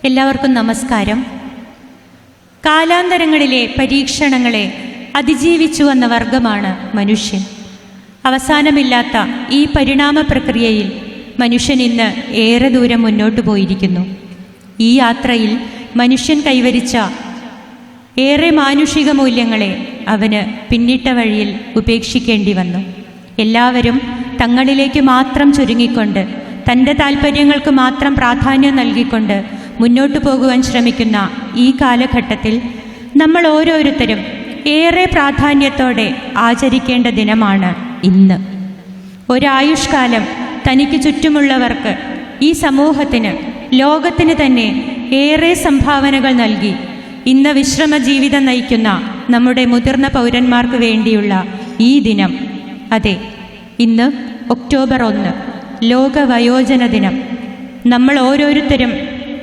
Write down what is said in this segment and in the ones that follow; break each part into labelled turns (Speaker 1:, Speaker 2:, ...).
Speaker 1: എല്ലാവർക്കും നമസ്കാരം. കാലാന്തരങ്ങളിലെ പരീക്ഷണങ്ങളെ അതിജീവിച്ചു വന്ന വർഗമാണ് മനുഷ്യൻ. അവസാനമില്ലാത്ത ഈ പരിണാമ പ്രക്രിയയിൽ മനുഷ്യൻ ഇന്ന് ഏറെ ദൂരം മുന്നോട്ട് പോയിരിക്കുന്നു. ഈ യാത്രയിൽ മനുഷ്യൻ കൈവരിച്ച ഏറെ മാനുഷിക മൂല്യങ്ങളെ അവന് പിന്നിട്ട വഴിയിൽ ഉപേക്ഷിക്കേണ്ടി വന്നു. എല്ലാവരും തങ്ങളിലേക്ക് മാത്രം ചുരുങ്ങിക്കൊണ്ട് തൻ്റെ താല്പര്യങ്ങൾക്ക് മാത്രം പ്രാധാന്യം നൽകിക്കൊണ്ട് മുന്നോട്ടു പോകുവാൻ ശ്രമിക്കുന്ന ഈ കാലഘട്ടത്തിൽ നമ്മൾ ഓരോരുത്തരും ഏറെ പ്രാധാന്യത്തോടെ ആചരിക്കേണ്ട ദിനമാണ് ഇന്ന്. ഒരായുഷ്കാലം തനിക്ക് ചുറ്റുമുള്ളവർക്ക്, ഈ സമൂഹത്തിന്, ലോകത്തിന് തന്നെ ഏറെ സംഭാവനകൾ നൽകി ഇന്ന് വിശ്രമ ജീവിതം നയിക്കുന്ന നമ്മുടെ മുതിർന്ന പൗരന്മാർക്ക് വേണ്ടിയുള്ള ഈ ദിനം, അതെ, ഇന്ന് ഒക്ടോബർ 1 ലോക വയോജന ദിനം. നമ്മൾ ഓരോരുത്തരും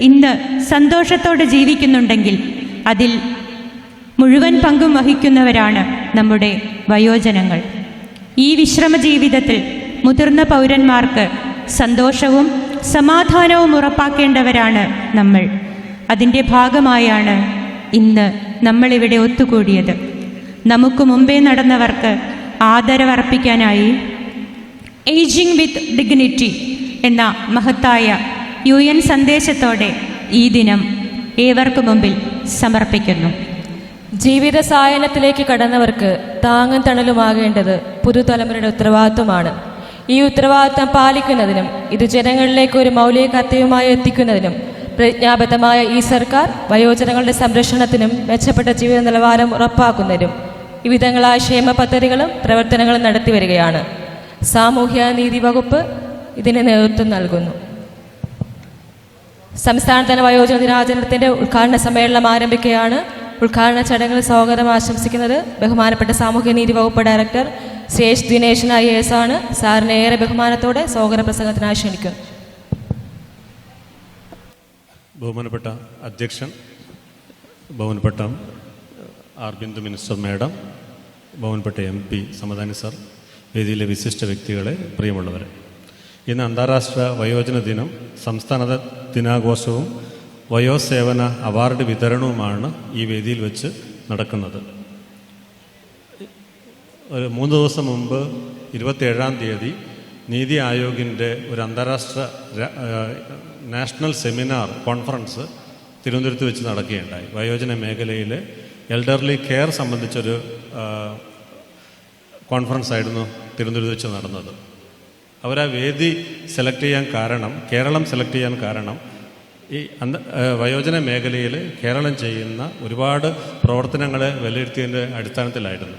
Speaker 1: ഇന്ന് സന്തോഷത്തോടെ ജീവിക്കുന്നുണ്ടെങ്കിൽ അതിൽ മുഴുവൻ പങ്കും വഹിക്കുന്നവരാണ് നമ്മുടെ വയോജനങ്ങൾ. ഈ വിശ്രമ ജീവിതത്തിൽ മുതിർന്ന പൗരന്മാർക്ക് സന്തോഷവും സമാധാനവും ഉറപ്പാക്കേണ്ടവരാണ് നമ്മൾ. അതിൻ്റെ ഭാഗമായാണ് ഇന്ന് നമ്മളിവിടെ ഒത്തുകൂടിയത്. നമുക്ക് മുമ്പേ നടന്നവർക്ക് ആദരവർപ്പിക്കാനായി ഏജിംഗ് വിത്ത് ഡിഗ്നിറ്റി എന്ന മഹത്തായ UN സന്ദേശത്തോടെ ഈ ദിനം ഏവർക്കു മുമ്പിൽ സമർപ്പിക്കുന്നു.
Speaker 2: ജീവിത സായനത്തിലേക്ക് കടന്നവർക്ക് താങ്ങും തണലുമാകേണ്ടത് പുതുതലമുറയുടെ ഉത്തരവാദിത്വമാണ്. ഈ ഉത്തരവാദിത്വം പാലിക്കുന്നതിനും ഇത് ജനങ്ങളിലേക്ക് ഒരു മൗലിക കർത്തവ്യമായി എത്തിക്കുന്നതിനും പ്രതിജ്ഞാബദ്ധമായ ഈ സർക്കാർ വയോജനങ്ങളുടെ സംരക്ഷണത്തിനും മെച്ചപ്പെട്ട ജീവിത നിലവാരം ഉറപ്പാക്കുന്നതിനും വിവിധങ്ങളായ ക്ഷേമ പദ്ധതികളും പ്രവർത്തനങ്ങളും നടത്തിവരികയാണ്. സാമൂഹ്യ നീതി വകുപ്പ് ഇതിന് നേതൃത്വം നൽകുന്നു. സംസ്ഥാനതല വയോജന ദിനാചരണത്തിൻ്റെ ഉദ്ഘാടന സമ്മേളനം ആരംഭിക്കുകയാണ്. ഉദ്ഘാടന ചടങ്ങിൽ സ്വാഗതം ആശംസിക്കുന്നത് ബഹുമാനപ്പെട്ട സാമൂഹ്യ നീതി വകുപ്പ് director Shri H. Dineshan IAS ആണ്. സാറിനെ ഏറെ ബഹുമാനത്തോടെ സ്വാഗത പ്രസംഗത്തിനായി ക്ഷണിക്കുന്നു.
Speaker 3: ബഹുമാനപ്പെട്ട അധ്യക്ഷൻ, ബഹുമാനപ്പെട്ട ആർ. ബിന്ദു മിനിസ്റ്റർ മാഡം, ബഹുമാനപ്പെട്ട MP സമദാനി സർ, വേദിയിലെ വിശിഷ്ട വ്യക്തികളെ, പ്രിയമുള്ളവരെ, ഇന്ന് അന്താരാഷ്ട്ര വയോജന ദിനം, സംസ്ഥാനത ദിനാഘോഷവും വയോസേവന അവാർഡ് വിതരണവുമാണ് ഈ വേദിയിൽ വെച്ച് നടക്കുന്നത്. ഒരു 3 ദിവസം മുമ്പ് 27-ാം തീയതി നീതി ആയോഗിൻ്റെ ഒരു അന്താരാഷ്ട്ര നാഷണൽ സെമിനാർ കോൺഫറൻസ് തിരുവനന്തപുരത്ത് വെച്ച് നടക്കുകയുണ്ടായി. വയോജന മേഖലയിൽ എൽഡർലി കെയർ സംബന്ധിച്ചൊരു കോൺഫറൻസ് ആയിരുന്നു തിരുവനന്തപുരത്ത് വെച്ച് നടന്നത്. അവരാ വേദി സെലക്ട് ചെയ്യാൻ കാരണം, കേരളം സെലക്ട് ചെയ്യാൻ കാരണം, ഈ വയോജന മേഖലയിൽ കേരളം ചെയ്യുന്ന ഒരുപാട് പ്രവർത്തനങ്ങളെ വിലയിരുത്തിയതിൻ്റെ അടിസ്ഥാനത്തിലായിരുന്നു.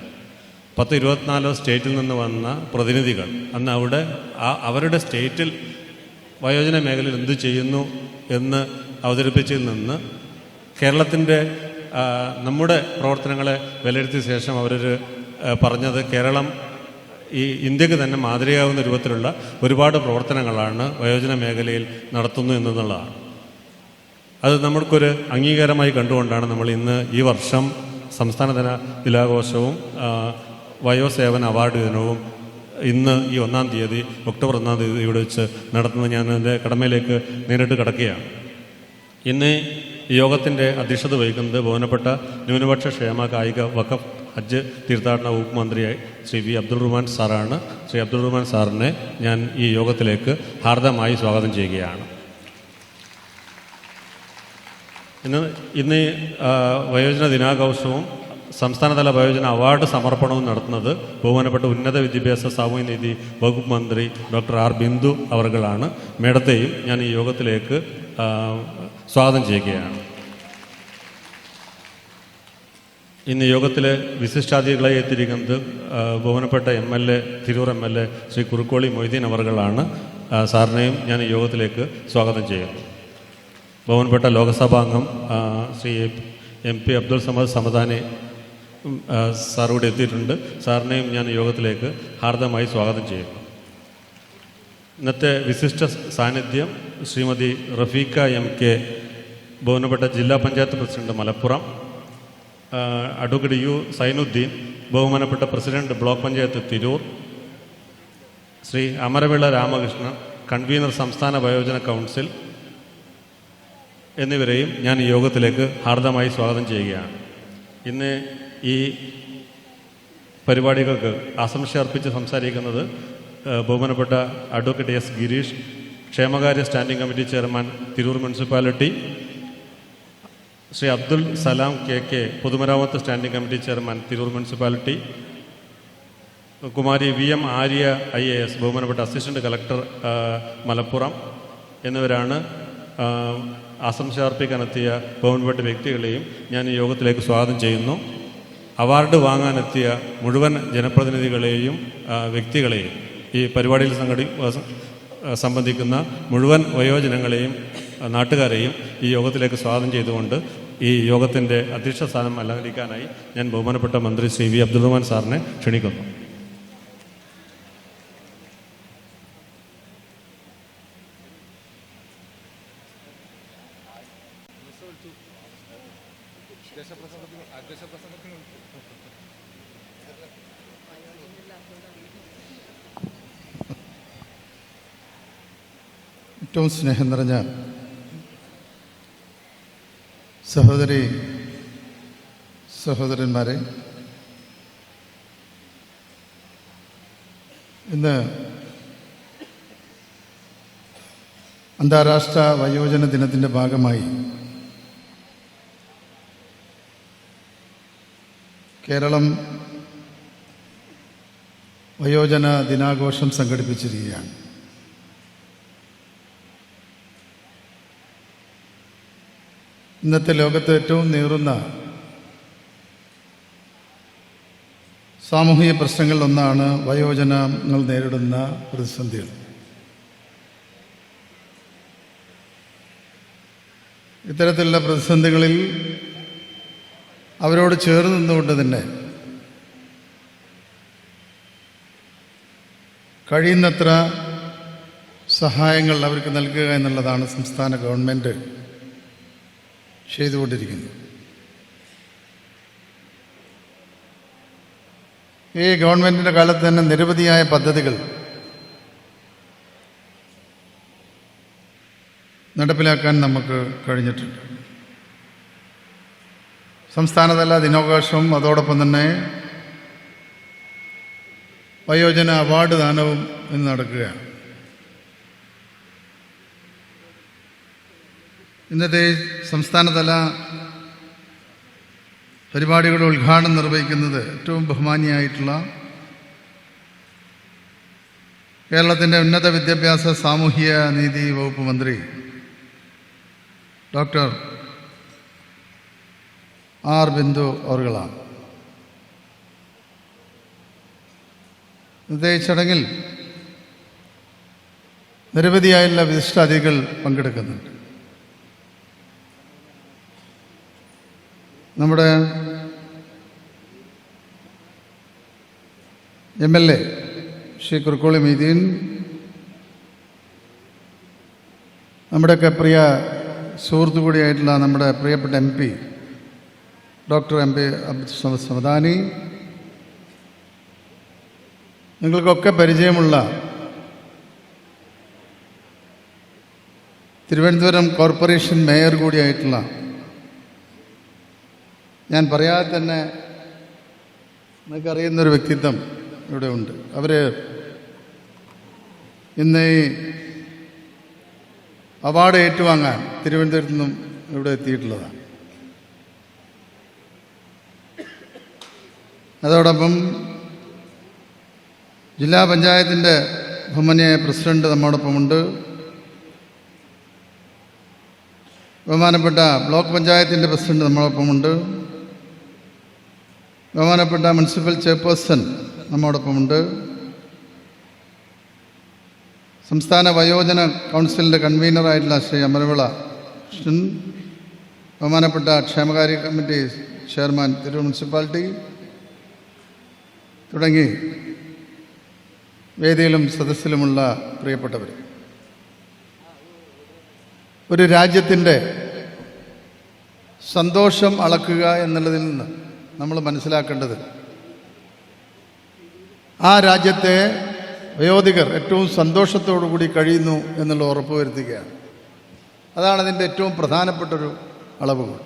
Speaker 3: 10-24 സ്റ്റേറ്റിൽ നിന്ന് വന്ന പ്രതിനിധികൾ അന്ന് അവിടെ അവരുടെ സ്റ്റേറ്റിൽ വയോജന മേഖലയിൽ എന്തു ചെയ്യുന്നു എന്ന് അവതരിപ്പിച്ചതിൽ നിന്ന് കേരളത്തിൻ്റെ നമ്മുടെ പ്രവർത്തനങ്ങളെ വിലയിരുത്തിയ ശേഷം അവരൊരു പറഞ്ഞത്, കേരളം ഈ ഇന്ത്യക്ക് തന്നെ മാതൃകയാവുന്ന രൂപത്തിലുള്ള ഒരുപാട് പ്രവർത്തനങ്ങളാണ് വയോജന മേഖലയിൽ നടത്തുന്നു എന്നുള്ളതാണ്. അത് നമ്മൾക്കൊരു അംഗീകാരമായി കണ്ടുകൊണ്ടാണ് നമ്മൾ ഇന്ന് ഈ വർഷം സംസ്ഥാനതല ദിനാഘോഷവും വയോസേവന അവാർഡ് ദിനവും ഇന്ന് ഈ 1-ാം തീയതി ഒക്ടോബർ 1-ാം തീയതി ഇവിടെ വെച്ച് നടത്തുന്നത്. ഞാൻ എൻ്റെ കടമയിലേക്ക് നേരിട്ട് കടക്കുകയാണ്. ഇന്ന് ഈ യോഗത്തിൻ്റെ അധ്യക്ഷത വഹിക്കുന്നത് ബഹുമാനപ്പെട്ട ന്യൂനപക്ഷ ക്ഷേമ കായിക വഖഫ് ഹജ്ജ് തീർത്ഥാടന വകുപ്പ് മന്ത്രിയായി ശ്രീ V. അബ്ദുൾ റഹ്മാൻ സാറാണ്. ശ്രീ അബ്ദുൾ റഹ്മാൻ സാറിനെ ഞാൻ ഈ യോഗത്തിലേക്ക് ഹാർദമായി സ്വാഗതം ചെയ്യുകയാണ്. ഇന്ന് വയോജന ദിനാഘോഷവും സംസ്ഥാനതല വയോജന അവാർഡ് സമർപ്പണവും നടത്തുന്നത് ബഹുമാനപ്പെട്ട ഉന്നത വിദ്യാഭ്യാസ സാമൂഹ്യനീതി വകുപ്പ് മന്ത്രി ഡോക്ടർ ആർ. ബിന്ദു അവർകളാണ്. മേഡത്തെയും ഞാൻ ഈ യോഗത്തിലേക്ക് സ്വാഗതം ചെയ്യുകയാണ്. ഇന്ന് യോഗത്തിൽ വിശിഷ്ടാതിഥികളായി എത്തിയിരിക്കുന്നത് ബഹുമാനപ്പെട്ട MLA, തിരൂർ MLA ശ്രീ കുറുക്കോളി മൊയ്തീൻ അവർകളാണ്. സാറിനെയും ഞാൻ ഈ യോഗത്തിലേക്ക് സ്വാഗതം ചെയ്യുന്നു. ബഹുമാനപ്പെട്ട ലോകസഭാംഗം ശ്രീ MP അബ്ദുൾ സമദ് സമദാനി സാർ കൂടെ എത്തിയിട്ടുണ്ട്. സാറിനെയും ഞാൻ യോഗത്തിലേക്ക് ഹാർദമായി സ്വാഗതം ചെയ്യുന്നു. ഇന്നത്തെ വിശിഷ്ട സാന്നിധ്യം ശ്രീമതി റഫീഖ MK, ബഹുമാനപ്പെട്ട ജില്ലാ panchayat president Malappuram, advocate U. Zainuddin, ബഹുമാനപ്പെട്ട president block panchayat Tirur, Shri Amaravila Ramakrishnan, convener സംസ്ഥാന വയോജന കൗൺസിൽ, എന്നിവരെയും ഞാൻ ഈ യോഗത്തിലേക്ക് ഹാർദമായി സ്വാഗതം ചെയ്യുകയാണ്. ഇന്ന് ഈ പരിപാടികൾക്ക് ആശംസ അർപ്പിച്ച് സംസാരിക്കുന്നത് ബഹുമാനപ്പെട്ട അഡ്വക്കേറ്റ് എസ് ഗിരീഷ്, ക്ഷേമകാര്യ standing committee chairman Tirur municipality, Shri Abdul Salam K, പൊതുമരാമത്ത് standing committee chairman Tirur municipality, കുമാരി വി എം ആര്യ IAS, ബഹുമാനപ്പെട്ട അസിസ്റ്റന്റ് കളക്ടർ മലപ്പുറം എന്നിവരാണ് ആശംസ അർപ്പിക്കാനെത്തിയ ബഹുമാനപ്പെട്ട വ്യക്തികളെയും ഞാൻ ഈ യോഗത്തിലേക്ക് സ്വാഗതം ചെയ്യുന്നു. അവാർഡ് വാങ്ങാനെത്തിയ മുഴുവൻ ജനപ്രതിനിധികളെയും വ്യക്തികളെയും ഈ പരിപാടിയിൽ സംബന്ധിക്കുന്ന മുഴുവൻ വയോജനങ്ങളെയും നാട്ടുകാരെയും ഈ യോഗത്തിലേക്ക് സ്വാഗതം ചെയ്തുകൊണ്ട് ഈ യോഗത്തിൻ്റെ അധ്യക്ഷ സ്ഥാനം അലങ്കരിക്കാനായി ഞാൻ ബഹുമാനപ്പെട്ട മന്ത്രി ശ്രീ വി അബ്ദുൾ റഹ്മാൻ സാറിനെ ക്ഷണിക്കുന്നു.
Speaker 4: ഏറ്റവും സ്നേഹം നിറഞ്ഞ സഹോദരി സഹോദരന്മാരെ, ഇന്ന് അന്താരാഷ്ട്ര വയോജന ദിനത്തിൻ്റെ ഭാഗമായി കേരളം വയോജന ദിനാഘോഷം സംഘടിപ്പിച്ചിരിക്കുകയാണ്. ഇന്നത്തെ ലോകത്ത് ഏറ്റവും നീറുന്ന സാമൂഹിക പ്രശ്നങ്ങളിലൊന്നാണ് വയോജനങ്ങൾ നേരിടുന്ന പ്രതിസന്ധികൾ. ഇത്തരത്തിലുള്ള പ്രതിസന്ധികളിൽ അവരോട് ചേർന്ന് നിന്നുകൊണ്ട് തന്നെ കഴിയുന്നത്ര സഹായങ്ങൾ അവർക്ക് നൽകുക എന്നുള്ളതാണ് സംസ്ഥാന ഗവൺമെൻറ് ചെയ്തുകൊണ്ടിരിക്കുന്നു. ഈ ഗവൺമെൻറ്റിൻ്റെ കാലത്ത് തന്നെ നിരവധിയായ പദ്ധതികൾ നടപ്പിലാക്കാൻ നമുക്ക് കഴിഞ്ഞിട്ടുണ്ട്. സംസ്ഥാനതല ദിനാഘോഷവും അതോടൊപ്പം തന്നെ വയോജന അവാർഡ് ദാനവും ഇന്ന് നടക്കുകയാണ്. ഇന്നത്തെ സംസ്ഥാനതല പരിപാടികളുടെ ഉദ്ഘാടനം നിർവഹിക്കുന്നത് ഏറ്റവും ബഹുമാനിയായിട്ടുള്ള കേരളത്തിൻ്റെ ഉന്നത വിദ്യാഭ്യാസ സാമൂഹിക നീതി വകുപ്പ് മന്ത്രി ഡോക്ടർ ആർ ബിന്ദു അവറുകളാണ്. ഇന്നത്തെ ചടങ്ങിൽ നിരവധിയായുള്ള വിശിഷ്ട അതിഥികൾ പങ്കെടുക്കുന്നുണ്ട്. നമ്മുടെ MLA ശ്രീ കുറുക്കോളി മൊയ്തീൻ, നമ്മുടെയൊക്കെ പ്രിയ സുഹൃത്തു കൂടിയായിട്ടുള്ള നമ്മുടെ പ്രിയപ്പെട്ട MP doctor MP Abdul Samadani, നിങ്ങൾക്കൊക്കെ പരിചയമുള്ള തിരുവനന്തപുരം കോർപ്പറേഷൻ മേയർ കൂടിയായിട്ടുള്ള, ഞാൻ പറയാതെ തന്നെ നിങ്ങൾക്കറിയുന്നൊരു വ്യക്തിത്വം ഇവിടെ ഉണ്ട്. അവർ ഇന്ന് ഈ അവാർഡ് ഏറ്റുവാങ്ങാൻ തിരുവനന്തപുരത്തു നിന്നും ഇവിടെ എത്തിയിട്ടുള്ളതാണ്. അതോടൊപ്പം ജില്ലാ പഞ്ചായത്തിൻ്റെ ബഹുമാന്യായ പ്രസിഡന്റ് നമ്മോടൊപ്പമുണ്ട്. ബഹുമാനപ്പെട്ട ബ്ലോക്ക് പഞ്ചായത്തിൻ്റെ പ്രസിഡന്റ് നമ്മോടൊപ്പമുണ്ട്. ബഹുമാനപ്പെട്ട മുനിസിപ്പൽ ചെയർപേഴ്സൺ നമ്മോടൊപ്പമുണ്ട്. സംസ്ഥാന വയോജന കൗൺസിലിൻ്റെ കൺവീനറായിട്ടുള്ള ശ്രീ അമരവിള കൃഷ്ണൻ, ബഹുമാനപ്പെട്ട ക്ഷേമകാര്യ കമ്മിറ്റി ചെയർമാൻ തിരൂർ മുനിസിപ്പാലിറ്റി തുടങ്ങി വേദിയിലും സദസ്സിലുമുള്ള പ്രിയപ്പെട്ടവർ, ഒരു രാജ്യത്തിൻ്റെ സന്തോഷം അളക്കുക എന്നുള്ളതിൽ നിന്ന് നമ്മൾ മനസ്സിലാക്കേണ്ടത് ആ രാജ്യത്തെ വയോധികർ ഏറ്റവും സന്തോഷത്തോടു കൂടി കഴിയുന്നു എന്നുള്ള ഉറപ്പ് വരുത്തുകയാണ്. അതാണ് അതിൻ്റെ ഏറ്റവും പ്രധാനപ്പെട്ടൊരു അളവുകൾ.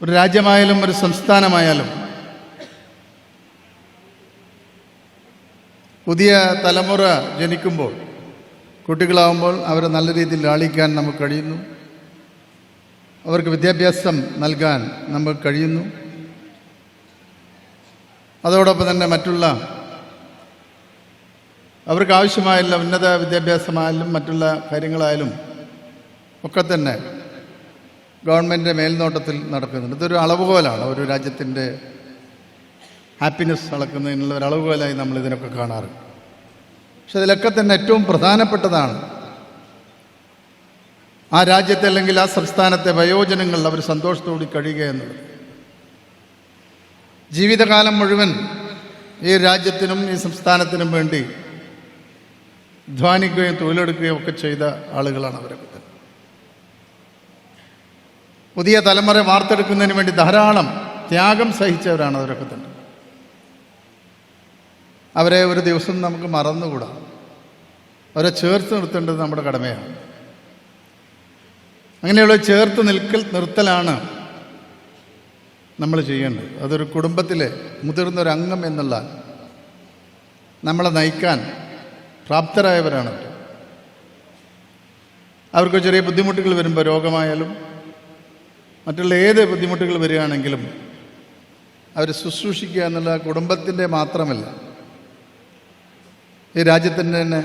Speaker 4: ഒരു രാജ്യമായാലും ഒരു സംസ്ഥാനമായാലും പുതിയ തലമുറ ജനിക്കുമ്പോൾ, കുട്ടികളാവുമ്പോൾ അവരെ നല്ല രീതിയിൽ ലാളിക്കാൻ നമുക്ക് കഴിയുന്നു, അവർക്ക് വിദ്യാഭ്യാസം നൽകാൻ നമുക്ക് കഴിയുന്നു. അതോടൊപ്പം തന്നെ മറ്റുള്ള അവർക്ക് ആവശ്യമായുള്ള ഉന്നത വിദ്യാഭ്യാസമായാലും മറ്റുള്ള കാര്യങ്ങളായാലും ഒക്കെ തന്നെ ഗവൺമെൻറ് മേൽനോട്ടത്തിൽ നടക്കുന്നുണ്ട്. ഇതൊരു അളവുകോലാണ്, ഒരു രാജ്യത്തിൻ്റെ ഹാപ്പിനെസ് അളക്കുന്നതിനുള്ള ഒരു അളവുകോലായി നമ്മൾ ഇതിനൊക്കെ കാണാറ്. പക്ഷെ അതിലൊക്കെ തന്നെ ഏറ്റവും പ്രധാനപ്പെട്ടതാണ് ആ രാജ്യത്തെ അല്ലെങ്കിൽ ആ സംസ്ഥാനത്തെ വയോജനങ്ങൾ അവർ സന്തോഷത്തോടെ കഴിയുക എന്നുള്ളത്. ജീവിതകാലം മുഴുവൻ ഈ രാജ്യത്തിനും ഈ സംസ്ഥാനത്തിനും വേണ്ടി അധ്വാനിക്കുകയും തൊഴിലെടുക്കുകയും ഒക്കെ ചെയ്ത ആളുകളാണ് അവരൊക്കെ തന്നെ. പുതിയ തലമുറ വാർത്തെടുക്കുന്നതിന് വേണ്ടി ധാരാളം ത്യാഗം സഹിച്ചവരാണ് അവരൊക്കെ തന്നെ. അവരെ ഒരു ദിവസം നമുക്ക് മറന്നുകൂടാ. അവരെ ചേർത്ത് നിർത്തേണ്ടത് നമ്മുടെ കടമയാണ്. അങ്ങനെയുള്ള ചേർത്ത് നിർത്തലാണ് നമ്മൾ ചെയ്യേണ്ടത്. അതൊരു കുടുംബത്തിലെ മുതിർന്നൊരു അംഗം എന്നുള്ള നമ്മളെ നയിക്കാൻ പ്രാപ്തരായവരാണ്. അവർക്ക് ചെറിയ ബുദ്ധിമുട്ടുകൾ വരുമ്പോൾ, രോഗമായാലും മറ്റുള്ള ഏത് ബുദ്ധിമുട്ടുകൾ വരികയാണെങ്കിലും അവർ ശുശ്രൂഷിക്കുക എന്നുള്ള കുടുംബത്തിൻ്റെ മാത്രമല്ല, ഈ രാജ്യത്തിൻ്റെ തന്നെ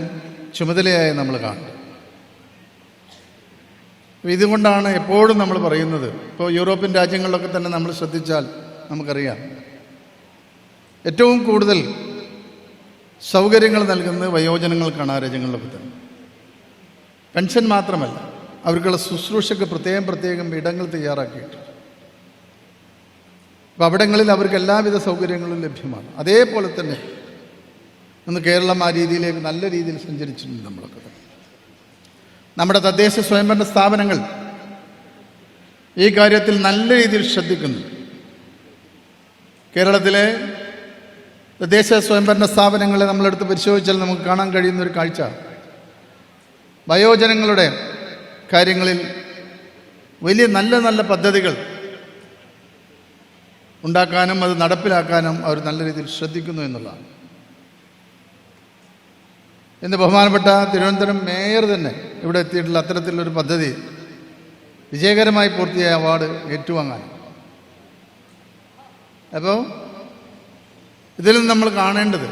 Speaker 4: ചുമതലയായി നമ്മൾ കാണുന്നത്. ഇതുകൊണ്ടാണ് എപ്പോഴും നമ്മൾ പറയുന്നത്, ഇപ്പോൾ യൂറോപ്യൻ രാജ്യങ്ങളിലൊക്കെ തന്നെ നമ്മൾ ശ്രദ്ധിച്ചാൽ നമുക്കറിയാം, ഏറ്റവും കൂടുതൽ സൗകര്യങ്ങൾ നൽകുന്നത് വയോജനങ്ങൾക്കാണ് ആ രാജ്യങ്ങളിലൊക്കെ തന്നെ. പെൻഷൻ മാത്രമല്ല, അവർക്കുള്ള ശുശ്രൂഷയ്ക്ക് പ്രത്യേകം ഇടങ്ങൾ തയ്യാറാക്കിയിട്ട് അപ്പോൾ അവിടങ്ങളിൽ അവർക്ക് എല്ലാവിധ സൗകര്യങ്ങളും ലഭ്യമാണ്. അതേപോലെ തന്നെ ഇന്ന് കേരളം ആ രീതിയിലേക്ക് നല്ല രീതിയിൽ സഞ്ചരിച്ചിട്ടുണ്ട്. നമ്മളൊക്കെ തന്നെ നമ്മുടെ തദ്ദേശ സ്വയംഭരണ സ്ഥാപനങ്ങൾ ഈ കാര്യത്തിൽ നല്ല രീതിയിൽ ശ്രദ്ധിക്കുന്നു. കേരളത്തിലെ തദ്ദേശ സ്വയംഭരണ സ്ഥാപനങ്ങളെ നമ്മളെടുത്ത് പരിശോധിച്ചാൽ നമുക്ക് കാണാൻ കഴിയുന്നൊരു കാഴ്ച, വയോജനങ്ങളുടെ കാര്യങ്ങളിൽ വലിയ നല്ല പദ്ധതികൾ ഉണ്ടാക്കാനും അത് നടപ്പിലാക്കാനും അവർ നല്ല രീതിയിൽ ശ്രദ്ധിക്കുന്നു എന്നുള്ളതാണ്. ഇന്ന് ബഹുമാനപ്പെട്ട തിരുവനന്തപുരം മേയർ തന്നെ ഇവിടെ എത്തിയിട്ടുള്ള അത്തരത്തിലുള്ളൊരു പദ്ധതി വിജയകരമായി പൂർത്തിയായ അവാർഡ് ഏറ്റുവാങ്ങാൻ. അപ്പോൾ ഇതിൽ നമ്മൾ കാണേണ്ടത്,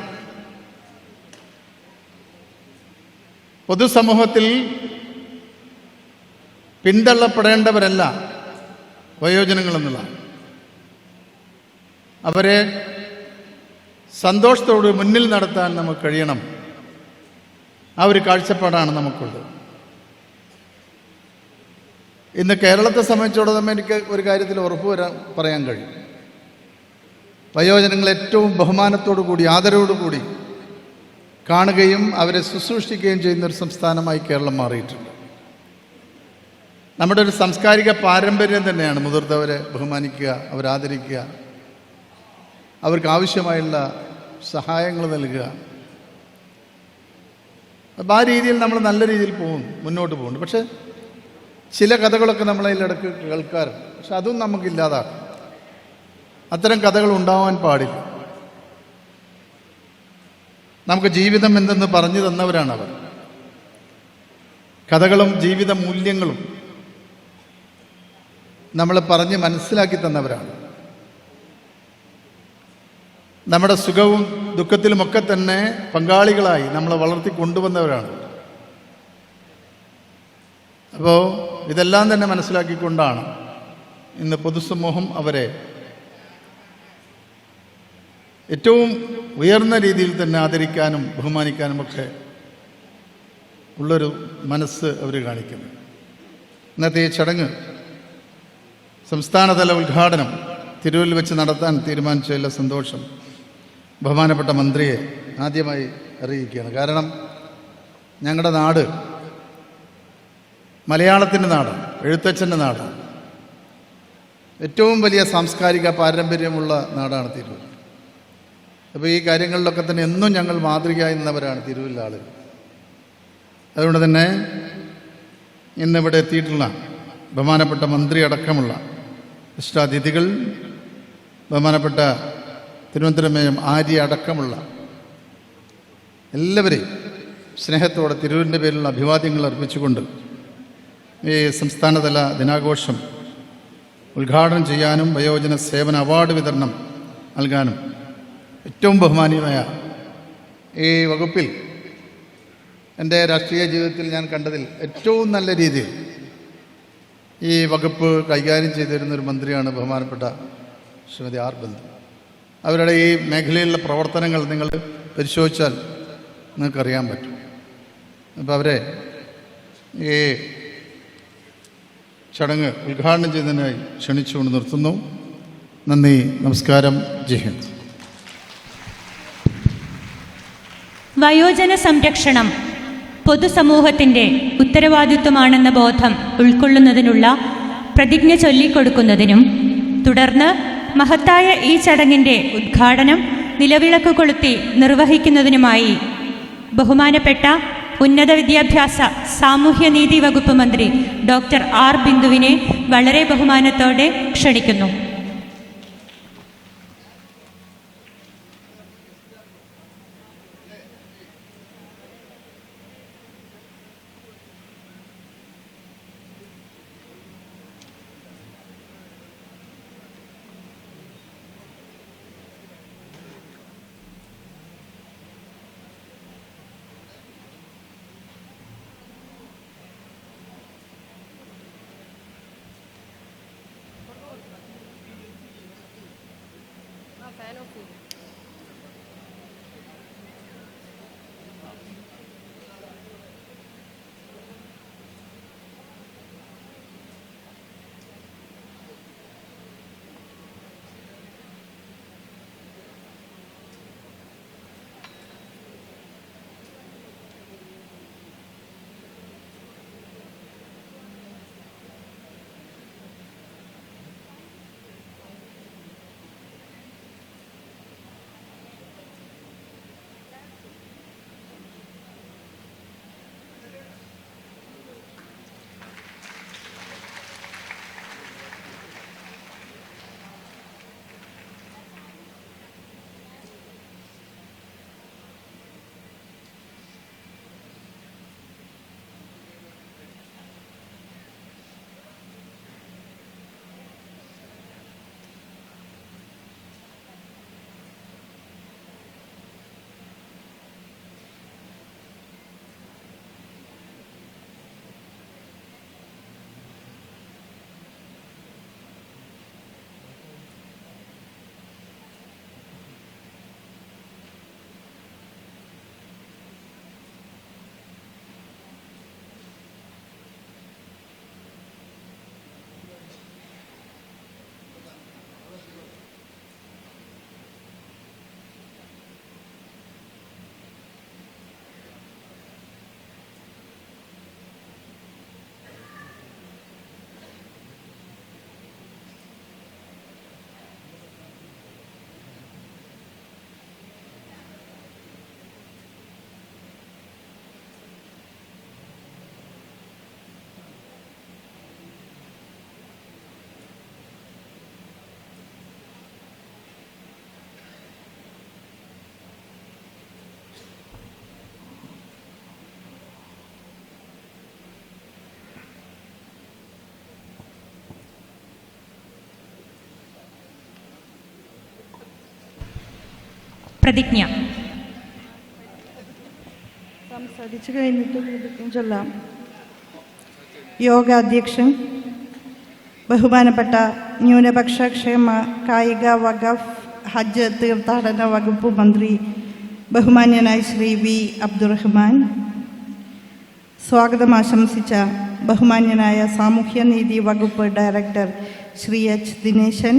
Speaker 4: പൊതുസമൂഹത്തിൽ പിന്തള്ളപ്പെടേണ്ടവരല്ല വയോജനങ്ങളെന്നുള്ളതാണ്. അവരെ സന്തോഷത്തോട് മുന്നിൽ നടത്താൻ നമുക്ക് കഴിയണം. ആ ഒരു കാഴ്ചപ്പാടാണ് നമുക്കുള്ളത്. ഇന്ന് കേരളത്തെ സംബന്ധിച്ചിടത്തോളം എനിക്ക് ഒരു കാര്യത്തിൽ ഉറപ്പ് പറയാൻ കഴിയും. വയോജനങ്ങൾ ഏറ്റവും ബഹുമാനത്തോടു കൂടി, ആദരവോടു കൂടി കാണുകയും അവരെ ശുശ്രൂഷിക്കുകയും ചെയ്യുന്നൊരു സംസ്ഥാനമായി കേരളം മാറിയിട്ടുണ്ട്. നമ്മുടെ ഒരു സാംസ്കാരിക പാരമ്പര്യം തന്നെയാണ് മുതിർന്നവരെ ബഹുമാനിക്കുക, അവരാദരിക്കുക, അവർക്ക് ആവശ്യമായുള്ള സഹായങ്ങൾ നൽകുക. അപ്പം ആ രീതിയിൽ നമ്മൾ നല്ല രീതിയിൽ മുന്നോട്ട് പോകുന്നുണ്ട്. പക്ഷെ ചില കഥകളൊക്കെ നമ്മളതിലിടക്ക് കേൾക്കാറുണ്ട്. പക്ഷെ അതും നമുക്കില്ലാതാക്കും. അത്തരം കഥകൾ ഉണ്ടാവാൻ പാടില്ല. നമുക്ക് ജീവിതം എന്തെന്ന് പറഞ്ഞു തന്നവരാണ് അവർ. കഥകളും ജീവിത മൂല്യങ്ങളും നമ്മളെ പറഞ്ഞ് മനസ്സിലാക്കി തന്നവരാണ്. നമ്മുടെ സുഖവും ദുഃഖത്തിലുമൊക്കെ തന്നെ പങ്കാളികളായി നമ്മളെ വളർത്തി കൊണ്ടുവന്നവരാണ്. അപ്പോൾ ഇതെല്ലാം തന്നെ മനസ്സിലാക്കിക്കൊണ്ടാണ് ഇന്ന് പൊതുസമൂഹം അവരെ ഏറ്റവും ഉയർന്ന രീതിയിൽ തന്നെ ആദരിക്കാനും ബഹുമാനിക്കാനുമൊക്കെ ഉള്ളൊരു മനസ്സ് അവർ കാണിക്കുന്നു. ഇന്നത്തെ ഈ ചടങ്ങ് സംസ്ഥാനതല ഉദ്ഘാടനം തിരൂരിൽ വെച്ച് നടത്താൻ തീരുമാനിച്ചതിലെ സന്തോഷം ബഹുമാനപ്പെട്ട മന്ത്രിയെ ആദ്യമായി അറിയിക്കുകയാണ്. കാരണം ഞങ്ങളുടെ നാട് മലയാളത്തിൻ്റെ നാടാണ്, എഴുത്തച്ഛൻ്റെ നാടാണ്. ഏറ്റവും വലിയ സാംസ്കാരിക പാരമ്പര്യമുള്ള നാടാണ് തിരൂർ. അപ്പോൾ ഈ കാര്യങ്ങളിലൊക്കെ തന്നെ എന്നും ഞങ്ങൾ മാതൃകയായി നിന്നവരാണ് തിരൂരിലെ ആളുകൾ. അതുകൊണ്ട് തന്നെ ഇന്നിവിടെ എത്തിയിട്ടുള്ള ബഹുമാനപ്പെട്ട മന്ത്രി അടക്കമുള്ള ഇഷ്ടാതിഥികൾ, ബഹുമാനപ്പെട്ട തിരുവനന്തപുരം മേയം ആര്യ അടക്കമുള്ള എല്ലാവരെയും സ്നേഹത്തോടെ തിരുവിൻ്റെ പേരിലുള്ള അഭിവാദ്യങ്ങൾ അർപ്പിച്ചുകൊണ്ട് ഈ സംസ്ഥാനതല ദിനാഘോഷം ഉദ്ഘാടനം ചെയ്യാനും വയോജന സേവന അവാർഡ് വിതരണം നൽകാനും ഏറ്റവും ബഹുമാനീയമായ ഈ വകുപ്പിൽ എൻ്റെ രാഷ്ട്രീയ ജീവിതത്തിൽ ഞാൻ കണ്ടതിൽ ഏറ്റവും നല്ല രീതിയിൽ ഈ വകുപ്പ് കൈകാര്യം ചെയ്തിരുന്നൊരു മന്ത്രിയാണ് ബഹുമാനപ്പെട്ട ശ്രീമതി ആർ ബിന്ദു. അവരുടെ ഈ മേഖലയിലുള്ള പ്രവർത്തനങ്ങൾ നിങ്ങൾ പരിശോധിച്ചാൽ നിങ്ങൾക്കറിയാൻ പറ്റും. അപ്പോൾ അവരെ ഈ ചടങ്ങ് ഉദ്ഘാടനം ചെയ്യുന്നതിനായി ക്ഷണിച്ചുകൊണ്ട് നിർത്തുന്നു. നന്ദി, നമസ്കാരം, ജയ് ഹിന്ദ്.
Speaker 1: വയോജന സംരക്ഷണം പൊതുസമൂഹത്തിൻ്റെ ഉത്തരവാദിത്വമാണെന്ന ബോധം ഉൾക്കൊള്ളുന്നതിനുള്ള പ്രതിജ്ഞ ചൊല്ലിക്കൊടുക്കുന്നതിനും തുടർന്ന് മഹത്തായ ഈ ചടങ്ങിൻ്റെ ഉദ്ഘാടനം നിലവിളക്ക് കൊളുത്തി നിർവഹിക്കുന്നതിനുമായി ബഹുമാനപ്പെട്ട ഉന്നത വിദ്യാഭ്യാസ സാമൂഹ്യനീതി വകുപ്പ് മന്ത്രി ഡോക്ടർ ആർ ബിന്ദുവിനെ വളരെ ബഹുമാനത്തോടെ ക്ഷണിക്കുന്നു. പ്രതിജ്ഞ.
Speaker 5: സംസാരിച്ചു കഴിഞ്ഞിട്ട് ചൊല്ലാം. യോഗ അധ്യക്ഷൻ ബഹുമാനപ്പെട്ട ന്യൂനപക്ഷ ക്ഷേമ കായിക വഖഫ് ഹജ്ജ് തീർത്ഥാടന വകുപ്പ് മന്ത്രി ബഹുമാന്യനായ ശ്രീ വി അബ്ദുറഹ്മാൻ, സ്വാഗതം ആശംസിച്ച ബഹുമാന്യനായ സാമൂഹ്യനീതി വകുപ്പ് ഡയറക്ടർ ശ്രീ എച്ച് ദിനേശൻ,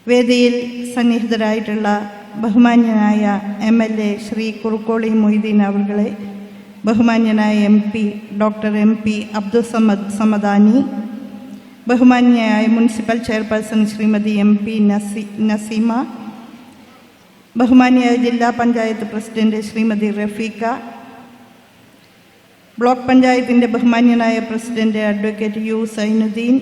Speaker 5: വേദിയിൽ സന്നിഹിതരായിട്ടുള്ള ബഹുമാന്യനായ MLA ശ്രീ കുറുക്കോളി മൊയ്തീൻ അവர்களെ, ബഹുമാന്യനായ MP doctor MP Abdul Samadani, ബഹുമാന്യയായ municipal chairperson Shrimati MP Naseema, ബഹുമാന്യയായ ജില്ലാ പഞ്ചായത്ത് പ്രസിഡന്റ് ശ്രീമതി റഫീഖ, ബ്ലോക്ക് പഞ്ചായത്തിൻ്റെ ബഹുമാന്യനായ പ്രസിഡന്റ് അഡ്വക്കേറ്റ് യു സൈനുദ്ദീൻ,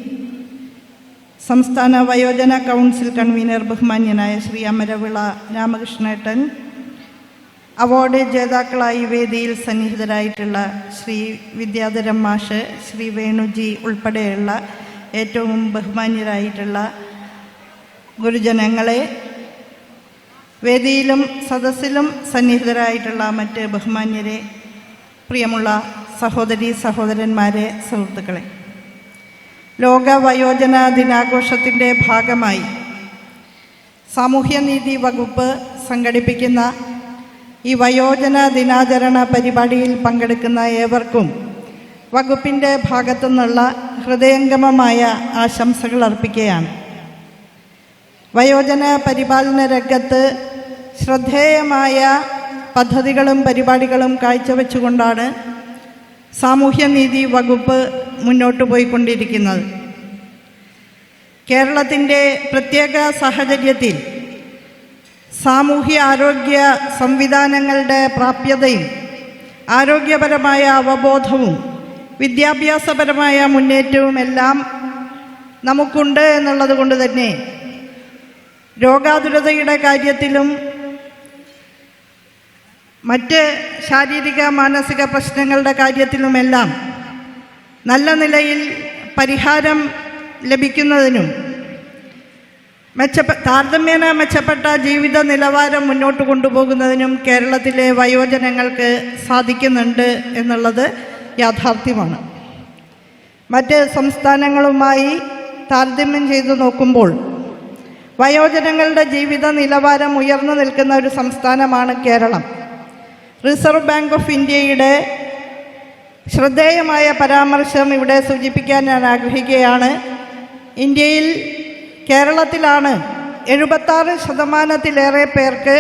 Speaker 5: സംസ്ഥാന വയോജന കൗൺസിൽ കൺവീനർ ബഹുമാന്യനായ ശ്രീ അമരവിള രാമകൃഷ്ണേട്ടൻ, അവാർഡ് ജേതാക്കളായി വേദിയിൽ സന്നിഹിതരായിട്ടുള്ള ശ്രീ വിദ്യാധരൻ മാഷ്, ശ്രീ വേണുജി ഉൾപ്പെടെയുള്ള ഏറ്റവും ബഹുമാന്യരായിട്ടുള്ള ഗുരുജനങ്ങളെ, വേദിയിലും സദസ്സിലും സന്നിഹിതരായിട്ടുള്ള മറ്റ് ബഹുമാന്യരെ, പ്രിയമുള്ള സഹോദരീ സഹോദരന്മാരെ, സുഹൃത്തുക്കളെ, ലോക വയോജന ദിനാഘോഷത്തിൻ്റെ ഭാഗമായി സാമൂഹ്യനീതി വകുപ്പ് സംഘടിപ്പിക്കുന്ന ഈ വയോജന ദിനാചരണ പരിപാടിയിൽ പങ്കെടുക്കുന്ന ഏവർക്കും വകുപ്പിൻ്റെ ഭാഗത്തു നിന്നുള്ള ഹൃദയംഗമമായ ആശംസകൾ അർപ്പിക്കുകയാണ്. വയോജന പരിപാലന രംഗത്ത് ശ്രദ്ധേയമായ പദ്ധതികളും പരിപാടികളും കാഴ്ചവെച്ചുകൊണ്ടാണ് സാമൂഹ്യനീതി വകുപ്പ് മുന്നോട്ട് പോയിക്കൊണ്ടിരിക്കുന്നത്. കേരളത്തിൻ്റെ പ്രത്യേക സാഹചര്യത്തിൽ സാമൂഹ്യ ആരോഗ്യ സംവിധാനങ്ങളുടെ പ്രാപ്യതയും ആരോഗ്യപരമായ അവബോധവും വിദ്യാഭ്യാസപരമായ മുന്നേറ്റവും എല്ലാം നമുക്കുണ്ട് എന്നുള്ളത് കൊണ്ട് തന്നെ രോഗാതുരതയുടെ കാര്യത്തിലും മറ്റ് ശാരീരിക മാനസിക പ്രശ്നങ്ങളുടെ കാര്യത്തിലുമെല്ലാം നല്ല നിലയിൽ പരിഹാരം ലഭിക്കുന്നതിനും താരതമ്യേന മെച്ചപ്പെട്ട ജീവിത നിലവാരം മുന്നോട്ട് കൊണ്ടുപോകുന്നതിനും കേരളത്തിലെ വയോജനങ്ങൾക്ക് സാധിക്കുന്നുണ്ട് എന്നുള്ളത് യാഥാർത്ഥ്യമാണ്. മറ്റ് സംസ്ഥാനങ്ങളുമായി താരതമ്യം ചെയ്തു നോക്കുമ്പോൾ വയോജനങ്ങളുടെ ജീവിത നിലവാരം ഉയർന്നു നിൽക്കുന്ന ഒരു സംസ്ഥാനമാണ് കേരളം. റിസർവ് ബാങ്ക് ഓഫ് ഇന്ത്യയുടെ ശ്രദ്ധേയമായ പരാമർശം ഇവിടെ സൂചിപ്പിക്കാൻ ഞാൻ ആഗ്രഹിക്കുകയാണ്. ഇന്ത്യയിൽ കേരളത്തിലാണ് 76% പേർക്ക്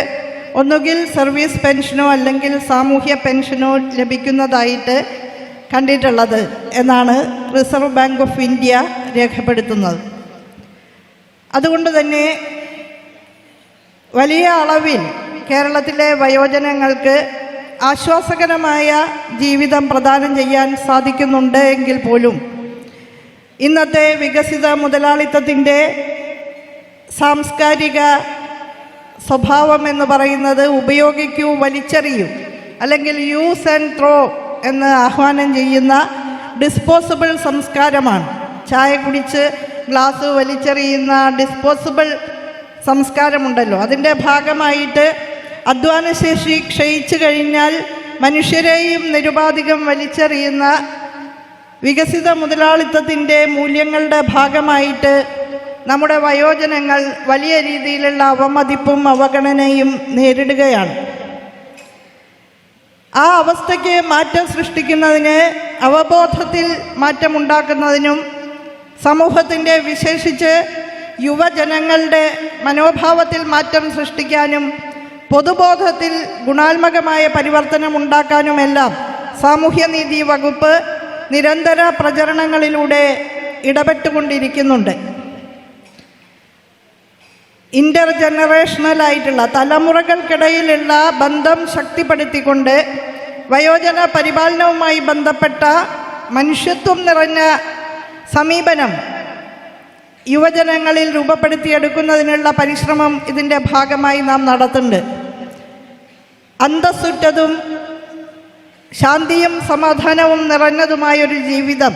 Speaker 5: ഒന്നുകിൽ സർവീസ് പെൻഷനോ അല്ലെങ്കിൽ സാമൂഹ്യ പെൻഷനോ ലഭിക്കുന്നതായിട്ട് കണ്ടിട്ടുള്ളത് എന്നാണ് റിസർവ് ബാങ്ക് ഓഫ് ഇന്ത്യ രേഖപ്പെടുത്തുന്നത്. അതുകൊണ്ട് തന്നെ വലിയ അളവിൽ കേരളത്തിലെ വയോജനങ്ങൾക്ക് ആശ്വാസകരമായ ജീവിതം പ്രദാനം ചെയ്യാൻ സാധിക്കുന്നുണ്ട് എങ്കിൽ പോലും ഇന്നത്തെ വികസിത മുതലാളിത്തത്തിൻ്റെ സാംസ്കാരിക സ്വഭാവം എന്ന് പറയുന്നത് ഉപയോഗിക്കൂ, വലിച്ചെറിയൂ, അല്ലെങ്കിൽ യൂസ് ആൻഡ് ത്രോ എന്ന് ആഹ്വാനം ചെയ്യുന്ന ഡിസ്പോസിബിൾ സംസ്കാരമാണ്. ചായ കുടിച്ച് ഗ്ലാസ് വലിച്ചെറിയുന്ന ഡിസ്പോസിബിൾ സംസ്കാരമുണ്ടല്ലോ, അതിൻ്റെ ഭാഗമായിട്ട് അധ്വാനശേഷി ക്ഷയിച്ചു കഴിഞ്ഞാൽ മനുഷ്യരെയും നിരുപാധികം വലിച്ചെറിയുന്ന വികസിത മുതലാളിത്തത്തിൻ്റെ മൂല്യങ്ങളുടെ ഭാഗമായിട്ട് നമ്മുടെ വയോജനങ്ങൾ വലിയ രീതിയിലുള്ള അവമതിപ്പും അവഗണനയും നേരിടുകയാണ്. ആ അവസ്ഥയ്ക്ക് മാറ്റം സൃഷ്ടിക്കുന്നതിന്, അവബോധത്തിൽ മാറ്റമുണ്ടാക്കുന്നതിനും സമൂഹത്തിൻ്റെ വിശേഷിച്ച് യുവജനങ്ങളുടെ മനോഭാവത്തിൽ മാറ്റം സൃഷ്ടിക്കാനും പൊതുബോധത്തിൽ ഗുണാത്മകമായ പരിവർത്തനം ഉണ്ടാക്കാനുമെല്ലാം സാമൂഹ്യനീതി വകുപ്പ് നിരന്തര പ്രചരണങ്ങളിലൂടെ ഇടപെട്ടുകൊണ്ടിരിക്കുന്നുണ്ട്. ഇൻ്റർ ജനറേഷണലായിട്ടുള്ള തലമുറകൾക്കിടയിലുള്ള ബന്ധം ശക്തിപ്പെടുത്തിക്കൊണ്ട് വയോജന പരിപാലനവുമായി ബന്ധപ്പെട്ട മനുഷ്യത്വം നിറഞ്ഞ സമീപനം യുവജനങ്ങളിൽ രൂപപ്പെടുത്തിയെടുക്കുന്നതിനുള്ള പരിശ്രമം ഇതിൻ്റെ ഭാഗമായി നാം നടത്തുന്നുണ്ട്. അന്തസ്സുറ്റതും ശാന്തിയും സമാധാനവും നിറഞ്ഞതുമായൊരു ജീവിതം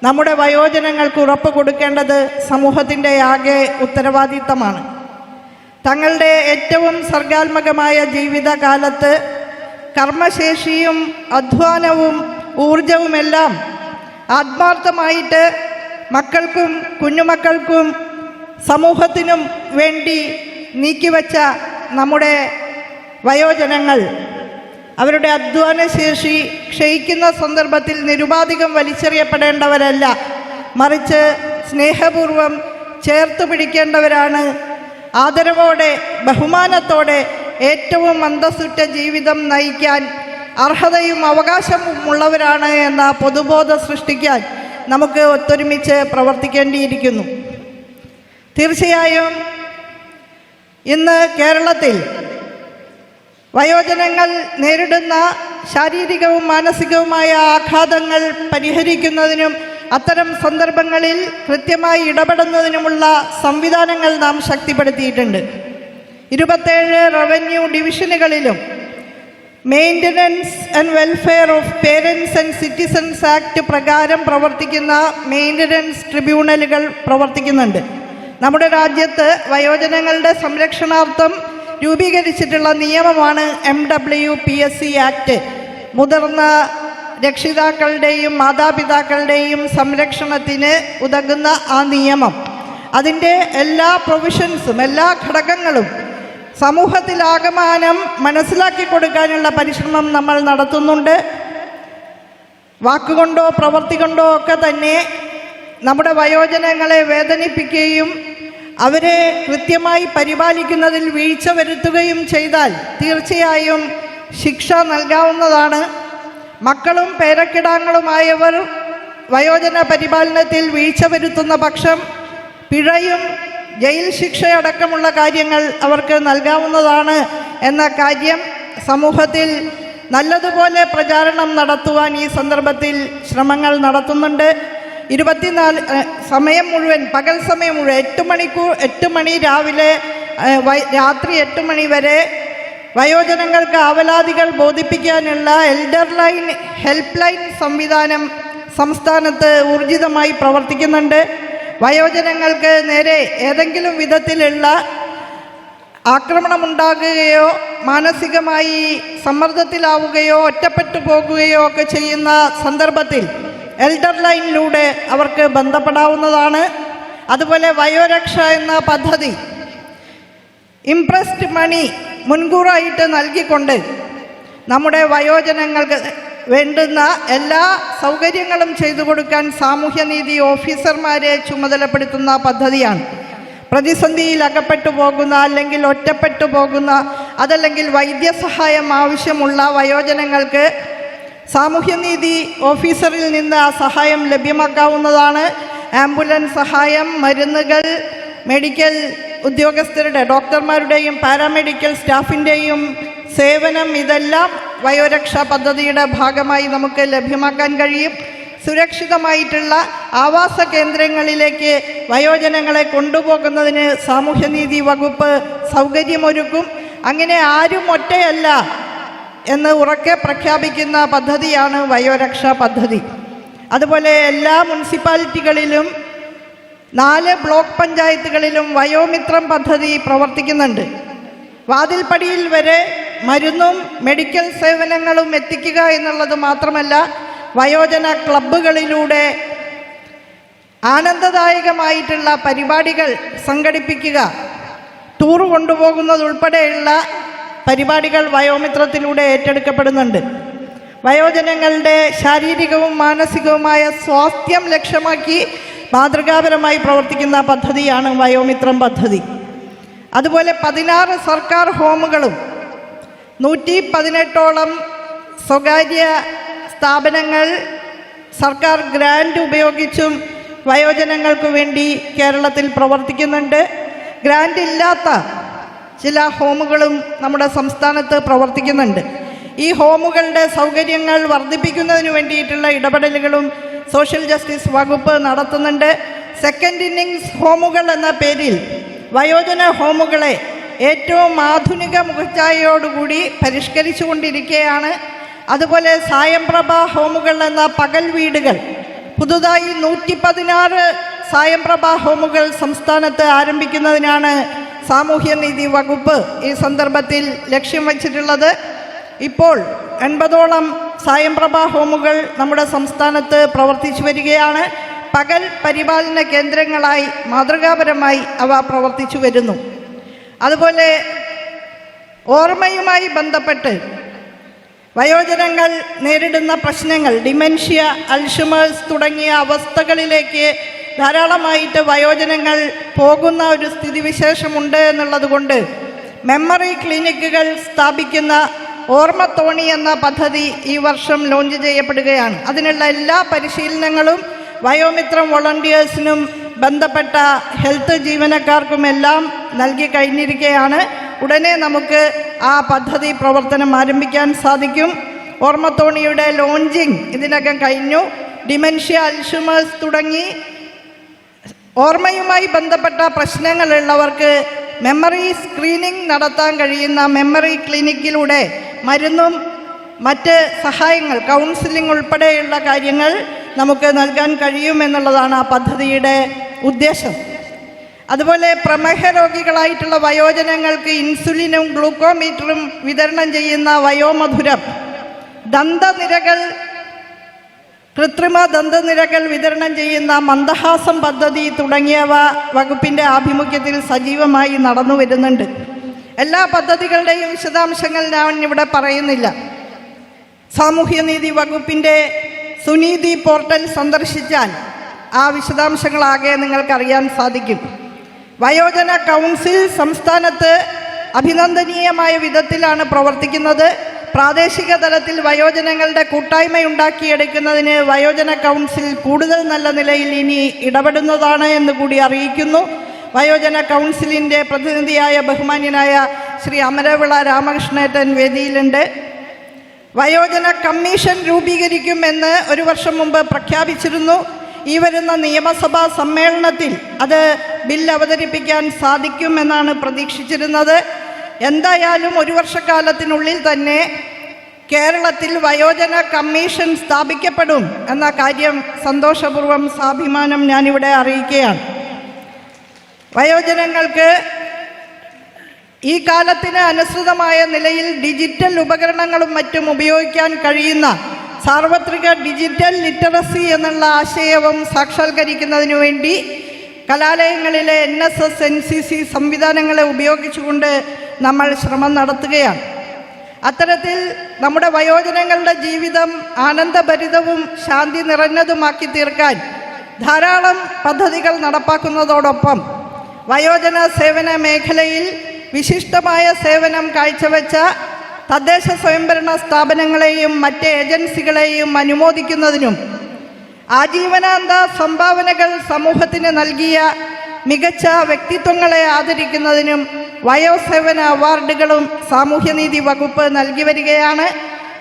Speaker 5: നമ്മുടെ വയോജനങ്ങൾക്ക് ഉറപ്പ് കൊടുക്കേണ്ടത് സമൂഹത്തിൻ്റെ ആകെ ഉത്തരവാദിത്തമാണ്. തങ്ങളുടെ ഏറ്റവും സർഗാത്മകമായ ജീവിതകാലത്ത് കർമ്മശേഷിയും അധ്വാനവും ഊർജവുമെല്ലാം ആത്മാർത്ഥമായിട്ട് മക്കൾക്കും കുഞ്ഞുമക്കൾക്കും സമൂഹത്തിനും വേണ്ടി നീക്കിവെച്ച നമ്മുടെ വയോജനങ്ങൾ അവരുടെ അധ്വാനശേഷി ക്ഷയിക്കുന്ന സന്ദർഭത്തിൽ നിരുപാധികം വലിച്ചെറിയപ്പെടേണ്ടവരല്ല, മറിച്ച് സ്നേഹപൂർവം ചേർത്ത് പിടിക്കേണ്ടവരാണ്. ആദരവോടെ ബഹുമാനത്തോടെ ഏറ്റവും അന്തസ്സുറ്റ ജീവിതം നയിക്കാൻ അർഹതയും അവകാശവും ഉള്ളവരാണ് എന്ന പൊതുബോധം സൃഷ്ടിക്കാൻ നമുക്ക് ഒത്തൊരുമിച്ച് പ്രവർത്തിക്കേണ്ടിയിരിക്കുന്നു. തീർച്ചയായും ഇന്ന് കേരളത്തിൽ വയോജനങ്ങൾ നേരിടുന്ന ശാരീരികവും മാനസികവുമായ ആഘാതങ്ങൾ പരിഹരിക്കുന്നതിനും അത്തരം സന്ദർഭങ്ങളിൽ കൃത്യമായി ഇടപെടുന്നതിനുമുള്ള സംവിധാനങ്ങൾ നാം ശക്തിപ്പെടുത്തിയിട്ടുണ്ട്. 27 റവന്യൂ ഡിവിഷനുകളിലും maintenance and welfare of parents and citizens act പ്രകാരം പ്രവർത്തിക്കുന്ന മെയിൻ്റനൻസ് ട്രിബ്യൂണലുകൾ പ്രവർത്തിക്കുന്നുണ്ട്. നമ്മുടെ രാജ്യത്ത് വയോജനങ്ങളുടെ സംരക്ഷണാർത്ഥം രൂപീകരിച്ചിട്ടുള്ള നിയമമാണ് MWPSC ആക്ട്. മുതിർന്ന രക്ഷിതാക്കളുടെയും മാതാപിതാക്കളുടെയും സംരക്ഷണത്തിന് ഉതകുന്ന ആ നിയമം, അതിൻ്റെ എല്ലാ പ്രൊവിഷൻസും എല്ലാ ഘടകങ്ങളും സമൂഹത്തിലാകമാനം മനസ്സിലാക്കി കൊടുക്കാനുള്ള പരിശ്രമം നമ്മൾ നടത്തുന്നുണ്ട്. വാക്കുകൊണ്ടോ പ്രവൃത്തി കൊണ്ടോ ഒക്കെ തന്നെ നമ്മുടെ വയോജനങ്ങളെ വേദനിപ്പിക്കുകയും അവരെ കൃത്യമായി പരിപാലിക്കുന്നതിൽ വീഴ്ച വരുത്തുകയും ചെയ്താൽ തീർച്ചയായും ശിക്ഷ നൽകാവുന്നതാണ്. മക്കളും പേരക്കിടാങ്ങളുമായവർ വയോജന പരിപാലനത്തിൽ വീഴ്ച വരുത്തുന്ന പക്ഷം പിഴയും ജയിൽ ശിക്ഷയടക്കമുള്ള കാര്യങ്ങൾ അവർക്ക് നൽകാവുന്നതാണ് എന്ന കാര്യം സമൂഹത്തിൽ നല്ലതുപോലെ പ്രചാരണം നടത്തുവാൻ ഈ സന്ദർഭത്തിൽ ശ്രമങ്ങൾ നടത്തുന്നുണ്ട്. 24 സമയം മുഴുവൻ, പകൽ സമയം മുഴുവൻ 8 മണി രാവിലെ രാത്രി 8 മണി വരെ വയോജനങ്ങൾക്ക് ആവലാതികൾ ബോധിപ്പിക്കാനുള്ള എൽഡർ ലൈൻ ഹെൽപ്പ് ലൈൻ സംവിധാനം സംസ്ഥാനത്ത് ഊർജിതമായി പ്രവർത്തിക്കുന്നുണ്ട്. വയോജനങ്ങൾക്ക് നേരെ ഏതെങ്കിലും വിധത്തിലുള്ള ആക്രമണമുണ്ടാകുകയോ മാനസികമായി സമ്മർദ്ദത്തിലാവുകയോ ഒറ്റപ്പെട്ടു പോകുകയോ ഒക്കെ ചെയ്യുന്ന സന്ദർഭത്തിൽ എൽഡർ ലൈനിലൂടെ അവർക്ക് ബന്ധപ്പെടാവുന്നതാണ്. അതുപോലെ വയോരക്ഷ എന്ന പദ്ധതി ഇംപ്രസ്ഡ് മണി മുൻകൂറായിട്ട് നൽകിക്കൊണ്ട് നമ്മുടെ വയോജനങ്ങൾക്ക് വേണ്ടുന്ന എല്ലാ സൗകര്യങ്ങളും ചെയ്തു കൊടുക്കാൻ സാമൂഹ്യനീതി ഓഫീസർമാരെ ചുമതലപ്പെടുത്തുന്ന പദ്ധതിയാണ്. പ്രതിസന്ധിയിൽ അകപ്പെട്ടു പോകുന്ന അല്ലെങ്കിൽ ഒറ്റപ്പെട്ടു പോകുന്ന അതല്ലെങ്കിൽ വൈദ്യസഹായം ആവശ്യമുള്ള വയോജനങ്ങൾക്ക് സാമൂഹ്യനീതി ഓഫീസറിൽ നിന്ന് ആ സഹായം ലഭ്യമാക്കാവുന്നതാണ്. ആംബുലൻസ് സഹായം, മരുന്നുകൾ, മെഡിക്കൽ ഉദ്യോഗസ്ഥരുടെ ഡോക്ടർമാരുടെയും പാരാമെഡിക്കൽ സ്റ്റാഫിൻ്റെയും സേവനം, ഇതെല്ലാം വയോരക്ഷാ പദ്ധതിയുടെ ഭാഗമായി നമുക്ക് ലഭ്യമാക്കാൻ കഴിയും. സുരക്ഷിതമായിട്ടുള്ള ആവാസ കേന്ദ്രങ്ങളിലേക്ക് വയോജനങ്ങളെ കൊണ്ടുപോകുന്നതിന് സാമൂഹ്യനീതി വകുപ്പ് സൗകര്യമൊരുക്കും. അങ്ങനെ ആരും ഒറ്റയല്ല എന്ന് ഉറക്കെ പ്രഖ്യാപിക്കുന്ന പദ്ധതിയാണ് വയോരക്ഷാ പദ്ധതി. അതുപോലെ എല്ലാ മുനിസിപ്പാലിറ്റികളിലും 4 ബ്ലോക്ക് പഞ്ചായത്തുകളിലും വയോമിത്രം പദ്ധതി പ്രവർത്തിക്കുന്നുണ്ട്. വാതിൽപ്പടിയിൽ വരെ മരുന്നും മെഡിക്കൽ സേവനങ്ങളും എത്തിക്കുക എന്നുള്ളത് മാത്രമല്ല, വയോജന ക്ലബ്ബുകളിലൂടെ ആനന്ദദായകമായിട്ടുള്ള പരിപാടികൾ സംഘടിപ്പിക്കുക, ടൂർ കൊണ്ടുപോകുന്നതുൾപ്പെടെയുള്ള പരിപാടികൾ വയോമിത്രത്തിലൂടെ ഏറ്റെടുക്കപ്പെടുന്നുണ്ട്. വയോജനങ്ങളുടെ ശാരീരികവും മാനസികവുമായ സ്വാസ്ഥ്യം ലക്ഷ്യമാക്കി മാതൃകാപരമായി പ്രവർത്തിക്കുന്ന പദ്ധതിയാണ് വയോമിത്രം പദ്ധതി. അതുപോലെ 16 സർക്കാർ ഹോമുകളും 118ഓളം സ്വകാര്യ സ്ഥാപനങ്ങൾ സർക്കാർ ഗ്രാൻഡ് ഉപയോഗിച്ചും വയോജനങ്ങൾക്ക് വേണ്ടി കേരളത്തിൽ പ്രവർത്തിക്കുന്നുണ്ട്. ഗ്രാൻഡ് ഇല്ലാത്ത ചില ഹോമുകളും നമ്മുടെ സംസ്ഥാനത്ത് പ്രവർത്തിക്കുന്നുണ്ട്. ഈ ഹോമുകളുടെ സൗകര്യങ്ങൾ വർദ്ധിപ്പിക്കുന്നതിന് വേണ്ടിയിട്ടുള്ള ഇടപെടലുകളും സോഷ്യൽ ജസ്റ്റിസ് വകുപ്പ് നടത്തുന്നുണ്ട്. സെക്കൻഡ് ഇന്നിങ്സ് ഹോമുകൾ എന്ന പേരിൽ വയോജന ഹോമുകളെ ഏറ്റവും ആധുനിക മുഖച്ഛായയോടുകൂടി പരിഷ്കരിച്ചു കൊണ്ടിരിക്കുകയാണ്. അതുപോലെ സായംപ്രഭ ഹോമുകൾ എന്ന പകൽ വീടുകൾ, പുതുതായി 116 സായംപ്രഭ ഹോമുകൾ സംസ്ഥാനത്ത് ആരംഭിക്കുന്നതിനാണ് സാമൂഹ്യനീതി വകുപ്പ് ഈ സന്ദർഭത്തിൽ ലക്ഷ്യം വച്ചിട്ടുള്ളത്. ഇപ്പോൾ 80ഓളം സായംപ്രഭ ഹോമുകൾ നമ്മുടെ സംസ്ഥാനത്ത് പ്രവർത്തിച്ചു വരികയാണ്. പകൽ പരിപാലന കേന്ദ്രങ്ങളായി മാതൃകാപരമായി അവ പ്രവർത്തിച്ചു വരുന്നു. അതുപോലെ ഓർമ്മയുമായി ബന്ധപ്പെട്ട് വയോജനങ്ങൾ നേരിടുന്ന പ്രശ്നങ്ങൾ, ഡിമെൻഷ്യ, അൽഷിമേഴ്സ് തുടങ്ങിയ അവസ്ഥകളിലേക്ക് ധാരാളമായിട്ട് വയോജനങ്ങൾ പോകുന്ന ഒരു സ്ഥിതിവിശേഷമുണ്ട് എന്നുള്ളത് കൊണ്ട് മെമ്മറി ക്ലിനിക്കുകൾ സ്ഥാപിക്കുന്ന ഓർമ്മത്തോണി എന്ന പദ്ധതി ഈ വർഷം ലോഞ്ച് ചെയ്യപ്പെടുകയാണ്. അതിനുള്ള എല്ലാ പരിശീലനങ്ങളും വയോമിത്രം വോളണ്ടിയേഴ്സിനും ബന്ധപ്പെട്ട ഹെൽത്ത് ജീവനക്കാർക്കുമെല്ലാം നൽകി കഴിഞ്ഞിരിക്കുകയാണ്. ഉടനെ നമുക്ക് ആ പദ്ധതി പ്രവർത്തനം ആരംഭിക്കാൻ സാധിക്കും. ഓർമ്മത്തോണിയുടെ ലോഞ്ചിങ് ഇതിനകം കഴിഞ്ഞു. ഡിമെൻഷ്യ, അൽഷിമേഴ്സ് തുടങ്ങി ഓർമ്മയുമായി ബന്ധപ്പെട്ട പ്രശ്നങ്ങളുള്ളവർക്ക് മെമ്മറി സ്ക്രീനിംഗ് നടത്താൻ കഴിയുന്ന മെമ്മറി ക്ലിനിക്കിലൂടെ മരുന്നും മറ്റ് സഹായങ്ങൾ, കൗൺസിലിംഗ് ഉൾപ്പെടെയുള്ള കാര്യങ്ങൾ നമുക്ക് നൽകാൻ കഴിയുമെന്നുള്ളതാണ് ആ പദ്ധതിയുടെ ഉദ്ദേശം. അതുപോലെ പ്രമേഹ രോഗികളായിട്ടുള്ള വയോജനങ്ങൾക്ക് ഇൻസുലിനും ഗ്ലൂക്കോമീറ്ററും വിതരണം ചെയ്യുന്ന വയോമധുരം, ദന്തനിരകൾ, കൃത്രിമ ദന്തനിരകൾ വിതരണം ചെയ്യുന്ന മന്ദഹാസം പദ്ധതി തുടങ്ങിയവ വകുപ്പിൻ്റെ ആഭിമുഖ്യത്തിൽ സജീവമായി നടന്നു വരുന്നുണ്ട്. എല്ലാ പദ്ധതികളുടെയും വിശദാംശങ്ങൾ ഞാൻ ഇവിടെ പറയുന്നില്ല. സാമൂഹ്യനീതി വകുപ്പിൻ്റെ സുനീതി പോർട്ടൽ സന്ദർശിച്ചാൽ ആ വിശദാംശങ്ങളാകെ നിങ്ങൾക്കറിയാൻ സാധിക്കും. വയോജന കൗൺസിൽ സംസ്ഥാനത്ത് അഭിനന്ദനീയമായ വിധത്തിലാണ് പ്രവർത്തിക്കുന്നത്. പ്രാദേശിക തലത്തിൽ വയോജനങ്ങളുടെ കൂട്ടായ്മയുണ്ടാക്കിയെടുക്കുന്നതിന് വയോജന കൗൺസിൽ കൂടുതൽ നല്ല നിലയിൽ ഇനി ഇടപെടുന്നതാണ് എന്ന് കൂടി അറിയിക്കുന്നു. വയോജന കൗൺസിലിൻ്റെ പ്രതിനിധിയായ ബഹുമാന്യനായ ശ്രീ അമരവിള രാമകൃഷ്ണേട്ടൻ വേദിയിലുണ്ട്. വയോജന കമ്മീഷൻ രൂപീകരിക്കുമെന്ന് ഒരു വർഷം മുമ്പ് പ്രഖ്യാപിച്ചിരുന്നു. ഈ വരുന്ന നിയമസഭാ സമ്മേളനത്തിൽ അത് ബിൽ അവതരിപ്പിക്കാൻ സാധിക്കുമെന്നാണ് പ്രതീക്ഷിച്ചിരുന്നത്. എന്തായാലും ഒരു വർഷക്കാലത്തിനുള്ളിൽ തന്നെ കേരളത്തിൽ വയോജന കമ്മീഷൻ സ്ഥാപിക്കപ്പെടും എന്ന കാര്യം സന്തോഷപൂർവ്വം സാഭിമാനം ഞാനിവിടെ അറിയിക്കുകയാണ്. വയോജനങ്ങൾക്ക് ഈ കാലത്തിന് അനുസൃതമായ നിലയിൽ ഡിജിറ്റൽ ഉപകരണങ്ങളും മറ്റും ഉപയോഗിക്കാൻ കഴിയുന്ന സാർവത്രിക ഡിജിറ്റൽ ലിറ്ററസി എന്നുള്ള ആശയവും സാക്ഷാത്കരിക്കുന്നതിനു വേണ്ടി കലാലയങ്ങളിലെ NSS, NCC സംവിധാനങ്ങളെ ഉപയോഗിച്ചുകൊണ്ട് നമ്മൾ ശ്രമം നടത്തുകയാണ്. അത്തരത്തിൽ നമ്മുടെ വയോജനങ്ങളുടെ ജീവിതം ആനന്ദഭരിതവും ശാന്തി നിറഞ്ഞതുമാക്കി തീർക്കാൻ ധാരാളം പദ്ധതികൾ നടപ്പാക്കുന്നതോടൊപ്പം വയോജന സേവന മേഖലയിൽ വിശിഷ്ടമായ സേവനം കാഴ്ചവെച്ച തദ്ദേശ സ്വയംഭരണ സ്ഥാപനങ്ങളെയും മറ്റ് ഏജൻസികളെയും അനുമോദിക്കുന്നതിനും ആജീവനാന്ത സംഭാവനകൾ സമൂഹത്തിന് നൽകിയ മികച്ച വ്യക്തിത്വങ്ങളെ ആദരിക്കുന്നതിനും വയോസേവന അവാർഡുകളും സാമൂഹ്യനീതി വകുപ്പ് നൽകി വരികയാണ്.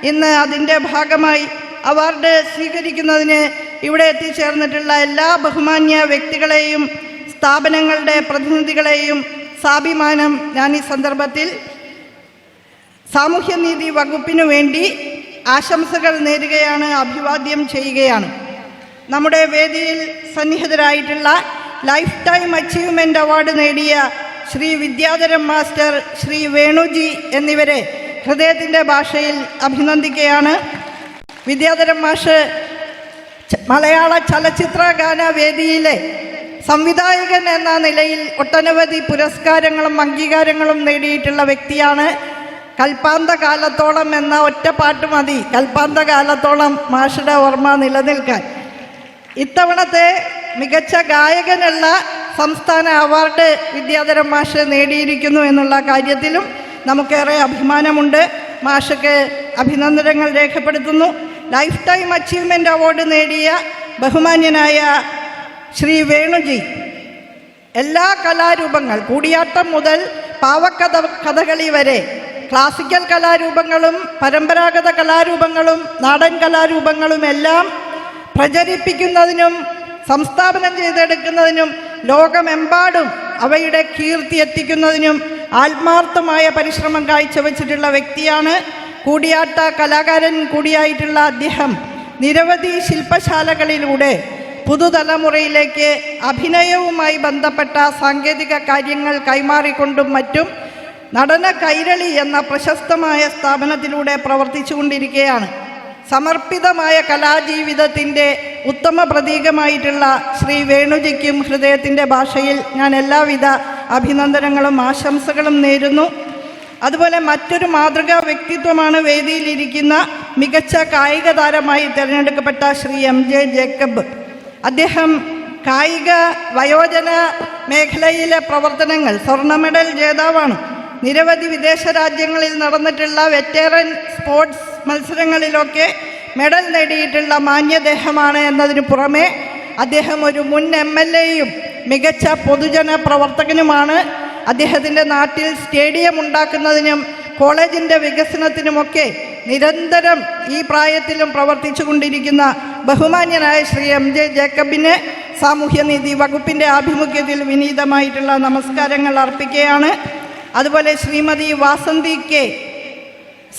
Speaker 5: ഇന്ന് അതിൻ്റെ ഭാഗമായി അവാർഡ് സ്വീകരിക്കുന്നതിന് ഇവിടെ എത്തിച്ചേർന്നിട്ടുള്ള എല്ലാ ബഹുമാന്യ വ്യക്തികളെയും സ്ഥാപനങ്ങളുടെ പ്രതിനിധികളെയും സാഭിമാനം ഞാൻ ഈ സന്ദർഭത്തിൽ സാമൂഹ്യനീതി വകുപ്പിനു വേണ്ടി ആശംസകൾ നേരുകയാണ്, അഭിവാദ്യം ചെയ്യുകയാണ്. നമ്മുടെ വേദിയിൽ സന്നിഹിതരായിട്ടുള്ള ലൈഫ് ടൈം അച്ചീവ്മെൻ്റ് അവാർഡ് നേടിയ ശ്രീ വിദ്യാധരൻ മാസ്റ്റർ, ശ്രീ വേണുജി എന്നിവരെ ഹൃദയത്തിൻ്റെ ഭാഷയിൽ അഭിനന്ദിക്കുകയാണ്. വിദ്യാധരൻ മാഷ് മലയാള ചലച്ചിത്ര ഗാന വേദിയിലെ സംവിധായകൻ എന്ന നിലയിൽ ഒട്ടനവധി പുരസ്കാരങ്ങളും അംഗീകാരങ്ങളും നേടിയിട്ടുള്ള വ്യക്തിയാണ്. കൽപ്പാന്ത കാലത്തോളം എന്ന ഒറ്റ പാട്ട് മതി കൽപ്പാന്ത കാലത്തോളം മാഷുടെ ഓർമ്മ നിലനിൽക്കാൻ. ഇത്തവണത്തെ മികച്ച ഗായകനുള്ള സംസ്ഥാന അവാർഡ് വിദ്യാധരൻ മാഷ് നേടിയിരിക്കുന്നു എന്നുള്ള കാര്യത്തിലും നമുക്കേറെ അഭിമാനമുണ്ട്. മാഷക്ക് അഭിനന്ദനങ്ങൾ രേഖപ്പെടുത്തുന്നു. ലൈഫ് ടൈം അച്ചീവ്മെൻ്റ് അവാർഡ് നേടിയ ബഹുമാന്യനായ ശ്രീ വേണുജി എല്ലാ കലാരൂപങ്ങൾ, കൂടിയാട്ടം മുതൽ കഥകളി വരെ ക്ലാസിക്കൽ കലാരൂപങ്ങളും പരമ്പരാഗത കലാരൂപങ്ങളും നാടൻ കലാരൂപങ്ങളും എല്ലാം പ്രചരിപ്പിക്കുന്നതിനും സംസ്ഥാപനം ചെയ്തെടുക്കുന്നതിനും ലോകമെമ്പാടും അവയുടെ കീർത്തി എത്തിക്കുന്നതിനും ആത്മാർത്ഥമായ പരിശ്രമം കാഴ്ചവെച്ചിട്ടുള്ള വ്യക്തിയാണ്. കൂടിയാട്ട കലാകാരൻ കൂടിയായിട്ടുള്ള അദ്ദേഹം നിരവധി ശില്പശാലകളിലൂടെ പുതുതലമുറയിലേക്ക് അഭിനയവുമായി ബന്ധപ്പെട്ട സാങ്കേതിക കാര്യങ്ങൾ കൈമാറിക്കൊണ്ടും മറ്റും നടന കൈരളി എന്ന പ്രശസ്തമായ സ്ഥാപനത്തിലൂടെ പ്രവർത്തിച്ചു കൊണ്ടിരിക്കുകയാണ്. സമർപ്പിതമായ കലാജീവിതത്തിൻ്റെ ഉത്തമ പ്രതീകമായിട്ടുള്ള ശ്രീ വേണുജിക്കും ഹൃദയത്തിൻ്റെ ഭാഷയിൽ ഞാൻ എല്ലാവിധ അഭിനന്ദനങ്ങളും ആശംസകളും നേരുന്നു. അതുപോലെ മറ്റൊരു മാതൃകാ വ്യക്തിത്വമാണ് വേദിയിലിരിക്കുന്ന മികച്ച കായിക താരമായി തിരഞ്ഞെടുക്കപ്പെട്ട ശ്രീ MJ ജേക്കബ്. അദ്ദേഹം കായിക വയോജന മേഖലയിലെ പ്രവർത്തനങ്ങൾ സ്വർണ്ണ മെഡൽ ജേതാവാണ്. നിരവധി വിദേശ രാജ്യങ്ങളിൽ നടന്നിട്ടുള്ള വെറ്ററൻ സ്പോർട്സ് മത്സരങ്ങളിലൊക്കെ മെഡൽ നേടിയിട്ടുള്ള മാന്യദേഹമാണ് എന്നതിനു പുറമെ അദ്ദേഹം ഒരു മുൻ MLAയും മികച്ച പൊതുജന പ്രവർത്തകനുമാണ്. അദ്ദേഹത്തിൻ്റെ നാട്ടിൽ സ്റ്റേഡിയം ഉണ്ടാക്കുന്നതിനും കോളേജിൻ്റെ വികസനത്തിനുമൊക്കെ നിരന്തരം ഈ പ്രായത്തിലും പ്രവർത്തിച്ചു കൊണ്ടിരിക്കുന്ന ബഹുമാന്യനായ ശ്രീ MJ ജേക്കബിന് സാമൂഹ്യനീതി വകുപ്പിൻ്റെ ആഭിമുഖ്യത്തിൽ വിനീതമായിട്ടുള്ള നമസ്കാരങ്ങൾ അർപ്പിക്കുകയാണ്. അതുപോലെ ശ്രീമതി വാസന്തി കെ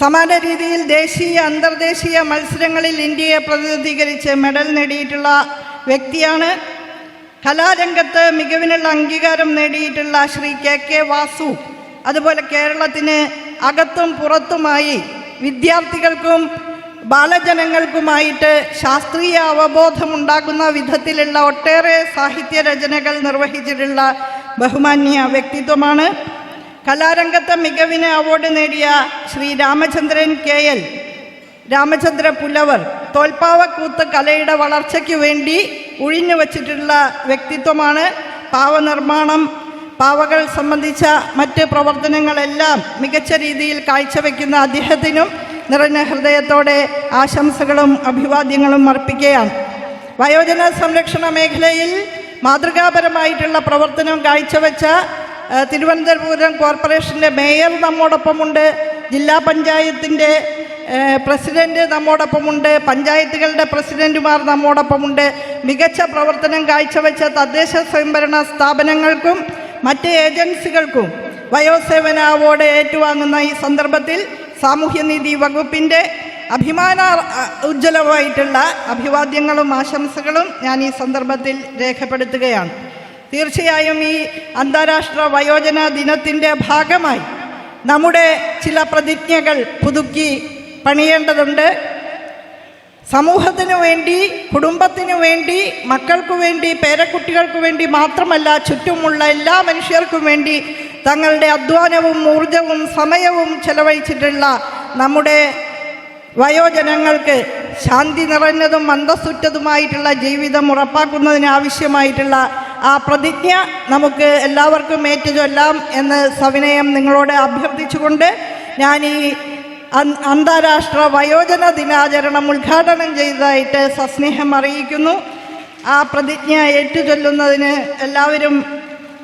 Speaker 5: സമാന രീതിയിൽ ദേശീയ അന്തർദേശീയ മത്സരങ്ങളിൽ ഇന്ത്യയെ പ്രതിനിധീകരിച്ച് മെഡൽ നേടിയിട്ടുള്ള വ്യക്തിയാണ്. കലാരംഗത്ത് മികവിനുള്ള അംഗീകാരം നേടിയിട്ടുള്ള ശ്രീ KK വാസു, അതുപോലെ കേരളത്തിന് അകത്തും പുറത്തുമായി വിദ്യാർത്ഥികൾക്കും ബാലജനങ്ങൾക്കുമായിട്ട് ശാസ്ത്രീയ അവബോധമുണ്ടാകുന്ന വിധത്തിലുള്ള ഒട്ടേറെ സാഹിത്യ രചനകൾ നിർവഹിച്ചിട്ടുള്ള ബഹുമാന്യ വ്യക്തിത്വമാണ്. കലാരംഗത്തെ മികവിന് അവാർഡ് നേടിയ ശ്രീ രാമചന്ദ്രൻ KL രാമചന്ദ്ര പുലവർ തോൽപ്പാവക്കൂത്ത് കലയുടെ വളർച്ചയ്ക്ക് വേണ്ടി ഒഴിഞ്ഞു വച്ചിട്ടുള്ള വ്യക്തിത്വമാണ്. പാവനിർമ്മാണം, പാവകൾ സംബന്ധിച്ച മറ്റ് പ്രവർത്തനങ്ങളെല്ലാം മികച്ച രീതിയിൽ കാഴ്ചവെക്കുന്ന അദ്ദേഹത്തിനും നിറഞ്ഞ ഹൃദയത്തോടെ ആശംസകളും അഭിവാദ്യങ്ങളും അർപ്പിക്കുകയാണ്. വയോജന സംരക്ഷണ മേഖലയിൽ മാതൃകാപരമായിട്ടുള്ള പ്രവർത്തനം കാഴ്ചവെച്ച തിരുവനന്തപുരം കോർപ്പറേഷൻ്റെ മേയർ നമ്മോടൊപ്പമുണ്ട്, ജില്ലാ പഞ്ചായത്തിൻ്റെ പ്രസിഡന്റ് നമ്മോടൊപ്പമുണ്ട്, പഞ്ചായത്തുകളുടെ പ്രസിഡന്റുമാർ നമ്മോടൊപ്പമുണ്ട്. മികച്ച പ്രവർത്തനം കാഴ്ചവെച്ച തദ്ദേശ സ്വയംഭരണ സ്ഥാപനങ്ങൾക്കും മറ്റ് ഏജൻസികൾക്കും വയോസേവന അവാർഡ് ഏറ്റുവാങ്ങുന്ന ഈ സന്ദർഭത്തിൽ സാമൂഹ്യനീതി വകുപ്പിൻ്റെ അഭിമാന ഉജ്ജ്വലമായിട്ടുള്ള അഭിവാദ്യങ്ങളും ആശംസകളും ഞാൻ ഈ സന്ദർഭത്തിൽ രേഖപ്പെടുത്തുകയാണ്. തീർച്ചയായും ഈ അന്താരാഷ്ട്ര വയോജന ദിനത്തിൻ്റെ ഭാഗമായി നമ്മുടെ ചില പ്രതിജ്ഞകൾ പുതുക്കി പണിയേണ്ടതുണ്ട്. സമൂഹത്തിനു വേണ്ടി, കുടുംബത്തിനു വേണ്ടി, മക്കൾക്കു വേണ്ടി, പേരക്കുട്ടികൾക്ക് വേണ്ടി മാത്രമല്ല, ചുറ്റുമുള്ള എല്ലാ മനുഷ്യർക്കും വേണ്ടി തങ്ങളുടെ അധ്വാനവും ഊർജവും സമയവും ചെലവഴിച്ചിട്ടുള്ള നമ്മുടെ വയോജനങ്ങൾക്ക് ശാന്തി നിറഞ്ഞതും അന്തസ്സുറ്റതുമായിട്ടുള്ള ജീവിതം ഉറപ്പാക്കുന്നതിന് ആവശ്യമായിട്ടുള്ള ആ പ്രതിജ്ഞ നമുക്ക് എല്ലാവർക്കും ഏറ്റുചൊല്ലാം എന്ന് സവിനയം നിങ്ങളോട് അഭ്യർത്ഥിച്ചുകൊണ്ട് ഞാൻ ഈ അന്താരാഷ്ട്ര വയോജന ദിനാചരണം ഉദ്ഘാടനം ചെയ്തതായിട്ട് സസ്നേഹം അറിയിക്കുന്നു. ആ പ്രതിജ്ഞ ഏറ്റുചൊല്ലുന്നതിന് എല്ലാവരും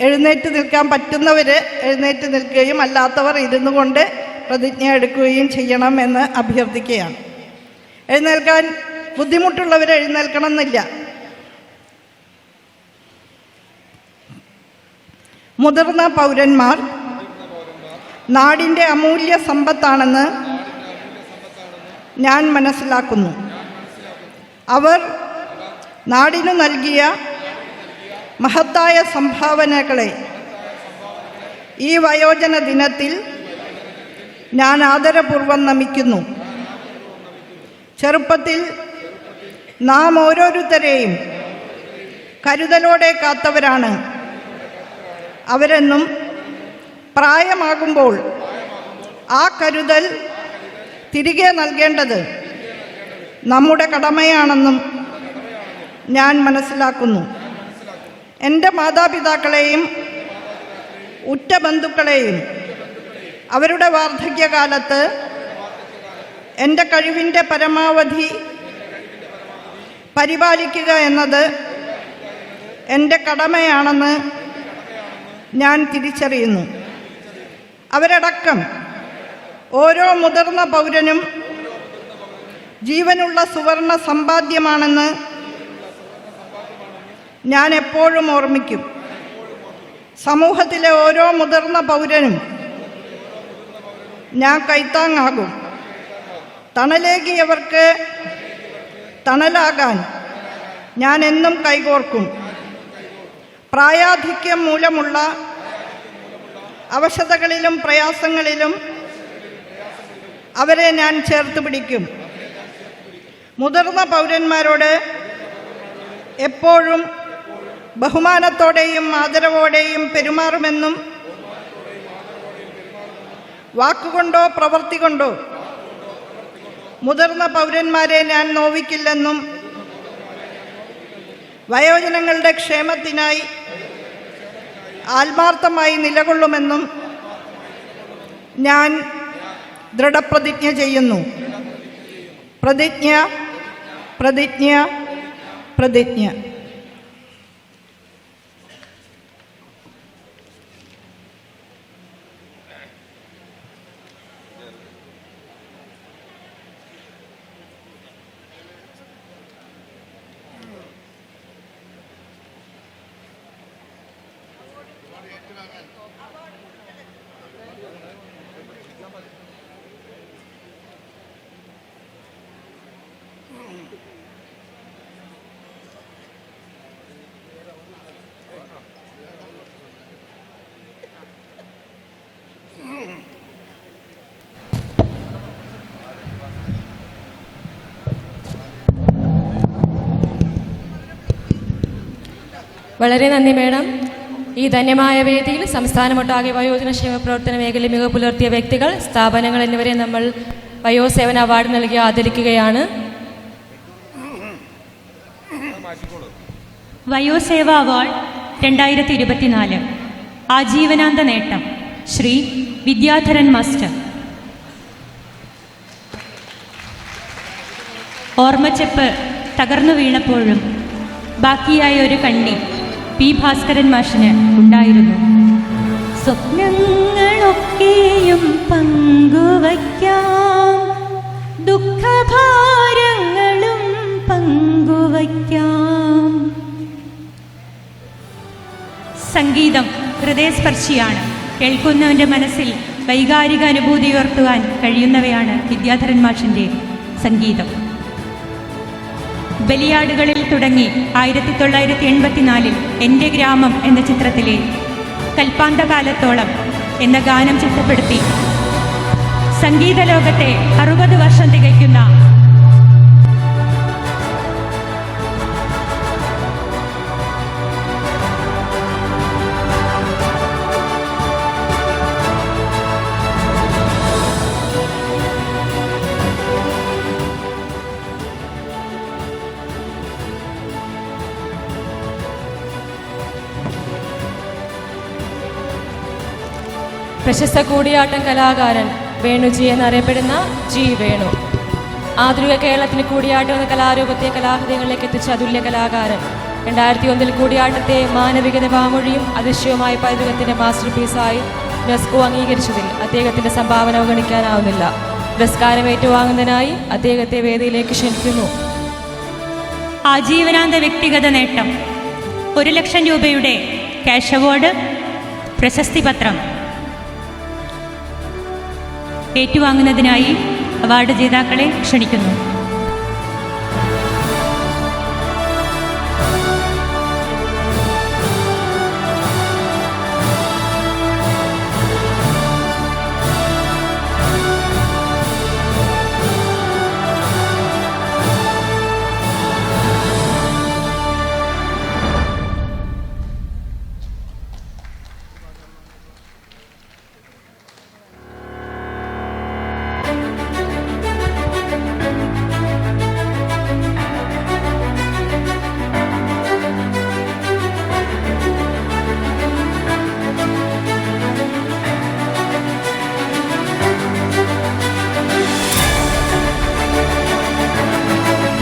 Speaker 5: എഴുന്നേറ്റ് നിൽക്കാൻ പറ്റുന്നവർ എഴുന്നേറ്റ് നിൽക്കുകയും അല്ലാത്തവർ ഇരുന്നു കൊണ്ട് പ്രതിജ്ഞ എടുക്കുകയും ചെയ്യണം എന്ന് അഭ്യർത്ഥിക്കുകയാണ്. എഴുന്നേൽക്കാൻ ബുദ്ധിമുട്ടുള്ളവർ എഴുന്നേൽക്കണം എന്നില്ല. മുതിർന്ന പൗരന്മാർ നാടിൻ്റെ അമൂല്യ സമ്പത്താണെന്ന് ഞാൻ മനസ്സിലാക്കുന്നു. അവർ നാടിനു നൽകിയ മഹത്തായ സംഭാവനകളെ ഈ വയോജന ദിനത്തിൽ ഞാൻ ആദരപൂർവ്വം നമിക്കുന്നു. ചെറുപ്പത്തിൽ നാം ഓരോരുത്തരെയും കരുതലോടെ കാത്തവരാണ് അവരെന്നും പ്രായമാകുമ്പോൾ ആ കരുതൽ തിരികെ നൽകേണ്ടത് നമ്മുടെ കടമയാണെന്നും ഞാൻ മനസ്സിലാക്കുന്നു. എൻ്റെ മാതാപിതാക്കളെയും ഉറ്റ ബന്ധുക്കളെയും അവരുടെ വാർദ്ധക്യകാലത്ത് എൻ്റെ കഴിവിൻ്റെ പരമാവധി പരിപാലിക്കുക എന്നത് എൻ്റെ കടമയാണെന്ന് ഞാൻ തിരിച്ചറിയുന്നു. അവരടക്കം ഓരോ മുതിർന്ന പൗരനും ജീവനുള്ള സുവർണ സമ്പാദ്യമാണെന്ന് ഞാൻ എപ്പോഴും ഓർമ്മിക്കും. സമൂഹത്തിലെ ഓരോ മുതിർന്ന പൗരനും ഞാൻ കൈത്താങ്ങാകും. തണലേകിയവർക്ക് തണലാകാൻ ഞാൻ എന്നും കൈകോർക്കും. പ്രായാധിക്യം മൂലമുള്ള അവശതകളിലും പ്രയാസങ്ങളിലും അവരെ ഞാൻ ചേർത്ത് പിടിക്കും. മുതിർന്ന പൗരന്മാരോട് എപ്പോഴും ബഹുമാനത്തോടെയും ആദരവോടെയും പെരുമാറുമെന്നും വാക്കുകൊണ്ടോ പ്രവൃത്തി കൊണ്ടോ മുതിർന്ന പൗരന്മാരെ ഞാൻ നോവിക്കില്ലെന്നും വയോജനങ്ങളുടെ ക്ഷേമത്തിനായി ആത്മാർത്ഥമായി നിലകൊള്ളുമെന്നും ഞാൻ ദൃഢപ്രതിജ്ഞ ചെയ്യുന്നു. പ്രതിജ്ഞ, പ്രതിജ്ഞ, പ്രതിജ്ഞ.
Speaker 2: വളരെ നന്ദി മേഡം. ഈ ധന്യമായ വേദിയിൽ സംസ്ഥാനമൊട്ടാകെ വയോജനക്ഷേമ പ്രവർത്തന മേഖലയിൽ മികവ് പുലർത്തിയ വ്യക്തികൾ, സ്ഥാപനങ്ങൾ എന്നിവരെ നമ്മൾ വയോസേവന അവാർഡ് നൽകി ആദരിക്കുകയാണ്.
Speaker 1: വയോസേവ അവാർഡ് 2024 ആജീവനാന്ത നേട്ടം ശ്രീ വിദ്യാധരൻ മാസ്റ്റർ. ഓർമ്മച്ചെപ്പ് തകർന്നു വീണപ്പോഴും ബാക്കിയായ ഒരു കണ്ണി പി ഭാസ്കരൻ മാഷിന് ഉണ്ടായിരുന്നു. സ്വപ്നങ്ങളൊക്കെയും പങ്കുവയ്ക്കാം, ദുഃഖഭാരങ്ങളും പങ്കുവയ്ക്കാം. സംഗീതം ഹൃദയസ്പർശിയാണ്. കേൾക്കുന്നവൻ്റെ മനസ്സിൽ വൈകാരിക അനുഭൂതി ഉയർത്തുവാൻ കഴിയുന്നവയാണ് വിദ്യാധരൻ മാഷിൻ്റെ സംഗീതം. ബലിയാടുകളിൽ തുടങ്ങി 1984 എൻ്റെ ഗ്രാമം എന്ന ചിത്രത്തിലെ കൽപ്പാന്തകാലത്തോളം എന്ന ഗാനം ചിട്ടപ്പെടുത്തി സംഗീത ലോകത്തെ 60 വർഷം തികയ്ക്കുന്ന
Speaker 2: പ്രശസ്ത കൂടിയാട്ടം കലാകാരൻ വേണുജി എന്നറിയപ്പെടുന്ന ജി വേണു. ആധുനിക കേരളത്തിന് കൂടിയാട്ടം എന്ന കലാരൂപത്തെ കലാഹൃദയങ്ങളിലേക്ക് എത്തിച്ച അതുല്യ കലാകാരൻ. 2001 കൂടിയാട്ടത്തെ മാനവികത വാമൊഴിയും അതിശയവുമായ പൈതൃകത്തിൻ്റെ മാസ്റ്റർ പീസായി യുനെസ്കോ അംഗീകരിച്ചതിൽ അദ്ദേഹത്തിൻ്റെ സംഭാവന അവഗണിക്കാനാവുന്നില്ല. പുരസ്കാരം ഏറ്റുവാങ്ങുന്നതിനായി അദ്ദേഹത്തെ വേദിയിലേക്ക് ക്ഷണിക്കുന്നു.
Speaker 1: ആജീവനാന്ത വ്യക്തിഗത നേട്ടം 1 ലക്ഷം രൂപയുടെ ക്യാഷ് അവാർഡ്, പ്രശസ്തി പത്രം ഏറ്റുവാങ്ങുന്നതിനായി അവാർഡ് ജേതാക്കളെ ക്ഷണിക്കുന്നു.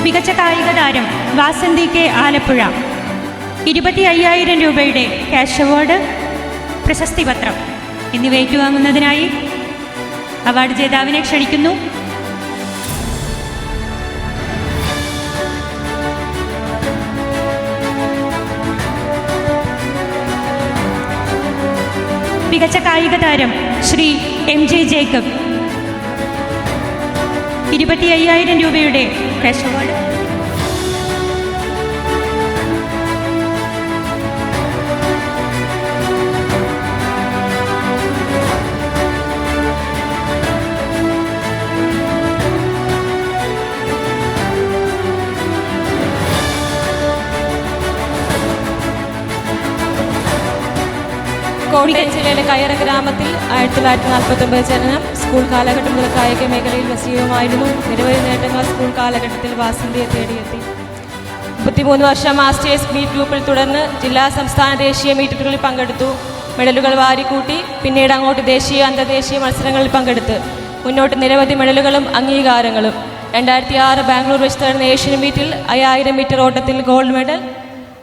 Speaker 1: മികച്ച കായിക താരം വാസന്തി കെ ആലപ്പുഴ 25,000 രൂപയുടെ ക്യാഷ് അവാർഡ്, പ്രശസ്തി പത്രം എന്നിവ ഏറ്റുവാങ്ങുന്നതിനായി അവാർഡ് ജേതാവിനെ ക്ഷണിക്കുന്നു. മികച്ച കായിക താരം ശ്രീ MJ ജേക്കബ് 25,000 രൂപയുടെ ക്യാഷ് അവാർഡ്.
Speaker 2: കോട്ടയം ജില്ലയിലെ കയറ ഗ്രാമത്തിൽ 1949 ജനനം. സ്കൂൾ കാലഘട്ടം മുതൽ കായിക മേഖലയിൽ സജീവമായിരുന്നു. നിരവധി നേട്ടങ്ങൾ സ്കൂൾ കാലഘട്ടത്തിൽ വാസന്തിയെ തേടിയെത്തി. 33 വർഷം മാസ്റ്റേഴ്സ് മീറ്റ് ഗ്രൂപ്പിൽ തുടർന്ന് ജില്ലാ, സംസ്ഥാന, ദേശീയ മീറ്റുകളിൽ പങ്കെടുത്തു. മെഡലുകൾ വാരിക്കൂട്ടി. പിന്നീട് അങ്ങോട്ട് ദേശീയ, അന്തർദേശീയ മത്സരങ്ങളിൽ പങ്കെടുത്ത് മുന്നോട്ട് നിരവധി മെഡലുകളും അംഗീകാരങ്ങളും. 2006 ബാംഗ്ലൂർ വെച്ച് നടന്ന ഏഷ്യൻ മീറ്റിൽ 5000 മീറ്റർ ഓട്ടത്തിൽ ഗോൾഡ് മെഡൽ,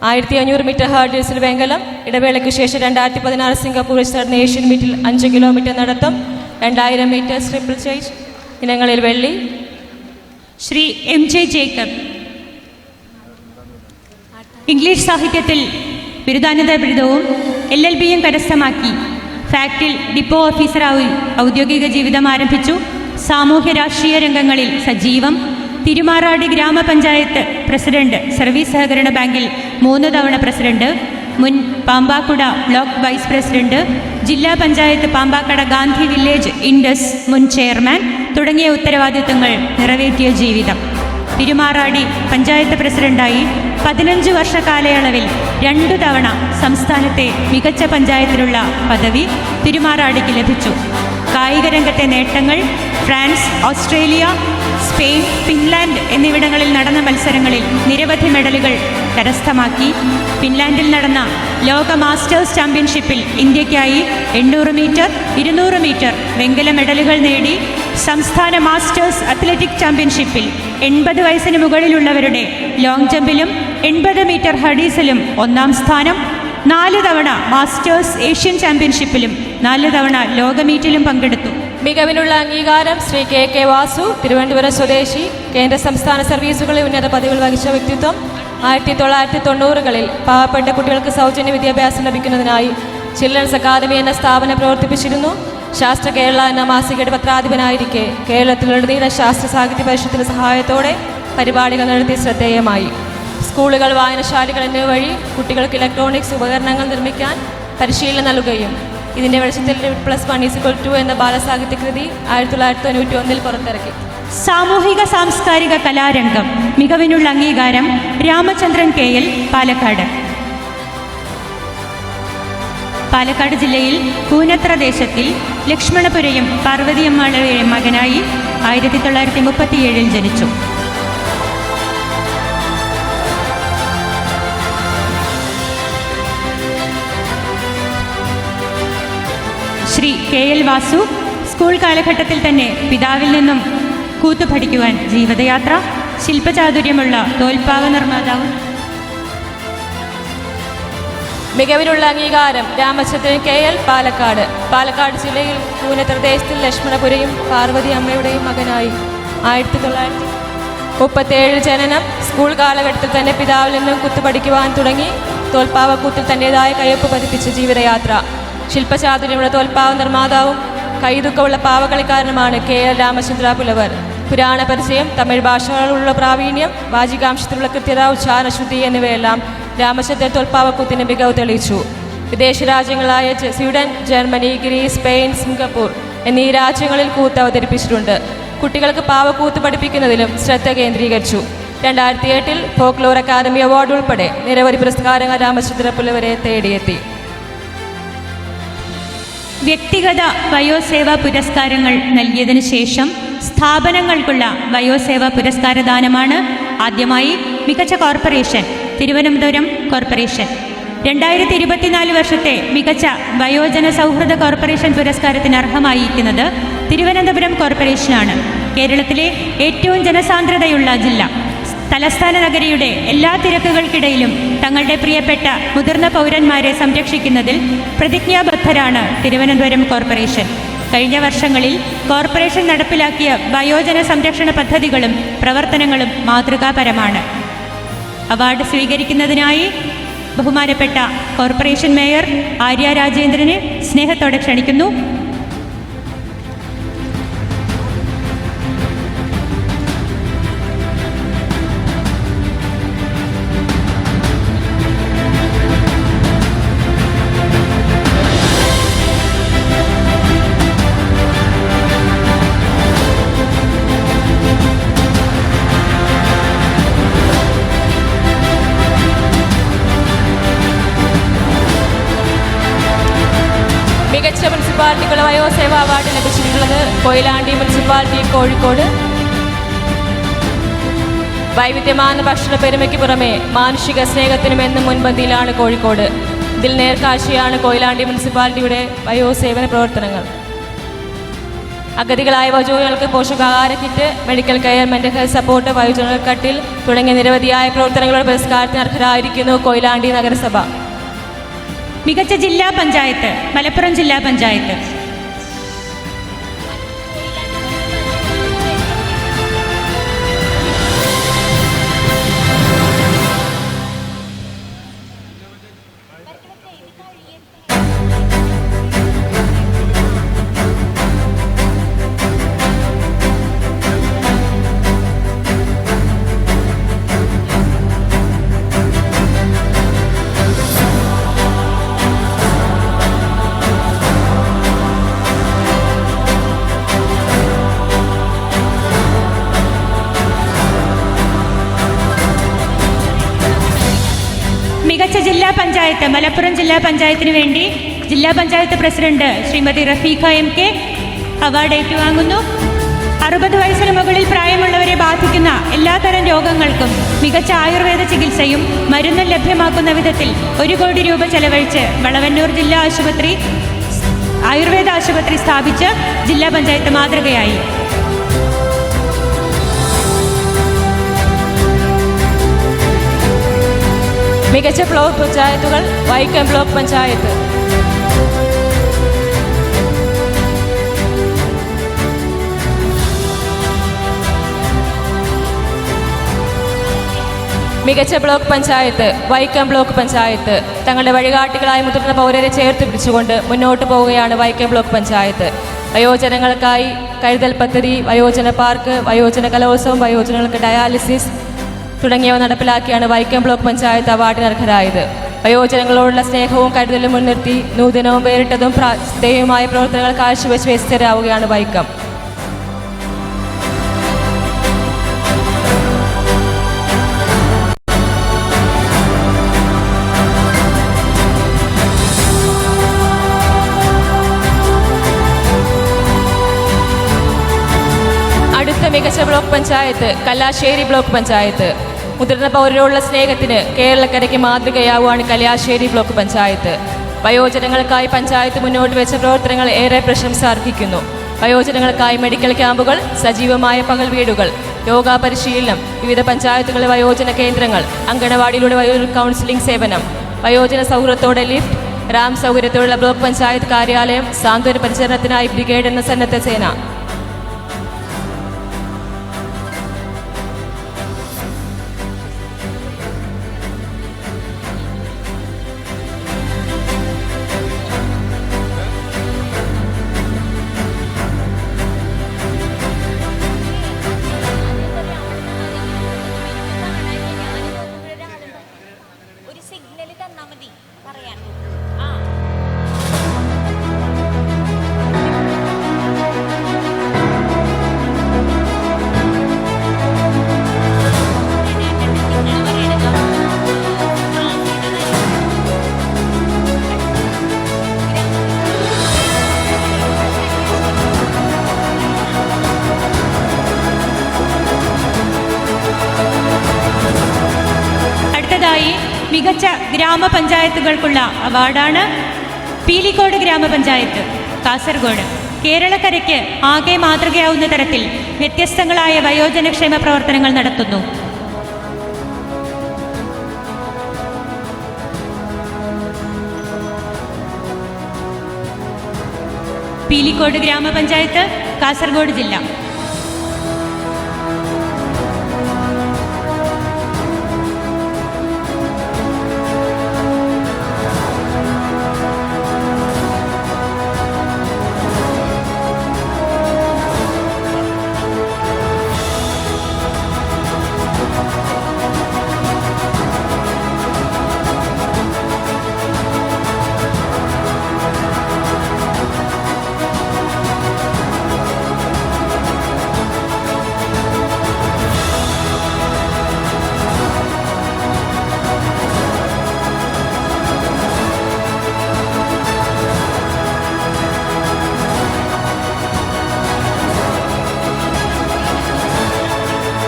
Speaker 2: 1500 മീറ്റർ ഹേർഡിൽസിൽ വെങ്കലം. ഇടവേളയ്ക്ക് ശേഷം 2016 സിംഗപ്പൂർ വെച്ച് നടന്ന ഏഷ്യൻ മീറ്റിൽ 5 കിലോമീറ്റർ നടത്തം, 2000 മീറ്റർ ട്രിപ്പിൾ ചേഞ്ച് ഇനങ്ങളിൽ വെള്ളി.
Speaker 1: ശ്രീ MJ ജേക്കബ് ഇംഗ്ലീഷ് സാഹിത്യത്തിൽ ബിരുദാനന്തര ബിരുദവും LLBയും കരസ്ഥമാക്കി ഫാക്ടിൽ ഡിപ്പോ ഓഫീസറായി ഔദ്യോഗിക ജീവിതം ആരംഭിച്ചു. സാമൂഹ്യ രാഷ്ട്രീയ രംഗങ്ങളിൽ സജീവം. തിരുമാറാടി ഗ്രാമപഞ്ചായത്ത് പ്രസിഡന്റ്, സർവീസ് സഹകരണ ബാങ്കിൽ 3 തവണ പ്രസിഡന്റ്, മുൻ പാമ്പാക്കുട ബ്ലോക്ക് വൈസ് പ്രസിഡന്റ്, ജില്ലാ പഞ്ചായത്ത് പാമ്പാക്കട ഗാന്ധി വില്ലേജ് ഇൻഡസ് മുൻ ചെയർമാൻ തുടങ്ങിയ ഉത്തരവാദിത്തങ്ങൾ നിറവേറ്റിയ ജീവിതം. തിരുമാറാടി പഞ്ചായത്ത് പ്രസിഡന്റായി 15 വർഷ കാലയളവിൽ 2 തവണ സംസ്ഥാനത്തെ മികച്ച പഞ്ചായത്തിലുള്ള പദവി തിരുമാറാടിക്ക് ലഭിച്ചു. കായിക രംഗത്തെ നേട്ടങ്ങൾ ഫ്രാൻസ്, ഓസ്ട്രേലിയ, സ്പെയിൻ, ഫിൻലാൻഡ് എന്നിവിടങ്ങളിൽ നടന്ന മത്സരങ്ങളിൽ നിരവധി മെഡലുകൾ കരസ്ഥമാക്കി. ഫിൻലാൻഡിൽ നടന്ന ലോക മാസ്റ്റേഴ്സ് ചാമ്പ്യൻഷിപ്പിൽ ഇന്ത്യയ്ക്കായി 800 മീറ്റർ, 200 മീറ്റർ വെങ്കല മെഡലുകൾ നേടി. സംസ്ഥാന മാസ്റ്റേഴ്സ് അത്ലറ്റിക് ചാമ്പ്യൻഷിപ്പിൽ 80 വയസ്സിന് മുകളിലുള്ളവരുടെ ലോങ് ജമ്പിലും 80 മീറ്റർ ഹഡീസിലും 1ാം സ്ഥാനം. 4 തവണ മാസ്റ്റേഴ്സ് ഏഷ്യൻ ചാമ്പ്യൻഷിപ്പിലും 4 തവണ ലോക മീറ്റിലും പങ്കെടുത്തു.
Speaker 2: മികവിനുള്ള അംഗീകാരം ശ്രീ കെ വാസു, തിരുവനന്തപുരം സ്വദേശി, കേന്ദ്ര സംസ്ഥാന സർവീസുകളിൽ ഉന്നത പദവികൾ വഹിച്ച വ്യക്തിത്വം. 1990-കളിൽ പാവപ്പെട്ട കുട്ടികൾക്ക് സൗജന്യ വിദ്യാഭ്യാസം ലഭിക്കുന്നതിനായി ചിൽഡ്രൻസ് അക്കാദമി എന്ന സ്ഥാപനം പ്രവർത്തിപ്പിച്ചിരുന്നു. ശാസ്ത്ര കേരള എന്ന മാസികയുടെ പത്രാധിപനായിരിക്കെ കേരളത്തിലുടനീളം ശാസ്ത്ര സാഹിത്യ പരിഷത്തിന്റെ സഹായത്തോടെ പരിപാടികൾ നടത്തി ശ്രദ്ധേയമായി. സ്കൂളുകൾ, വായനശാലകൾ എന്നിവ വഴി കുട്ടികൾക്ക് ഇലക്ട്രോണിക്സ് ഉപകരണങ്ങൾ നിർമ്മിക്കാൻ പരിശീലനം നൽകുകയും ഇതിൻ്റെ വെളിച്ചത്തിൽ +1=2 എന്ന ബാലസാഹിത്യ കൃതി 1991 പുറത്തിറക്കി.
Speaker 1: സാമൂഹിക സാംസ്കാരിക കലാരംഗം മികവിനുള്ള അംഗീകാരം രാമചന്ദ്രൻ KL, പാലക്കാട്. പാലക്കാട് ജില്ലയിൽ കൂനത്ര ദേശത്തിൽ ലക്ഷ്മണപുരയും പാർവതിയമ്മാളുടെയും മകനായി 1937 ജനിച്ചു. ശ്രീ KL വാസു സ്കൂൾ കാലഘട്ടത്തിൽ തന്നെ പിതാവിൽ നിന്നും കൂത്തു പഠിക്കുവാൻ ജീവിതയാത്ര. ശില്പചാതുര്യമുള്ള തോൽപ്പാവ നിർമ്മാതാവ്.
Speaker 2: മികവിനുള്ള അംഗീകാരം രാമചന്ദ്രൻ KL, പാലക്കാട്. പാലക്കാട് ജില്ലയിൽ കൂനത്ര ദേശത്തിൽ ലക്ഷ്മണപുരയും പാർവതി അമ്മയുടെയും മകനായി 1937 ജനനം. സ്കൂൾ കാലഘട്ടത്തിൽ തന്നെ പിതാവിൽ നിന്നും കുത്തു പഠിക്കുവാൻ തുടങ്ങി. തോൽപ്പാവക്കൂത്തിൽ തൻ്റെതായ കയ്യൊപ്പ് പതിപ്പിച്ച ജീവിതയാത്ര. ശില്പചാതുര്യമുള്ള തോൽപ്പാവ നിർമ്മാതാവും കൈതുക്കമുള്ള പാവകളിക്കാരനുമാണ് KL രാമചന്ദ്ര പുലവർ. പുരാണ പരിചയം, തമിഴ് ഭാഷകളിലുള്ള പ്രാവീണ്യം, വാചികാംശത്തിലുള്ള കൃത്യത, ഉച്ചാരണശുദ്ധി എന്നിവയെല്ലാം രാമചന്ദ്രൻ തോൽപ്പാവക്കൂത്തിന് മികവ് തെളിയിച്ചു. വിദേശ രാജ്യങ്ങളായ Sweden, Germany, Greece, Spain, Singapore എന്നീ രാജ്യങ്ങളിൽ കൂത്ത് അവതരിപ്പിച്ചിട്ടുണ്ട്. കുട്ടികൾക്ക് പാവക്കൂത്ത് പഠിപ്പിക്കുന്നതിലും ശ്രദ്ധ കേന്ദ്രീകരിച്ചു. 2008 ഫോക്ലോർ അക്കാദമി അവാർഡ് ഉൾപ്പെടെ നിരവധി പുരസ്കാരങ്ങൾ രാമചന്ദ്ര പുലവരെ തേടിയെത്തി.
Speaker 1: വ്യക്തിഗത വയോസേവാ പുരസ്കാരങ്ങൾ നൽകിയതിനു ശേഷം സ്ഥാപനങ്ങൾക്കുള്ള വയോസേവാ പുരസ്കാരദാനമാണ് ആദ്യമായി മികച്ച കോർപ്പറേഷൻ തിരുവനന്തപുരം കോർപ്പറേഷൻ. 2024 വർഷത്തെ മികച്ച വയോജന സൗഹൃദ കോർപ്പറേഷൻ പുരസ്കാരത്തിന് അർഹമായിരിക്കുന്നത് തിരുവനന്തപുരം കോർപ്പറേഷനാണ്. കേരളത്തിലെ ഏറ്റവും ജനസാന്ദ്രതയുള്ള ജില്ല. തലസ്ഥാന നഗരിയുടെ എല്ലാ തിരക്കുകൾക്കിടയിലും തങ്ങളുടെ പ്രിയപ്പെട്ട മുതിർന്ന പൗരന്മാരെ സംരക്ഷിക്കുന്നതിൽ പ്രതിജ്ഞാബദ്ധരാണ് തിരുവനന്തപുരം കോർപ്പറേഷൻ. കഴിഞ്ഞ വർഷങ്ങളിൽ കോർപ്പറേഷൻ നടപ്പിലാക്കിയ വയോജന സംരക്ഷണ പദ്ധതികളും പ്രവർത്തനങ്ങളും മാതൃകാപരമാണ്. അവാർഡ് സ്വീകരിക്കുന്നതിനായി ബഹുമാനപ്പെട്ട കോർപ്പറേഷൻ മേയർ ആര്യ രാജേന്ദ്രനെ സ്നേഹത്തോടെ ക്ഷണിക്കുന്നു.
Speaker 2: മികച്ച മുനിസിപ്പാലിറ്റിക്കുള്ള വയോസേവാ അവാർഡ് ലഭിച്ചിട്ടുള്ളത് കൊയിലാണ്ടി മുനിസിപ്പാലിറ്റി, കോഴിക്കോട്. വൈവിധ്യമാർന്ന ഭക്ഷണ പെരുമയ്ക്ക് പുറമെ മാനുഷിക സ്നേഹത്തിനും എന്നും മുൻപന്തിയിലാണ് കോഴിക്കോട്. ഇതിൽ നേർക്കാഴ്ചയാണ് കൊയിലാണ്ടി മുനിസിപ്പാലിറ്റിയുടെ വയോസേവന പ്രവർത്തനങ്ങൾ. അഗതികളായ വയോജനങ്ങൾക്ക് പോഷകാഹാര kit, medical care, mental health support, വയോജന കട്ടിൽ തുടങ്ങിയ നിരവധിയായ പ്രവർത്തനങ്ങളുടെ പുരസ്കാരത്തിന് അർഹരായിരിക്കുന്നു കൊയിലാണ്ടി നഗരസഭ.
Speaker 1: മികച്ച ജില്ലാ പഞ്ചായത്ത് മലപ്പുറം ജില്ലാ പഞ്ചായത്ത്. പഞ്ചായത്ത്, മലപ്പുറം ജില്ലാ പഞ്ചായത്തിന് വേണ്ടി ജില്ലാ panchayat president Shrimati Rafeeqa MK award ഏറ്റുവാങ്ങുന്നു. 60 വയസ്സിന് മുകളിൽ പ്രായമുള്ളവരെ ബാധിക്കുന്ന എല്ലാത്തരം രോഗങ്ങൾക്കും മികച്ച ആയുർവേദ ചികിത്സയും മരുന്നും ലഭ്യമാക്കുന്ന വിധത്തിൽ 1 കോടി രൂപ ചെലവഴിച്ച് വളവന്നൂർ ജില്ലാ ആയുർവേദ ആശുപത്രി സ്ഥാപിച്ച് ജില്ലാ പഞ്ചായത്ത് മാതൃകയായി.
Speaker 2: മികച്ച ബ്ലോക്ക് പഞ്ചായത്തുകൾ വൈക്കം ബ്ലോക്ക് പഞ്ചായത്ത്. മികച്ച ബ്ലോക്ക് പഞ്ചായത്ത് വൈക്കം ബ്ലോക്ക് പഞ്ചായത്ത്. തങ്ങളുടെ വഴികാട്ടികളായ മുതിർന്ന പൗരരെ ചേർത്ത് പിടിച്ചുകൊണ്ട് മുന്നോട്ട് പോവുകയാണ് വൈക്കം ബ്ലോക്ക് പഞ്ചായത്ത്. വയോജനങ്ങൾക്കായി കരുതൽ പദ്ധതി, വയോജന പാർക്ക്, വയോജന കലോത്സവം, വയോജനങ്ങൾക്ക് ഡയാലിസിസ് തുടങ്ങിയവ നടപ്പിലാക്കിയാണ് വൈക്കം ബ്ലോക്ക് പഞ്ചായത്ത് അവാർഡിന് അർഹരായത്. വയോജനങ്ങളോടുള്ള സ്നേഹവും കരുതലും മുൻനിർത്തി നൂതനവും വേറിട്ടതും ശ്രദ്ധേയവുമായ പ്രവർത്തനങ്ങൾ കാഴ്ചവെച്ച് വ്യസ്തരാവുകയാണ് വൈക്കം. അടുത്ത മികച്ച ബ്ലോക്ക് പഞ്ചായത്ത് കല്ലാശ്ശേരി ബ്ലോക്ക് പഞ്ചായത്ത്. മുതിർന്ന പൗരരോടുള്ള സ്നേഹത്തിന് കേരളക്കരയ്ക്ക് മാതൃകയാവുകയാണ് കല്ലാശ്ശേരി ബ്ലോക്ക് പഞ്ചായത്ത്. വയോജനങ്ങൾക്കായി പഞ്ചായത്ത് മുന്നോട്ട് വെച്ച പ്രവർത്തനങ്ങൾ ഏറെ പ്രശംസ അർഹിക്കുന്നു. വയോജനങ്ങൾക്കായി മെഡിക്കൽ ക്യാമ്പുകൾ, സജീവമായ പകൽ വീടുകൾ, യോഗാ പരിശീലനം, വിവിധ പഞ്ചായത്തുകളിലെ വയോജന കേന്ദ്രങ്ങൾ, അങ്കണവാടിയിലൂടെ വയോജന കൗൺസിലിംഗ് സേവനം, വയോജന സൗഹൃദത്തോടെ ലിഫ്റ്റ്, റാം സൗകര്യത്തോടുള്ള ബ്ലോക്ക് പഞ്ചായത്ത് കാര്യാലയം, സാന്ത്വന പരിചരണത്തിനായി ബ്രിഗേഡ് എന്ന സന്നദ്ധ സേന.
Speaker 1: മികച്ച ഗ്രാമപഞ്ചായത്തുകൾക്കുള്ള അവാർഡാണ് പീലിക്കോട് ഗ്രാമപഞ്ചായത്ത്, കാസർഗോഡ്. കേരളക്കരയ്ക്ക് ആകെ മാതൃകയാവുന്ന തരത്തിൽ വ്യത്യസ്തങ്ങളായ വയോജനക്ഷേമ പ്രവർത്തനങ്ങൾ നടത്തുന്നു. പീലിക്കോട് ഗ്രാമപഞ്ചായത്ത്, കാസർഗോഡ് ജില്ല.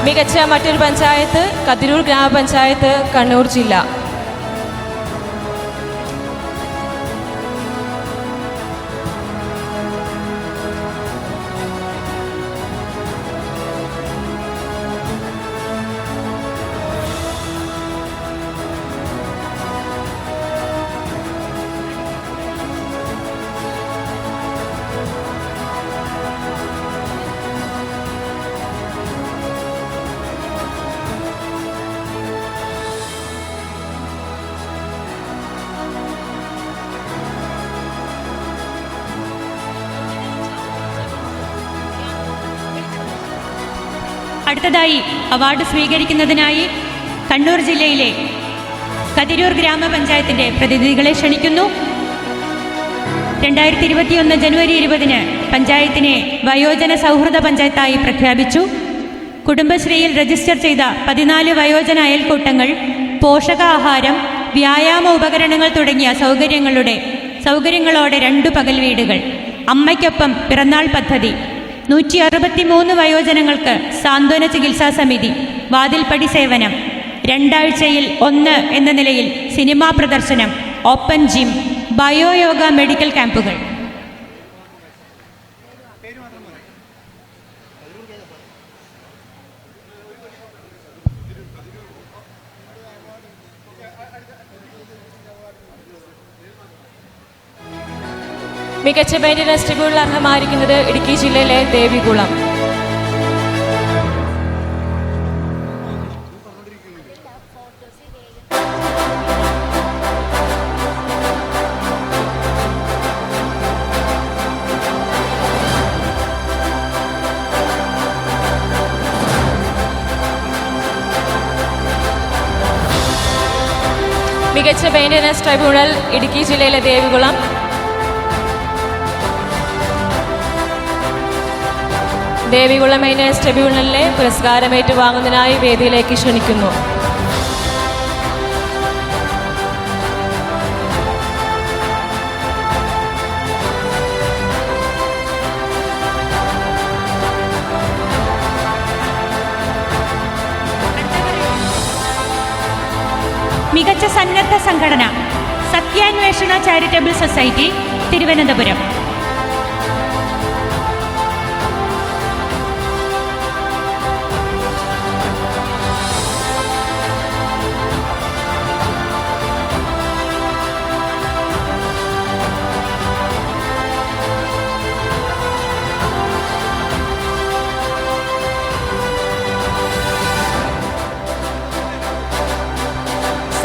Speaker 2: മികച്ച മറ്റൊരു പഞ്ചായത്ത് കതിരൂർ ഗ്രാമപഞ്ചായത്ത്, കണ്ണൂർ ജില്ല.
Speaker 1: അടുത്തതായി അവാർഡ് സ്വീകരിക്കുന്നതിനായി കണ്ണൂർ ജില്ലയിലെ കതിരൂർ ഗ്രാമപഞ്ചായത്തിൻ്റെ പ്രതിനിധികളെ ക്ഷണിക്കുന്നു. 2021 ജനുവരി 20 പഞ്ചായത്തിനെ വയോജന സൗഹൃദ പഞ്ചായത്തായി പ്രഖ്യാപിച്ചു. കുടുംബശ്രീയിൽ രജിസ്റ്റർ ചെയ്ത 14 വയോജന അയൽക്കൂട്ടങ്ങൾ പോഷകാഹാരം, വ്യായാമ ഉപകരണങ്ങൾ തുടങ്ങിയ സൗകര്യങ്ങളോടെ 2 പകൽ വീടുകൾ, അമ്മയ്ക്കൊപ്പം പിറന്നാൾ പദ്ധതി, 163 വയോജനങ്ങൾക്ക് സാന്ത്വന ചികിത്സാ സമിതി, വാതിൽപ്പടി സേവനം, 2 ആഴ്ചയിൽ 1 എന്ന നിലയിൽ സിനിമാ പ്രദർശനം, ഓപ്പൺ ജിം, ബയോയോഗ മെഡിക്കൽ ക്യാമ്പുകൾ.
Speaker 2: മികച്ച മെയിൻ്റനൻസ് ട്രിബ്യൂണൽ അർഹമായിരിക്കുന്നത് ഇടുക്കി ജില്ലയിലെ ദേവികുളം. മികച്ച മെയിൻ്റനൻസ് ട്രിബ്യൂണൽ ഇടുക്കി ജില്ലയിലെ ദേവികുളം. ദേവികുളം മെയിൻ്റനൻസ് ട്രിബ്യൂണലിലെ പുരസ്കാരം ഏറ്റുവാങ്ങുന്നതിനായി വേദിയിലേക്ക് ക്ഷണിക്കുന്നു.
Speaker 1: മികച്ച സന്നദ്ധ സംഘടന സത്യാന്വേഷണ ചാരിറ്റബിൾ സൊസൈറ്റി, തിരുവനന്തപുരം.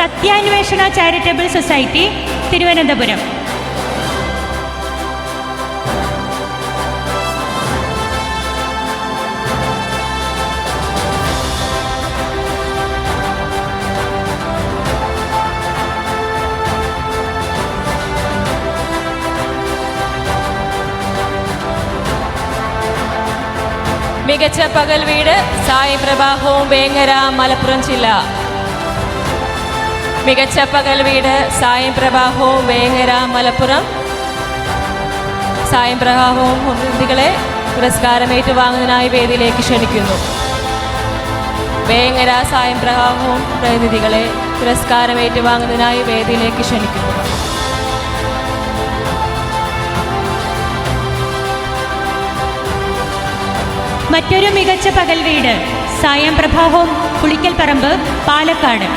Speaker 1: സത്യാന്വേഷണ ചാരിറ്റബിൾ സൊസൈറ്റി, തിരുവനന്തപുരം.
Speaker 2: മികച്ച പകൽ വീട് സായി പ്രഭ ഹോം, വേങ്ങര, മലപ്പുറം ജില്ല. മികച്ച പകൽ വീട് സായം പ്രഭ ഹോം, വേങ്ങര, മലപ്പുറം. സായം പ്രഭ ഹോം പ്രതിനിധികളെ പുരസ്കാരം ഏറ്റുവാങ്ങുന്നതിനായി വേദിയിലേക്ക് ക്ഷണിക്കുന്നു. വേങ്ങര സായം പ്രഭ ഹോം പ്രതിനിധികളെ പുരസ്കാരം ഏറ്റുവാങ്ങുന്നതിനായി വേദിയിലേക്ക് ക്ഷണിക്കുന്നു.
Speaker 1: മറ്റൊരു മികച്ച പകൽ വീട് സായം പ്രഭ ഹോം, പുളിക്കൽപ്പറമ്പ്, പാലക്കാട്.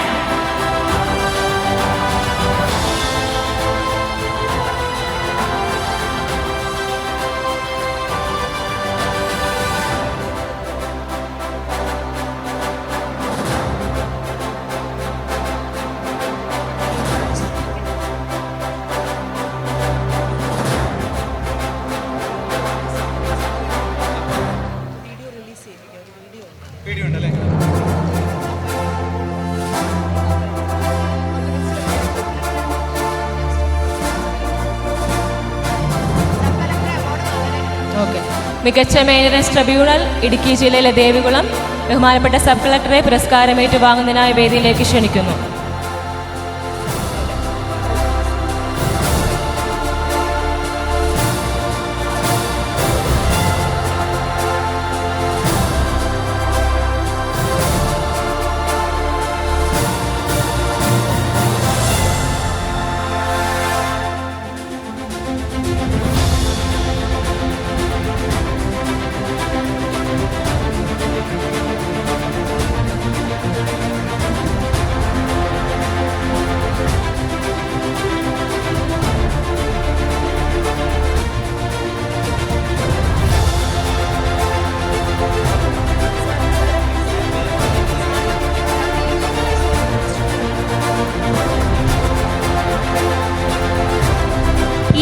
Speaker 2: മികച്ച മെയിൻ്റനൻസ് ട്രിബ്യൂണൽ ഇടുക്കി ജില്ലയിലെ ദേവികുളം. ബഹുമാനപ്പെട്ട സബ് കളക്ടറെ പുരസ്കാരം ഏറ്റുവാങ്ങുന്നതിനായി വേദിയിലേക്ക് ക്ഷണിക്കുന്നു.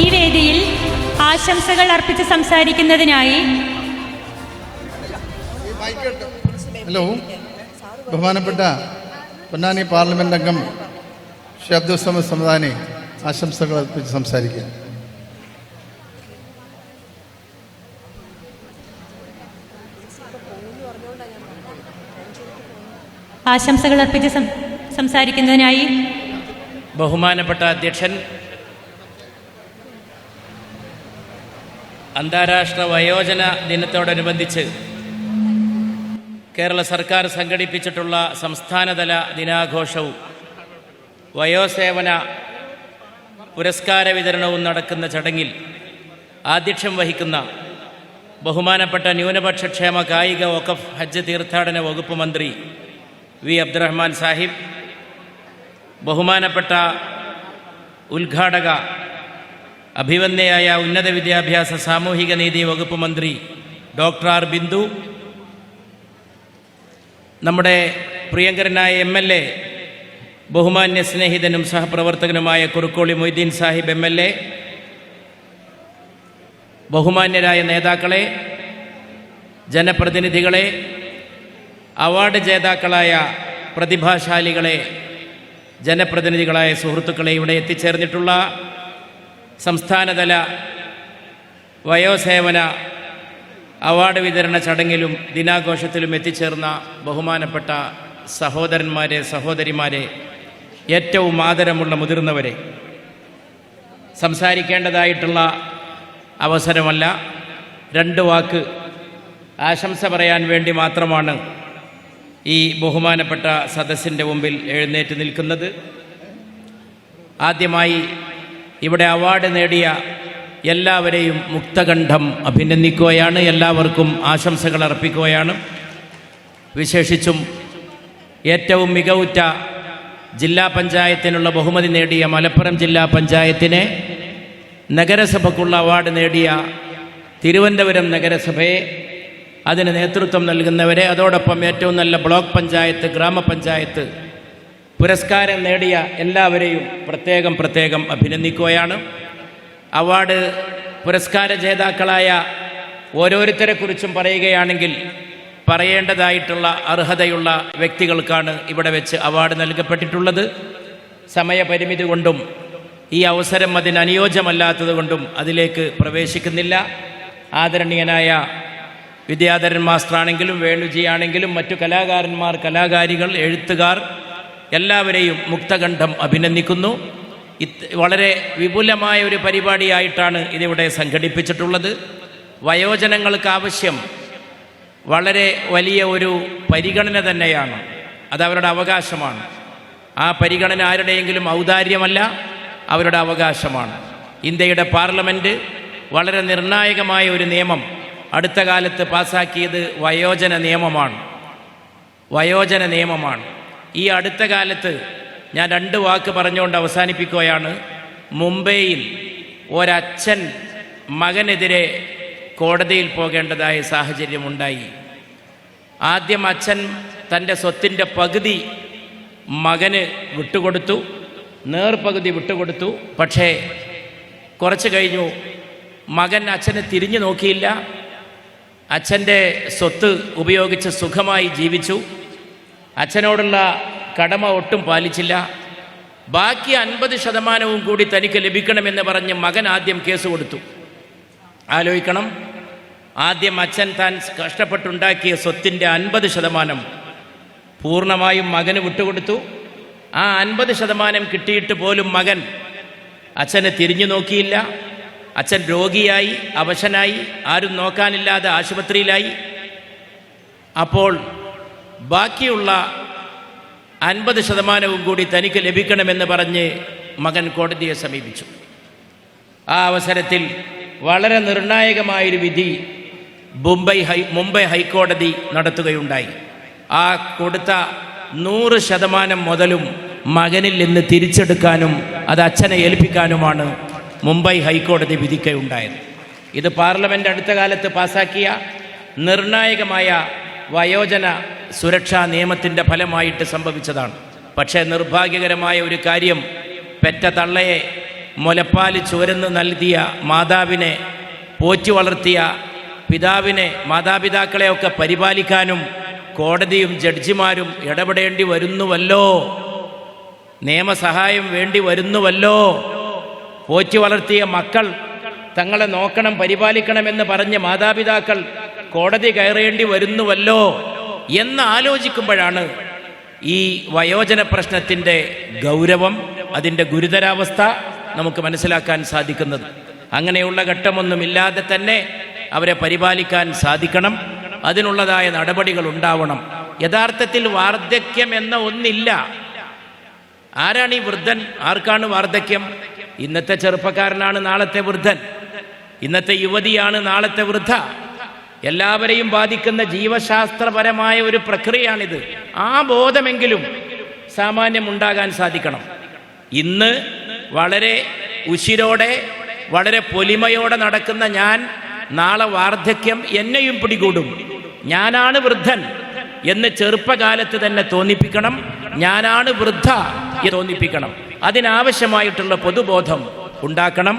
Speaker 1: ഈ വേദിയിൽ ആശംസകൾ അർപ്പിച്ച് സംസാരിക്കുന്നതിനായി
Speaker 4: ഹലോ, ബഹുമാനപ്പെട്ട പൊന്നാനി പാർലമെന്റ് അംഗം ഷേ അബ്ദുൽ സമദ് സമദാനി ആശംസകൾ അർപ്പിച്ച് സംസാരിക്കുക.
Speaker 1: ആശംസകൾ അർപ്പിച്ച് സംസാരിക്കുന്നതിനായി
Speaker 6: ബഹുമാനപ്പെട്ട അധ്യക്ഷൻ, അന്താരാഷ്ട്ര വയോജന ദിനത്തോടനുബന്ധിച്ച് കേരള സർക്കാർ സംഘടിപ്പിച്ചിട്ടുള്ള സംസ്ഥാനതല ദിനാഘോഷവും വയോസേവന പുരസ്കാര വിതരണവും നടക്കുന്ന ചടങ്ങിൽ ആധ്യക്ഷം വഹിക്കുന്ന ബഹുമാനപ്പെട്ട ന്യൂനപക്ഷ ക്ഷേമ കായിക വഖഫ് ഹജ്ജ് തീർത്ഥാടന വകുപ്പ് മന്ത്രി വി അബ്ദുറഹ്മാൻ സാഹിബ്, ബഹുമാനപ്പെട്ട ഉദ്ഘാടക അഭിവന്യയായ ഉന്നത വിദ്യാഭ്യാസ സാമൂഹിക നീതി വകുപ്പ് മന്ത്രി ഡോക്ടർ ആർ ബിന്ദു, നമ്മുടെ പ്രിയങ്കരനായ MLA ബഹുമാന്യ സ്നേഹിതനും സഹപ്രവർത്തകനുമായ കുറുക്കോളി മൊയ്തീൻ സാഹിബ് MLA, ബഹുമാന്യരായ നേതാക്കളെ, ജനപ്രതിനിധികളെ, അവാർഡ് ജേതാക്കളായ പ്രതിഭാശാലികളെ, ജനപ്രതിനിധികളായ സുഹൃത്തുക്കളെ, ഇവിടെ എത്തിച്ചേർന്നിട്ടുള്ള സംസ്ഥാനതല വയോസേവന അവാർഡ് വിതരണ ചടങ്ങിലും ദിനാഘോഷത്തിലും എത്തിച്ചേർന്ന ബഹുമാനപ്പെട്ട സഹോദരന്മാരെ, സഹോദരിമാരെ, ഏറ്റവും ആദരമുള്ള മുതിർന്നവരെ, സംസാരിക്കേണ്ടതായിട്ടുള്ള അവസരമല്ല, 2 വാക്ക് ആശംസ പറയാൻ വേണ്ടി മാത്രമാണ് ഈ ബഹുമാനപ്പെട്ട സദസ്സിൻ്റെ മുമ്പിൽ എഴുന്നേറ്റ് നിൽക്കുന്നത്. ആദ്യമായി ഇവിടെ അവാർഡ് നേടിയ എല്ലാവരെയും മുക്തകണ്ഠം അഭിനന്ദിക്കുകയാണ്, എല്ലാവർക്കും ആശംസകൾ അർപ്പിക്കുകയാണ്. വിശേഷിച്ചും ഏറ്റവും മികവുറ്റ ജില്ലാ പഞ്ചായത്തിനുള്ള ബഹുമതി നേടിയ മലപ്പുറം ജില്ലാ പഞ്ചായത്തിനെ, നഗരസഭയ്ക്കുള്ള അവാർഡ് നേടിയ തിരുവനന്തപുരം നഗരസഭയെ, അതിന് നേതൃത്വം നൽകുന്നവരെ, അതോടൊപ്പം ഏറ്റവും നല്ല ബ്ലോക്ക് പഞ്ചായത്ത്, ഗ്രാമപഞ്ചായത്ത് പുരസ്കാരം നേടിയ എല്ലാവരെയും പ്രത്യേകം അഭിനന്ദിക്കുകയാണ്. അവാർഡ് പുരസ്കാര ജേതാക്കളായ ഓരോരുത്തരെക്കുറിച്ചും പറയുകയാണെങ്കിൽ പറയേണ്ടതായിട്ടുള്ള അർഹതയുള്ള വ്യക്തികൾക്കാണ് ഇവിടെ വെച്ച് അവാർഡ് നൽകപ്പെട്ടിട്ടുള്ളത്. സമയപരിമിതി കൊണ്ടും ഈ അവസരം അതിന് അനുയോജ്യമല്ലാത്തത് കൊണ്ടും അതിലേക്ക് പ്രവേശിക്കുന്നില്ല. ആദരണീയനായ വിദ്യാധരൻ മാസ്റ്ററാണെങ്കിലും വേണുജിയാണെങ്കിലും മറ്റു കലാകാരന്മാർ, കലാകാരികൾ, എഴുത്തുകാർ എല്ലാവരെയും മുക്തകണ്ഠം അഭിനന്ദിക്കുന്നു. വളരെ വിപുലമായ ഒരു പരിപാടിയായിട്ടാണ് ഇതിവിടെ സംഘടിപ്പിച്ചിട്ടുള്ളത്. വയോജനങ്ങൾക്ക് ആവശ്യം വളരെ വലിയ ഒരു പരിഗണന തന്നെയാണ്. അതവരുടെ അവകാശമാണ്. ആ പരിഗണന ആരുടെയെങ്കിലും ഔദാര്യമല്ല, അവരുടെ അവകാശമാണ്. ഇന്ത്യയുടെ പാർലമെൻറ്റ് വളരെ നിർണായകമായ ഒരു നിയമം അടുത്ത കാലത്ത് പാസാക്കിയത് വയോജന നിയമമാണ്. ഈ അടുത്ത കാലത്ത് ഞാൻ 2 വാക്ക് പറഞ്ഞുകൊണ്ട് അവസാനിപ്പിക്കുകയാണ്. മുംബൈയിൽ ഒരച്ഛൻ മകനെതിരെ കോടതിയിൽ പോകേണ്ടതായ സാഹചര്യമുണ്ടായി. ആദ്യം അച്ഛൻ തൻ്റെ സ്വത്തിൻ്റെ പകുതി മകന് വിട്ടുകൊടുത്തു, നേർപകുതി വിട്ടുകൊടുത്തു. പക്ഷേ കുറച്ച് കഴിഞ്ഞു മകൻ അച്ഛനെ തിരിഞ്ഞു നോക്കിയില്ല. അച്ഛൻ്റെ സ്വത്ത് ഉപയോഗിച്ച് സുഖമായി ജീവിച്ചു. അച്ഛനോടുള്ള കടമ ഒട്ടും പാലിച്ചില്ല. ബാക്കി 50% കൂടി തനിക്ക് ലഭിക്കണമെന്ന് പറഞ്ഞ് മകൻ ആദ്യം കേസ് കൊടുത്തു. ആലോചിക്കണം, ആദ്യം അച്ഛൻ താൻ കഷ്ടപ്പെട്ടുണ്ടാക്കിയ സ്വത്തിൻ്റെ 50% പൂർണ്ണമായും മകന് വിട്ടുകൊടുത്തു. ആ 50% കിട്ടിയിട്ട് പോലും മകൻ അച്ഛനെ തിരിഞ്ഞു നോക്കിയില്ല. അച്ഛൻ രോഗിയായി, അവശനായി, ആരും നോക്കാനില്ലാതെ ആശുപത്രിയിലായി. അപ്പോൾ ബാക്കിയുള്ള 50% കൂടി തനിക്ക് ലഭിക്കണമെന്ന് പറഞ്ഞ് മകൻ കോടതിയെ സമീപിച്ചു. ആ അവസരത്തിൽ വളരെ നിർണായകമായൊരു വിധി മുംബൈ ഹൈക്കോടതി നടത്തുകയുണ്ടായി. ആ കൊടുത്ത 100% മുതലും മകനിൽ നിന്ന് തിരിച്ചെടുക്കാനും അത് അച്ഛനെ ഏൽപ്പിക്കാനുമാണ് മുംബൈ ഹൈക്കോടതി വിധിക്കുകയുണ്ടായത്. ഇത് പാർലമെൻറ്റ് അടുത്ത കാലത്ത് പാസാക്കിയ നിർണായകമായ വയോജന സുരക്ഷാ നിയമത്തിൻ്റെ ഫലമായിട്ട് സംഭവിച്ചതാണ്. പക്ഷേ നിർഭാഗ്യകരമായ ഒരു കാര്യം, പെറ്റ തള്ളയെ മുലപ്പാൽ ചുരന്ന് നൽകിയ മാതാവിനെ, പോറ്റി വളർത്തിയ പിതാവിനെ, മാതാപിതാക്കളെയൊക്കെ പരിപാലിക്കാനും കോടതിയും ജഡ്ജിമാരും ഇടപെടേണ്ടി വരുന്നുവല്ലോ, നിയമസഹായം വേണ്ടി വരുന്നുവല്ലോ. പോറ്റി വളർത്തിയ മക്കൾ തങ്ങളെ നോക്കണം, പരിപാലിക്കണമെന്ന് പറഞ്ഞ് മാതാപിതാക്കൾ കോടതി കയറേണ്ടി വരുന്നുവല്ലോ എന്ന് ആലോചിക്കുമ്പോഴാണ് ഈ വയോജന പ്രശ്നത്തിൻ്റെ ഗൗരവം അതിൻ്റെ ഗുരുതരാവസ്ഥ നമുക്ക് മനസ്സിലാക്കാൻ സാധിക്കുന്നത്. അങ്ങനെയുള്ള ഘട്ടമൊന്നുമില്ലാതെ തന്നെ അവരെ പരിപാലിക്കാൻ സാധിക്കണം. അതിനുള്ളതായ നടപടികൾ ഉണ്ടാവണം. യഥാർത്ഥത്തിൽ വാർദ്ധക്യം എന്ന ഒന്നില്ല. ആരാണ് ഈ വൃദ്ധൻ? ആർക്കാണ് വാർദ്ധക്യം? ഇന്നത്തെ ചെറുപ്പക്കാരനാണ് നാളത്തെ വൃദ്ധൻ, ഇന്നത്തെ യുവതിയാണ് നാളത്തെ വൃദ്ധ. എല്ലാവരെയും ബാധിക്കുന്ന ജീവശാസ്ത്രപരമായ ഒരു പ്രക്രിയയാണിത്. ആ ബോധമെങ്കിലും സാമാന്യം ഉണ്ടാകാൻ സാധിക്കണം. ഇന്ന് വളരെ ഉശിരോടെ വളരെ പൊലിമയോടെ നടക്കുന്ന ഞാൻ നാളെ വാർദ്ധക്യം എന്നെയും പിടികൂടും, ഞാനാണ് വൃദ്ധൻ എന്ന് ചെറുപ്പകാലത്ത് തന്നെ തോന്നിപ്പിക്കണം. ഞാനാണ് വൃദ്ധ എന്ന് തോന്നിപ്പിക്കണം. അതിനാവശ്യമായിട്ടുള്ള പൊതുബോധം ഉണ്ടാക്കണം.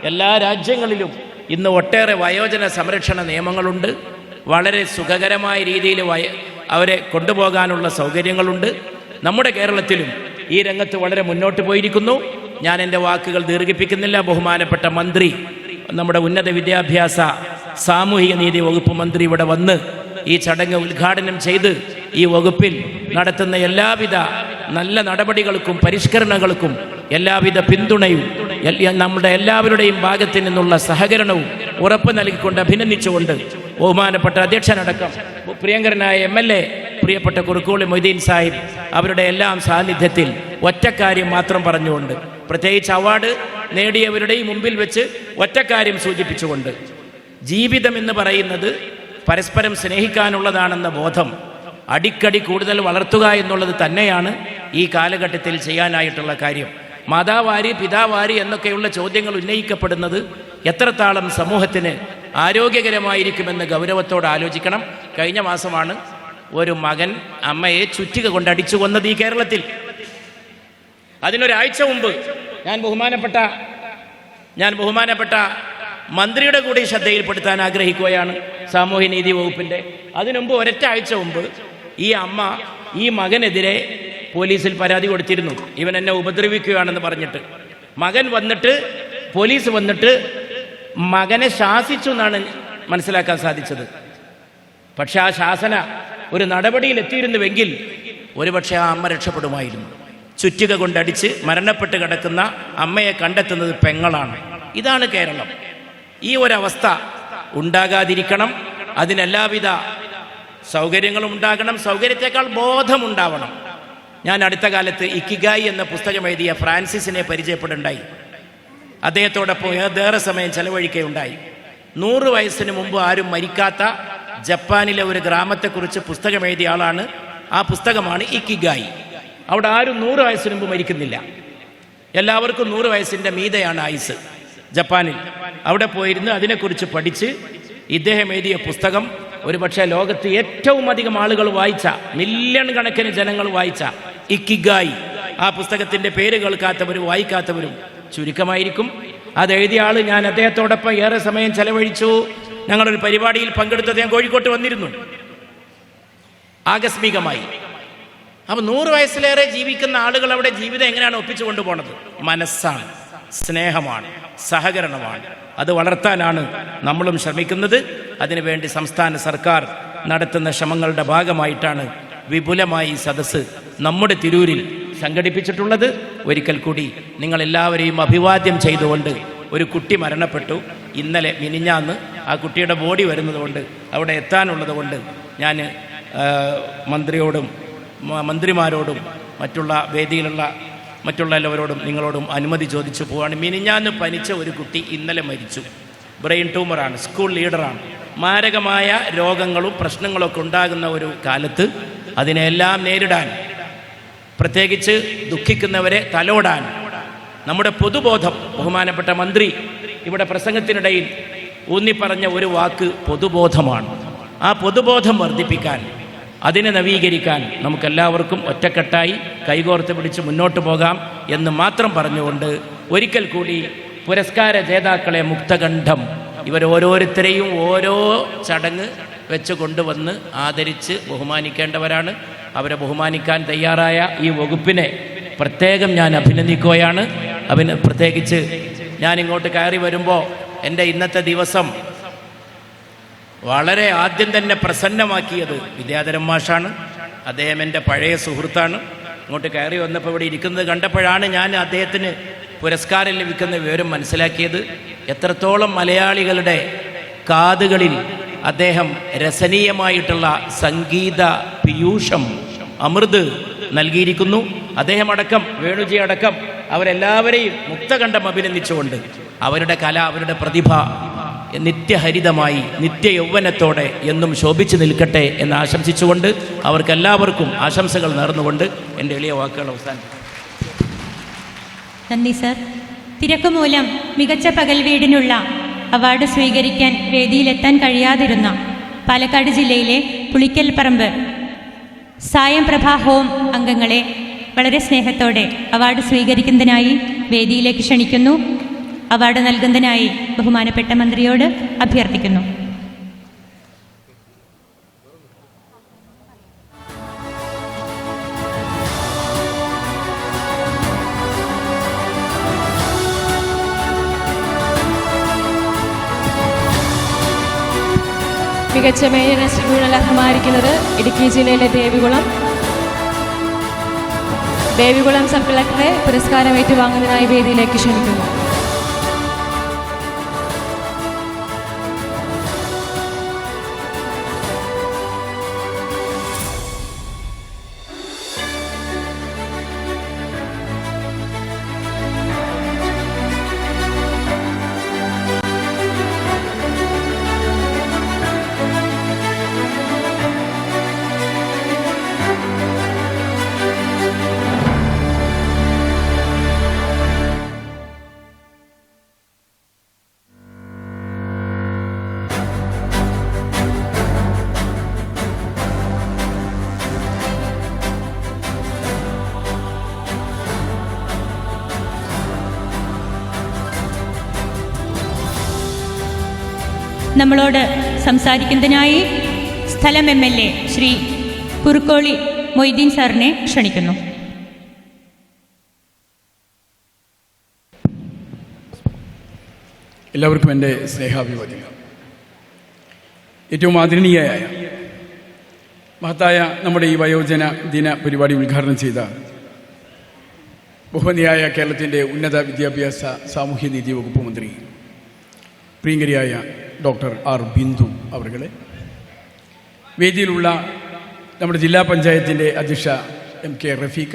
Speaker 6: എല്ലാ രാജ്യങ്ങളിലും ഇന്ന് ഒട്ടേറെ വയോജന സംരക്ഷണ നിയമങ്ങളുണ്ട്. വളരെ സുഖകരമായ രീതിയിൽ അവരെ കൊണ്ടുപോകാനുള്ള സൗകര്യങ്ങളുണ്ട്. നമ്മുടെ കേരളത്തിലും ഈ രംഗത്ത് വളരെ മുന്നോട്ട് പോയിരിക്കുന്നു. ഞാൻ എൻ്റെ വാക്കുകൾ ദീർഘിപ്പിക്കുന്നില്ല. ബഹുമാനപ്പെട്ട മന്ത്രി, നമ്മുടെ ഉന്നത വിദ്യാഭ്യാസ സാമൂഹിക നീതി വകുപ്പ് മന്ത്രി ഇവിടെ വന്ന് ഈ ചടങ്ങ് ഉദ്ഘാടനം ചെയ്ത് ഈ വകുപ്പിൽ നടത്തുന്ന എല്ലാവിധ നല്ല നടപടികൾക്കും പരിഷ്കരണങ്ങൾക്കും എല്ലാവിധ പിന്തുണയും നമ്മുടെ എല്ലാവരുടെയും ഭാഗത്തു നിന്നുള്ള സഹകരണവും ഉറപ്പ് നൽകിക്കൊണ്ട് അഭിനന്ദിച്ചുകൊണ്ട് ബഹുമാനപ്പെട്ട അധ്യക്ഷനടക്കം പ്രിയങ്കരനായ MLA പ്രിയപ്പെട്ട കുറുക്കോളി മൊയ്തീൻ സാഹിബ് അവരുടെ എല്ലാം സാന്നിധ്യത്തിൽ ഒറ്റക്കാര്യം മാത്രം പറഞ്ഞുകൊണ്ട്, പ്രത്യേകിച്ച് അവാർഡ് നേടിയവരുടെയും മുമ്പിൽ വെച്ച് ഒറ്റക്കാര്യം സൂചിപ്പിച്ചുകൊണ്ട്, ജീവിതം എന്ന് പറയുന്നത് പരസ്പരം സ്നേഹിക്കാനുള്ളതാണെന്ന ബോധം അടിക്കടി കൂടുതൽ വളർത്തുക എന്നുള്ളത് തന്നെയാണ് ഈ കാലഘട്ടത്തിൽ ചെയ്യാനായിട്ടുള്ള കാര്യം. മാതാവാരി പിതാവാരി എന്നൊക്കെയുള്ള ചോദ്യങ്ങൾ ഉന്നയിക്കപ്പെടുന്നത് എത്രത്തോളം സമൂഹത്തിന് ആരോഗ്യകരമായിരിക്കുമെന്ന് ഗൗരവത്തോടെ ആലോചിക്കണം. കഴിഞ്ഞ മാസമാണ് ഒരു മകൻ അമ്മയെ ചുറ്റിക കൊണ്ടടിച്ചു കൊന്നത് ഈ കേരളത്തിൽ. അതിനൊരാഴ്ച മുമ്പ് ഞാൻ ബഹുമാനപ്പെട്ട മന്ത്രിയുടെ കൂടി ശ്രദ്ധയിൽപ്പെടുത്താൻ ആഗ്രഹിക്കുകയാണ്, സാമൂഹ്യനീതി വകുപ്പിൻ്റെ. അതിനുമുമ്പ് ഒരൊറ്റ ആഴ്ച മുമ്പ് ഈ അമ്മ ഈ മകനെതിരെ പോലീസിൽ പരാതി കൊടുത്തിരുന്നു. ഇവൻ എന്നെ ഉപദ്രവിക്കുകയാണെന്ന് പറഞ്ഞിട്ട്. മകൻ വന്നിട്ട്, പോലീസ് വന്നിട്ട് മകനെ ശാസിച്ചു എന്നാണ് മനസ്സിലാക്കാൻ സാധിച്ചത്. പക്ഷെ ആ ശാസന ഒരു നടപടിയിൽ എത്തിയിരുന്നുവെങ്കിൽ ഒരുപക്ഷെ ആ അമ്മ രക്ഷപ്പെടുമായിരുന്നു. ചുറ്റിക കൊണ്ടടിച്ച് മരണപ്പെട്ട് കിടക്കുന്ന അമ്മയെ കണ്ടെത്തുന്നത് പെങ്ങളാണ്. ഇതാണ് കേരളം. ഈ ഒരവസ്ഥ ഉണ്ടാകാതിരിക്കണം. അതിനെല്ലാവിധ സൗകര്യങ്ങളും ഉണ്ടാകണം. സൗകര്യത്തെക്കാൾ ബോധമുണ്ടാവണം. ഞാൻ അടുത്ത കാലത്ത് ഇക്കിഗായി എന്ന പുസ്തകം എഴുതിയ ഫ്രാൻസിസിനെ പരിചയപ്പെടുണ്ടായി. അദ്ദേഹത്തോടൊപ്പം ഏറെ സമയം ചെലവഴിക്കുകയുണ്ടായി. 100 വയസ്സിന് മുമ്പ് ആരും മരിക്കാത്ത ജപ്പാനിലെ ഒരു ഗ്രാമത്തെക്കുറിച്ച് പുസ്തകം എഴുതിയ ആളാണ്. ആ പുസ്തകമാണ് ഇക്കിഗായി. അവിടെ ആരും 100 വയസ്സിന് മുമ്പ് മരിക്കുന്നില്ല. എല്ലാവർക്കും 100 വയസ്സിൻ്റെ മീതെയാണ് ആയുസ്. ജപ്പാനിൽ അവിടെ പോയിരുന്ന് അതിനെക്കുറിച്ച് പഠിച്ച് ഇദ്ദേഹം എഴുതിയ പുസ്തകം ഒരുപക്ഷെ ലോകത്ത് ഏറ്റവും അധികം ആളുകൾ വായിച്ച, മില്യൺ കണക്കിന് ജനങ്ങൾ വായിച്ച ഇക്കിഗായി. ആ പുസ്തകത്തിൻ്റെ പേര് കേൾക്കാത്തവരും വായിക്കാത്തവരും ചുരുക്കമായിരിക്കും. അതെഴുതിയ ആൾ ഞാൻ അദ്ദേഹത്തോടൊപ്പം ഏറെ സമയം ചെലവഴിച്ചു. ഞങ്ങളൊരു പരിപാടിയിൽ പങ്കെടുത്തത് ഞാൻ കോഴിക്കോട്ട് വന്നിരുന്നു ആകസ്മികമായി. അപ്പം 100 വയസ്സിലേറെ ജീവിക്കുന്ന ആളുകൾ അവിടെ ജീവിതം എങ്ങനെയാണ് ഒപ്പിച്ചു കൊണ്ടുപോകുന്നത്? മനസ്സാണ്, സ്നേഹമാണ്, സഹകരണമാണ്. അത് വളർത്താനാണ് നമ്മളും ശ്രമിക്കുന്നത്. അതിനുവേണ്ടി സംസ്ഥാന സർക്കാർ നടത്തുന്ന ശ്രമങ്ങളുടെ ഭാഗമായിട്ടാണ് വിപുലമായി സദസ്സ് നമ്മുടെ തിരൂരിൽ സംഘടിപ്പിച്ചിട്ടുള്ളത്. ഒരിക്കൽ കൂടി നിങ്ങളെല്ലാവരെയും അഭിവാദ്യം ചെയ്തുകൊണ്ട്, ഒരു കുട്ടി മരണപ്പെട്ടു ഇന്നലെ മിനിഞ്ഞാന്ന്. ആ കുട്ടിയുടെ ബോഡി വരുന്നതുകൊണ്ട് അവിടെ എത്താനുള്ളത് കൊണ്ട് ഞാൻ മന്ത്രിയോടും മന്ത്രിമാരോടും മറ്റുള്ള വേദിയിലുള്ള മറ്റുള്ള എല്ലാവരോടും നിങ്ങളോടും അനുമതി ചോദിച്ചു പോവാണ്. മിനിഞ്ഞാന്ന് പനിച്ച ഒരു കുട്ടി ഇന്നലെ മരിച്ചു. ബ്രെയിൻ ട്യൂമറാണ്, സ്കൂൾ ലീഡറാണ്. മാരകമായ രോഗങ്ങളും പ്രശ്നങ്ങളൊക്കെ ഉണ്ടാകുന്ന ഒരു കാലത്ത് അതിനെല്ലാം നേരിടാൻ, പ്രത്യേകിച്ച് ദുഃഖിക്കുന്നവരെ തലോടാൻ നമ്മുടെ പൊതുബോധം, ബഹുമാനപ്പെട്ട മന്ത്രി ഇവിടെ പ്രസംഗത്തിനിടയിൽ ഊന്നിപ്പറഞ്ഞ ഒരു വാക്ക് പൊതുബോധമാണ്. ആ പൊതുബോധം വർദ്ധിപ്പിക്കാൻ, അതിനെ നവീകരിക്കാൻ നമുക്കെല്ലാവർക്കും ഒറ്റക്കെട്ടായി കൈകോർത്ത് പിടിച്ച് മുന്നോട്ട് പോകാം എന്ന് മാത്രം പറഞ്ഞുകൊണ്ട് ഒരിക്കൽ കൂടി പുരസ്കാര ജേതാക്കളെ മുക്തകണ്ഠം ഇവരോരോരുത്തരെയും ഓരോ ചടങ്ങ് വെച്ച് കൊണ്ടുവന്ന് ആദരിച്ച് ബഹുമാനിക്കേണ്ടവരാണ്. അവരെ ബഹുമാനിക്കാൻ തയ്യാറായ ഈ വകുപ്പിനെ പ്രത്യേകം ഞാൻ അഭിനന്ദിക്കുകയാണ്. പ്രത്യേകിച്ച് ഞാനിങ്ങോട്ട് കയറി വരുമ്പോൾ എൻ്റെ ഇന്നത്തെ ദിവസം വളരെ ആദ്യം തന്നെ പ്രസന്നമാക്കിയത് വിദ്യാധരൻ മാഷാണ്. അദ്ദേഹം എൻ്റെ പഴയ സുഹൃത്താണ്. ഇങ്ങോട്ട് കയറി വന്നപ്പോൾ ഇവിടെ ഇരിക്കുന്നത് കണ്ടപ്പോഴാണ് ഞാൻ അദ്ദേഹത്തിന് പുരസ്കാരം ലഭിക്കുന്ന വിവരം മനസ്സിലാക്കിയത്. എത്രത്തോളം മലയാളികളുടെ കാതുകളിൽ അദ്ദേഹം രസനീയമായിട്ടുള്ള സംഗീത പീയൂഷം അമൃത് നൽകിയിരിക്കുന്നു. അദ്ദേഹം അടക്കം, വേണുജി അടക്കം അവരെല്ലാവരെയും മുക്തകണ്ഠം അഭിനന്ദിച്ചുകൊണ്ട് അവരുടെ കല, അവരുടെ പ്രതിഭ നിത്യഹരിതമായി നിത്യയൗവനത്തോടെ എന്നും ശോഭിച്ചു നിൽക്കട്ടെ എന്ന് ആശംസിച്ചുകൊണ്ട് അവർക്കെല്ലാവർക്കും ആശംസകൾ നേർന്നുകൊണ്ട് എൻ്റെ എളിയ വാക്കുകൾ അവസാനിപ്പിക്കും.
Speaker 1: നന്ദി സർ. തിരക്കുമൂലം മികച്ച പകൽ വീടിനുള്ള അവാർഡ് സ്വീകരിക്കാൻ വേദിയിലെത്താൻ കഴിയാതിരുന്ന പാലക്കാട് ജില്ലയിലെ പുളിക്കൽ പറമ്പ് സായം പ്രഭ ഹോം അംഗങ്ങളെ വളരെ സ്നേഹത്തോടെ അവാർഡ് സ്വീകരിക്കുന്നതിനായി വേദിയിലേക്ക് ക്ഷണിക്കുന്നു. അവാർഡ് നൽകുന്നതിനായി ബഹുമാനപ്പെട്ട മന്ത്രിയോട് അഭ്യർത്ഥിക്കുന്നു.
Speaker 2: മികച്ച മെയിൻ്റനൻസ് ട്രിബ്യൂണൽ അർഹമായിരിക്കുന്നത് ഇടുക്കി ജില്ലയിലെ ദേവികുളം സബ് കളക്ടറെ പുരസ്കാരം ഏറ്റുവാങ്ങുന്നതിനായി വേദിയിലേക്ക് ക്ഷണിക്കുന്നു.
Speaker 1: നമ്മളോട് സംസാരിക്കുന്നതിനായി സ്ഥലം MLA ശ്രീ കുറുക്കോളി മൊയ്തീൻ സാറിനെ ക്ഷണിക്കുന്നു.
Speaker 7: എല്ലാവർക്കും എൻ്റെ സ്നേഹാഭിവാദ്യങ്ങൾ. ഏറ്റവും ആദരണീയയായ മഹത്തായ നമ്മുടെ ഈ വയോജന ദിന പരിപാടി ഉദ്ഘാടനം ചെയ്ത ബഹുമാനിയായ കേരളത്തിൻ്റെ ഉന്നത വിദ്യാഭ്യാസ സാമൂഹ്യനീതി വകുപ്പ് മന്ത്രി പ്രിയങ്കരിയായ ഡോക്ടർ ആർ ബിന്ദു അവരുടെ, വേദിയിലുള്ള നമ്മുടെ ജില്ലാ പഞ്ചായത്തിൻ്റെ അധ്യക്ഷ MK റഫീഖ,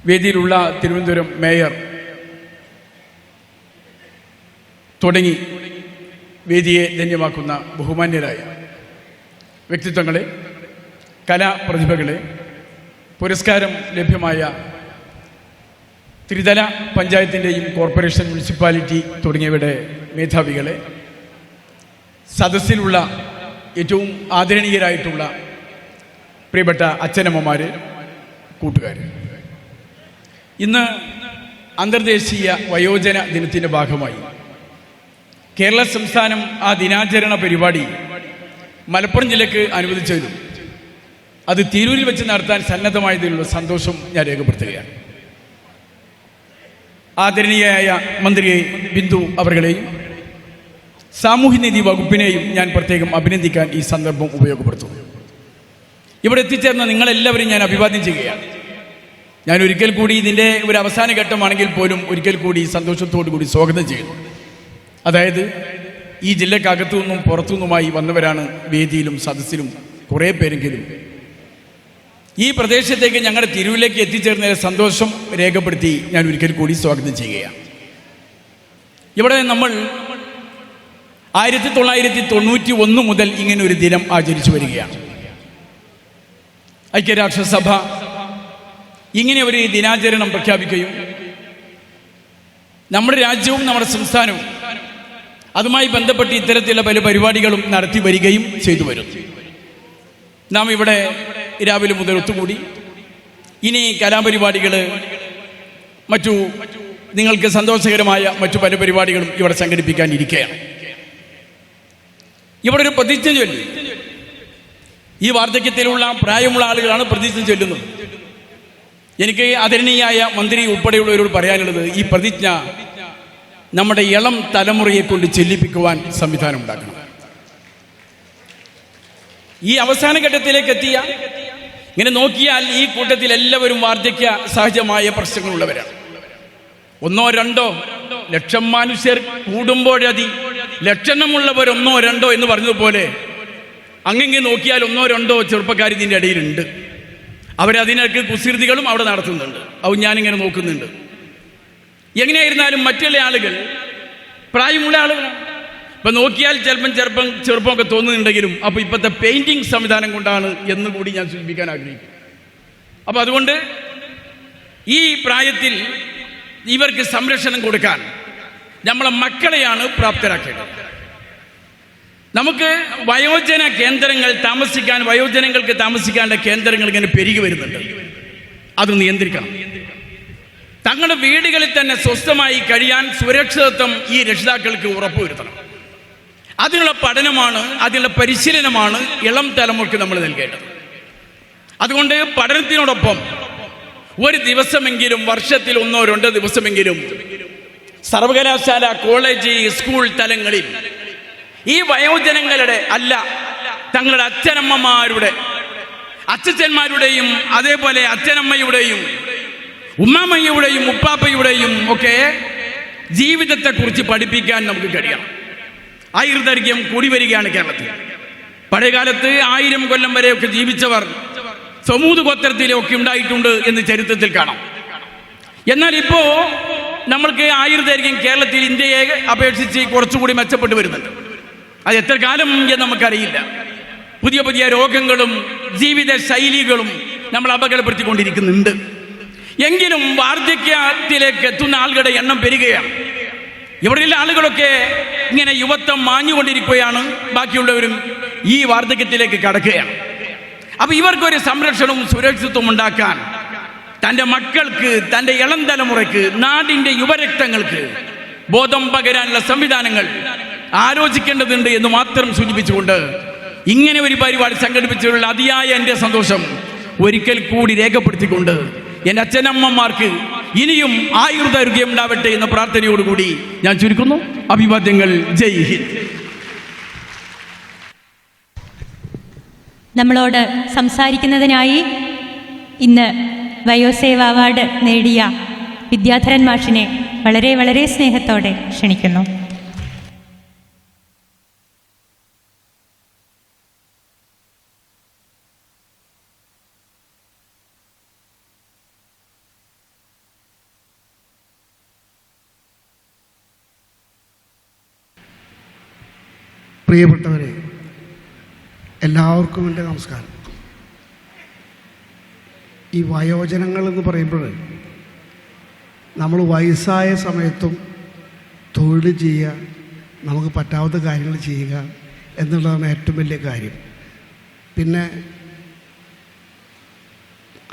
Speaker 7: വേദിയിലുള്ള തിരുവനന്തപുരം മേയർ തുടങ്ങി വേദിയെ ധന്യമാക്കുന്ന ബഹുമാന്യരായ വ്യക്തിത്വങ്ങളെ, കലാപ്രതിഭകളെ, പുരസ്കാരം ലഭ്യമായ ത്രിതല പഞ്ചായത്തിൻ്റെയും കോർപ്പറേഷൻ, മുനിസിപ്പാലിറ്റി തുടങ്ങിയവയുടെ മേധാവികളെ, സദസ്സിലുള്ള ഏറ്റവും ആദരണീയരായിട്ടുള്ള പ്രിയപ്പെട്ട അച്ഛനമ്മമാർ, കൂട്ടുകാർ, ഇന്ന് അന്തർദേശീയ വയോജന ദിനത്തിൻ്റെ ഭാഗമായി കേരള സംസ്ഥാനം ആ ദിനാചരണ പരിപാടി മലപ്പുറം ജില്ലയ്ക്ക് അനുവദിച്ചതിലും അത് തിരൂരിൽ വെച്ച് നടത്താൻ സന്നദ്ധമായതിലുള്ള സന്തോഷം ഞാൻ രേഖപ്പെടുത്തുകയാണ്. ആദരണീയയായ മന്ത്രി ബിന്ദു അവരുടെയും സാമൂഹ്യനീതി വകുപ്പിനെയും ഞാൻ പ്രത്യേകം അഭിനന്ദിക്കാൻ ഈ സന്ദർഭം ഉപയോഗപ്പെടുത്തുന്നു. ഇവിടെ എത്തിച്ചേർന്ന നിങ്ങളെല്ലാവരും ഞാൻ അഭിവാദ്യം ചെയ്യുകയാണ്. ഞാൻ ഒരിക്കൽ കൂടി ഇതിൻ്റെ ഒരു അവസാന ഘട്ടമാണെങ്കിൽ പോലും ഒരിക്കൽ കൂടി സന്തോഷത്തോടു കൂടി സ്വാഗതം ചെയ്യുന്നു. അതായത് ഈ ജില്ലക്കകത്തു നിന്നും പുറത്തുനിന്നുമായി വന്നവരാണ് വേദിയിലും സദസ്സിലും കുറേ പേരെങ്കിലും. ഈ പ്രദേശത്തേക്ക് ഞങ്ങളുടെ തിരുവിലേക്ക് എത്തിച്ചേർന്നതിന് സന്തോഷം രേഖപ്പെടുത്തി ഞാൻ ഒരിക്കൽ കൂടി സ്വാഗതം ചെയ്യുകയാണ്. ഇവിടെ നമ്മൾ 1991 മുതൽ ഇങ്ങനെ ഒരു ദിനം ആചരിച്ചു വരികയാണ്. ഐക്യരാഷ്ട്രസഭ ഇങ്ങനെ ഒരു ദിനാചരണം പ്രഖ്യാപിക്കുകയും നമ്മുടെ രാജ്യവും നമ്മുടെ സംസ്ഥാനവും അതുമായി ബന്ധപ്പെട്ട് ഇത്തരത്തിലുള്ള പല പരിപാടികളും നടത്തി വരികയും ചെയ്തു വരും. നാം ഇവിടെ രാവിലെ മുതൽ ഒത്തുകൂടി ഇനി കലാപരിപാടികൾ, മറ്റു നിങ്ങൾക്ക് സന്തോഷകരമായ മറ്റു പല പരിപാടികളും ഇവിടെ സംഘടിപ്പിക്കാനിരിക്കുകയാണ്. ഇവിടെ ഒരു പ്രതിജ്ഞ ചൊല്ലി, ഈ വാർദ്ധക്യത്തിലുള്ള പ്രായമുള്ള ആളുകളാണ് പ്രതിജ്ഞ ചൊല്ലുന്നത്. എനിക്ക് ആദരണീയായ മന്ത്രി ഉൾപ്പെടെയുള്ളവരോട് പറയാനുള്ളത്, ഈ പ്രതിജ്ഞ നമ്മുടെ ഇളം തലമുറയെ കൊണ്ട് ചെല്ലിപ്പിക്കുവാൻ സംവിധാനം ഉണ്ടാക്കണം. ഈ അവസാന ഘട്ടത്തിലേക്ക് എത്തിയ ഇങ്ങനെ നോക്കിയാൽ ഈ കൂട്ടത്തിൽ എല്ലാവരും വാർദ്ധക്യ സഹജമായ പ്രശ്നങ്ങളുള്ളവരാണ്. 1-2 ലക്ഷം മനുഷ്യർ കൂടുമ്പോഴതി ലക്ഷണമുള്ളവർ 1-2 എന്ന് പറഞ്ഞതുപോലെ അങ്ങനെ നോക്കിയാൽ 1-2 ചെറുപ്പക്കാർ ഇതിൻ്റെ ഇടയിലുണ്ട്. അവരതിനൊക്കെ കുസൃതികളും അവിടെ നടത്തുന്നുണ്ട്. അത് ഞാനിങ്ങനെ നോക്കുന്നുണ്ട്. എങ്ങനെയായിരുന്നാലും മറ്റുള്ള ആളുകൾ പ്രായമുള്ള ആളുകളാണ്. ഇപ്പം നോക്കിയാൽ ചെറുപ്പമൊക്കെ തോന്നുന്നുണ്ടെങ്കിലും അപ്പോൾ ഇപ്പോഴത്തെ പെയിൻറ്റിങ് സംവിധാനം കൊണ്ടാണ് എന്ന് കൂടി ഞാൻ സൂചിപ്പിക്കാൻ ആഗ്രഹിക്കും. അപ്പോൾ അതുകൊണ്ട് ഈ പ്രായത്തിൽ ഇവർക്ക് സംരക്ഷണം കൊടുക്കാൻ നമ്മളെ മക്കളെയാണ് പ്രാപ്തരാക്കേണ്ടത്. നമുക്ക് വയോജന കേന്ദ്രങ്ങൾ വയോജനങ്ങൾക്ക് താമസിക്കാനുള്ള കേന്ദ്രങ്ങൾ ഇങ്ങനെ പെരുകി വരുന്നുണ്ട്. അത് നിയന്ത്രിക്കണം. തങ്ങളുടെ വീടുകളിൽ തന്നെ സ്വസ്ഥമായി കഴിയാൻ സുരക്ഷിതത്വം ഈ രക്ഷിതാക്കൾക്ക് ഉറപ്പുവരുത്തണം. അതിനുള്ള പഠനമാണ്, അതിനുള്ള പരിശീലനമാണ് ഇളം തലമുറയ്ക്ക് നമ്മൾ നൽകേണ്ടത്. അതുകൊണ്ട് പഠനത്തിനോടൊപ്പം ഒരു ദിവസമെങ്കിലും, വർഷത്തിൽ 1-2 ദിവസമെങ്കിലും സർവകലാശാല, കോളേജ്, സ്കൂൾ തലങ്ങളിൽ ഈ വയോജനങ്ങളുടെ തങ്ങളുടെ അച്ഛന്മാരുടെയും അതേപോലെ അച്ഛനമ്മയുടെയും ഉമ്മാമ്മയുടെയും ഉപ്പാപ്പയുടെയും ഒക്കെ ജീവിതത്തെക്കുറിച്ച് പഠിപ്പിക്കാൻ നമുക്ക് കഴിയണം. ആയുർദൈർഘ്യം കൂടി വരികയാണ് കേരളത്തിൽ. പഴയകാലത്ത് 1000 കൊല്ലം വരെയൊക്കെ ജീവിച്ചവർ സമൂത് ഗോത്രത്തിലൊക്കെ ഉണ്ടായിട്ടുണ്ട് എന്ന് ചരിത്രത്തിൽ കാണാം. എന്നാൽ ഇപ്പോൾ നമ്മൾക്ക് ആയുർദൈർഘ്യം കേരളത്തിൽ ഇന്ത്യയെ അപേക്ഷിച്ച് കുറച്ചുകൂടി മെച്ചപ്പെട്ടു വരുന്നുണ്ട്. അത് എത്ര കാലം എന്ന് നമുക്കറിയില്ല. പുതിയ പുതിയ രോഗങ്ങളും ജീവിത ശൈലികളും നമ്മൾ അപകടപ്പെടുത്തിക്കൊണ്ടിരിക്കുന്നുണ്ട്. എങ്കിലും വാർദ്ധക്യത്തിലേക്ക് എത്തുന്ന ആളുകളുടെ എണ്ണം പെരുകയാണ്. ഇവിടെയുള്ള ആളുകളൊക്കെ ഇങ്ങനെ യുവത്വം മാഞ്ഞുകൊണ്ടിരിക്കുകയാണ്. ബാക്കിയുള്ളവരും ഈ വാർദ്ധക്യത്തിലേക്ക് കടക്കുകയാണ്. അപ്പോൾ ഇവർക്കൊരു സംരക്ഷണവും സുരക്ഷിതത്വം ഉണ്ടാക്കാൻ തൻ്റെ മക്കൾക്ക്, തൻ്റെ ഇളം തലമുറയ്ക്ക്, നാടിൻ്റെ യുവരക്തങ്ങൾക്ക് ബോധം പകരാനുള്ള സംവിധാനങ്ങൾ ആലോചിക്കേണ്ടതുണ്ട് എന്ന് മാത്രം സൂചിപ്പിച്ചുകൊണ്ട് ഇങ്ങനെ ഒരു പരിപാടി സംഘടിപ്പിച്ചുള്ള അതിയായ എൻ്റെ സന്തോഷം ഒരിക്കൽ കൂടി രേഖപ്പെടുത്തിക്കൊണ്ട് എൻ്റെ അച്ഛനമ്മമാർക്ക് ഇനിയും ആയുർദൈർഘ്യം ഉണ്ടാവട്ടെ എന്ന പ്രാർത്ഥനയോടുകൂടി ഞാൻ ചുരുക്കുന്നു. അഭിവാദ്യങ്ങൾ. ജയ് ഹിന്ദ്.
Speaker 1: നമ്മളോട് സംസാരിക്കുന്നതിനായി ഇന്ന് വയോസേവ അവാർഡ് നേടിയ വിദ്യാധരൻ മാഷിനെ വളരെ വളരെ സ്നേഹത്തോടെ ക്ഷണിക്കുന്നു.
Speaker 8: പ്രിയപ്പെട്ടവരെ, എല്ലാവർക്കും എൻ്റെ നമസ്കാരം. ഈ വയോജനങ്ങളെന്ന് പറയുമ്പോൾ നമ്മൾ വയസ്സായ സമയത്തും തൊഴിൽ ചെയ്യുക, നമുക്ക് പറ്റാവുന്ന കാര്യങ്ങൾ ചെയ്യുക എന്നുള്ളതാണ് ഏറ്റവും വലിയ കാര്യം. പിന്നെ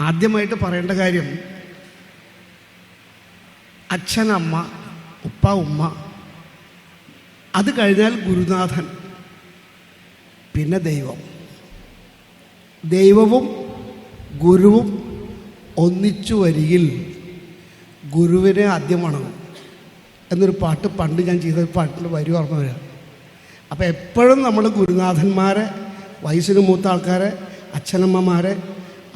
Speaker 8: ആദ്യമായിട്ട് പറയേണ്ട കാര്യം, അച്ഛൻ, അമ്മ, ഉപ്പ, ഉമ്മ, അത് കഴിഞ്ഞാൽ ഗുരുനാഥൻ, പിന്നെ ദൈവവും ഗുരുവും ഒന്നിച്ചു വരികിൽ ഗുരുവിനെ ആദ്യം വണങ്ങും എന്നൊരു പാട്ട് പണ്ട് ഞാൻ ചെയ്ത പാട്ടിൻ്റെ വരി ഓർമ്മ വരിക. അപ്പോൾ എപ്പോഴും നമ്മൾ ഗുരുനാഥന്മാരെ, വയസ്സിന് മൂത്ത ആൾക്കാരെ, അച്ഛനമ്മമാരെ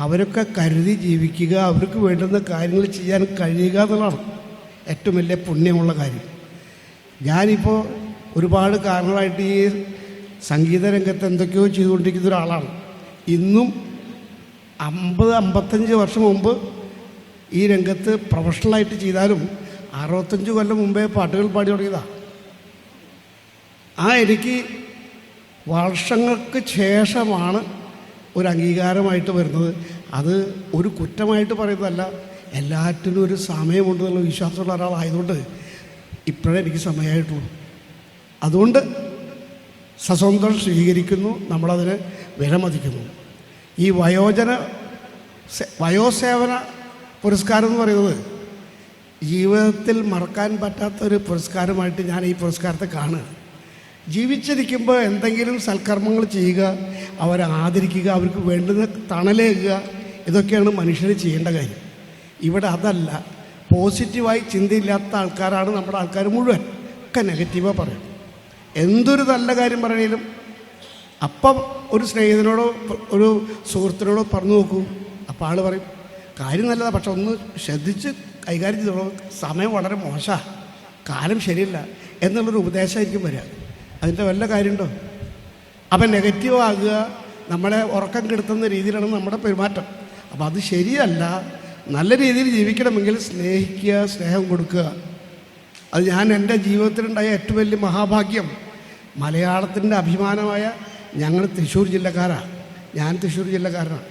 Speaker 8: അവരൊക്കെ കരുതി ജീവിക്കുക, അവർക്ക് വേണ്ടുന്ന കാര്യങ്ങൾ ചെയ്യാൻ കഴിയുക എന്നുള്ളതാണ് ഏറ്റവും വലിയ പുണ്യമുള്ള കാര്യം. ഞാനിപ്പോൾ ഒരുപാട് കാരണങ്ങളായിട്ട് ഈ സംഗീത രംഗത്ത് എന്തൊക്കെയോ ചെയ്തുകൊണ്ടിരിക്കുന്ന ഒരാളാണ്. ഇന്നും 50-55 വർഷം മുമ്പ് ഈ രംഗത്ത് പ്രൊഫഷണലായിട്ട് ചെയ്താലും 65 കൊല്ലം മുമ്പേ പാട്ടുകൾ പാടി തുടങ്ങിയതാണ്. എനിക്ക് വർഷങ്ങൾക്ക് ശേഷമാണ് ഒരു അംഗീകാരമായിട്ട് വരുന്നത്. അത് ഒരു കുറ്റമായിട്ട് പറയുന്നതല്ല, എല്ലാറ്റിനും ഒരു സമയമുണ്ടെന്നുള്ള വിശ്വാസമുള്ള ഒരാളായതുകൊണ്ട് ഇപ്പോഴേ എനിക്ക് സമയമായിട്ടുള്ളൂ. അതുകൊണ്ട് സസന്തോഷം സ്വീകരിക്കുന്നു, നമ്മളതിന് വിലമതിക്കുന്നു. ഈ വയോസേവന പുരസ്കാരം എന്ന് പറയുന്നത് ജീവിതത്തിൽ മറക്കാൻ പറ്റാത്തൊരു പുരസ്കാരമായിട്ട് ഞാൻ ഈ പുരസ്കാരത്തെ കാണുക. ജീവിച്ചിരിക്കുമ്പോൾ എന്തെങ്കിലും സൽക്കർമ്മങ്ങൾ ചെയ്യുക, അവരെ ആദരിക്കുക, അവർക്ക് വേണ്ടുന്ന തണലേകുക, ഇതൊക്കെയാണ് മനുഷ്യർ ചെയ്യേണ്ട കാര്യം. ഇവിടെ അതല്ല. പോസിറ്റീവായി ചിന്തയില്ലാത്ത ആൾക്കാരാണ് നമ്മുടെ ആൾക്കാർ മുഴുവൻ. ഒക്കെ നെഗറ്റീവാണ് പറയും. എന്തൊരു നല്ല കാര്യം പറയണേലും അപ്പം ഒരു സ്നേഹിതനോടോ ഒരു സുഹൃത്തിനോടോ പറഞ്ഞു നോക്കൂ. അപ്പോൾ ആൾ പറയും കാര്യം നല്ലതാണ്, പക്ഷെ ഒന്ന് ശ്രദ്ധിച്ച് കൈകാര്യം ചെയ്തോളൂ, സമയം വളരെ മോശമാണ്, കാലം ശരിയല്ല എന്നുള്ളൊരു ഉപദേശമായിരിക്കും വരിക. അതിൻ്റെ വല്ല കാര്യമുണ്ടോ? അപ്പം നെഗറ്റീവ് ആകുക, നമ്മളെ ഉറക്കം കെടുത്തുന്ന രീതിയിലാണ് നമ്മുടെ പെരുമാറ്റം. അപ്പോൾ അത് ശരിയല്ല. നല്ല രീതിയിൽ ജീവിക്കണമെങ്കിൽ സ്നേഹിക്കുക, സ്നേഹം കൊടുക്കുക. അത് ഞാൻ എൻ്റെ ജീവിതത്തിലുണ്ടായ ഏറ്റവും വലിയ മഹാഭാഗ്യം. മലയാളത്തിൻ്റെ അഭിമാനമായ ഞങ്ങൾ തൃശ്ശൂർ ജില്ലക്കാരാണ്. ഞാൻ തൃശ്ശൂർ ജില്ലക്കാരനാണ്.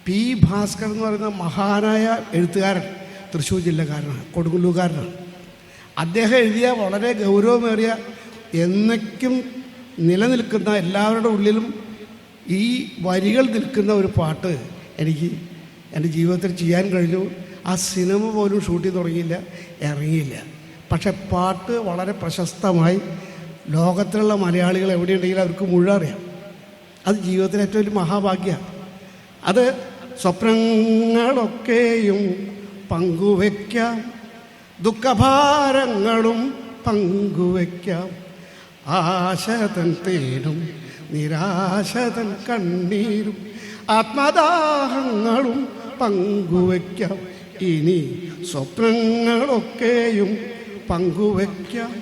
Speaker 8: പി ഭാസ്കർ എന്ന് പറയുന്ന മഹാനായ എഴുത്തുകാരൻ തൃശ്ശൂർ ജില്ലക്കാരനാണ്, കൊടുങ്ങല്ലൂർക്കാരനാണ്. അദ്ദേഹം എഴുതിയ വളരെ ഗൗരവമേറിയ എന്നേക്കും നിലനിൽക്കുന്ന എല്ലാവരുടെ ഉള്ളിലും ഈ വരികൾ നിൽക്കുന്ന ഒരു പാട്ട് എനിക്ക് എൻ്റെ ജീവിതത്തിൽ ചെയ്യാൻ കഴിഞ്ഞു. ആ സിനിമ പോലും ഷൂട്ട് ചെയ്ത് തുടങ്ങിയില്ല, ഇറങ്ങിയില്ല. പക്ഷെ പാട്ട് വളരെ പ്രശസ്തമായി ലോകത്തിലുള്ള മലയാളികൾ എവിടെയുണ്ടെങ്കിലും അവർക്ക് മുഴുവൻ അറിയാം. അത് ജീവിതത്തിലെ ഏറ്റവും വലിയ മഹാഭാഗ്യമാണ്. അത് സ്വപ്നങ്ങളൊക്കെയും പങ്കുവയ്ക്കാം, ദുഃഖഭാരങ്ങളും പങ്കുവയ്ക്കാം, ആശതൻ തേനും നിരാശതൻ കണ്ണീരും ആത്മദാഹങ്ങളും പങ്കുവയ്ക്കാം. ഇനി സ്വപ്നങ്ങളൊക്കെയും പങ്കുവയ്ക്കാം,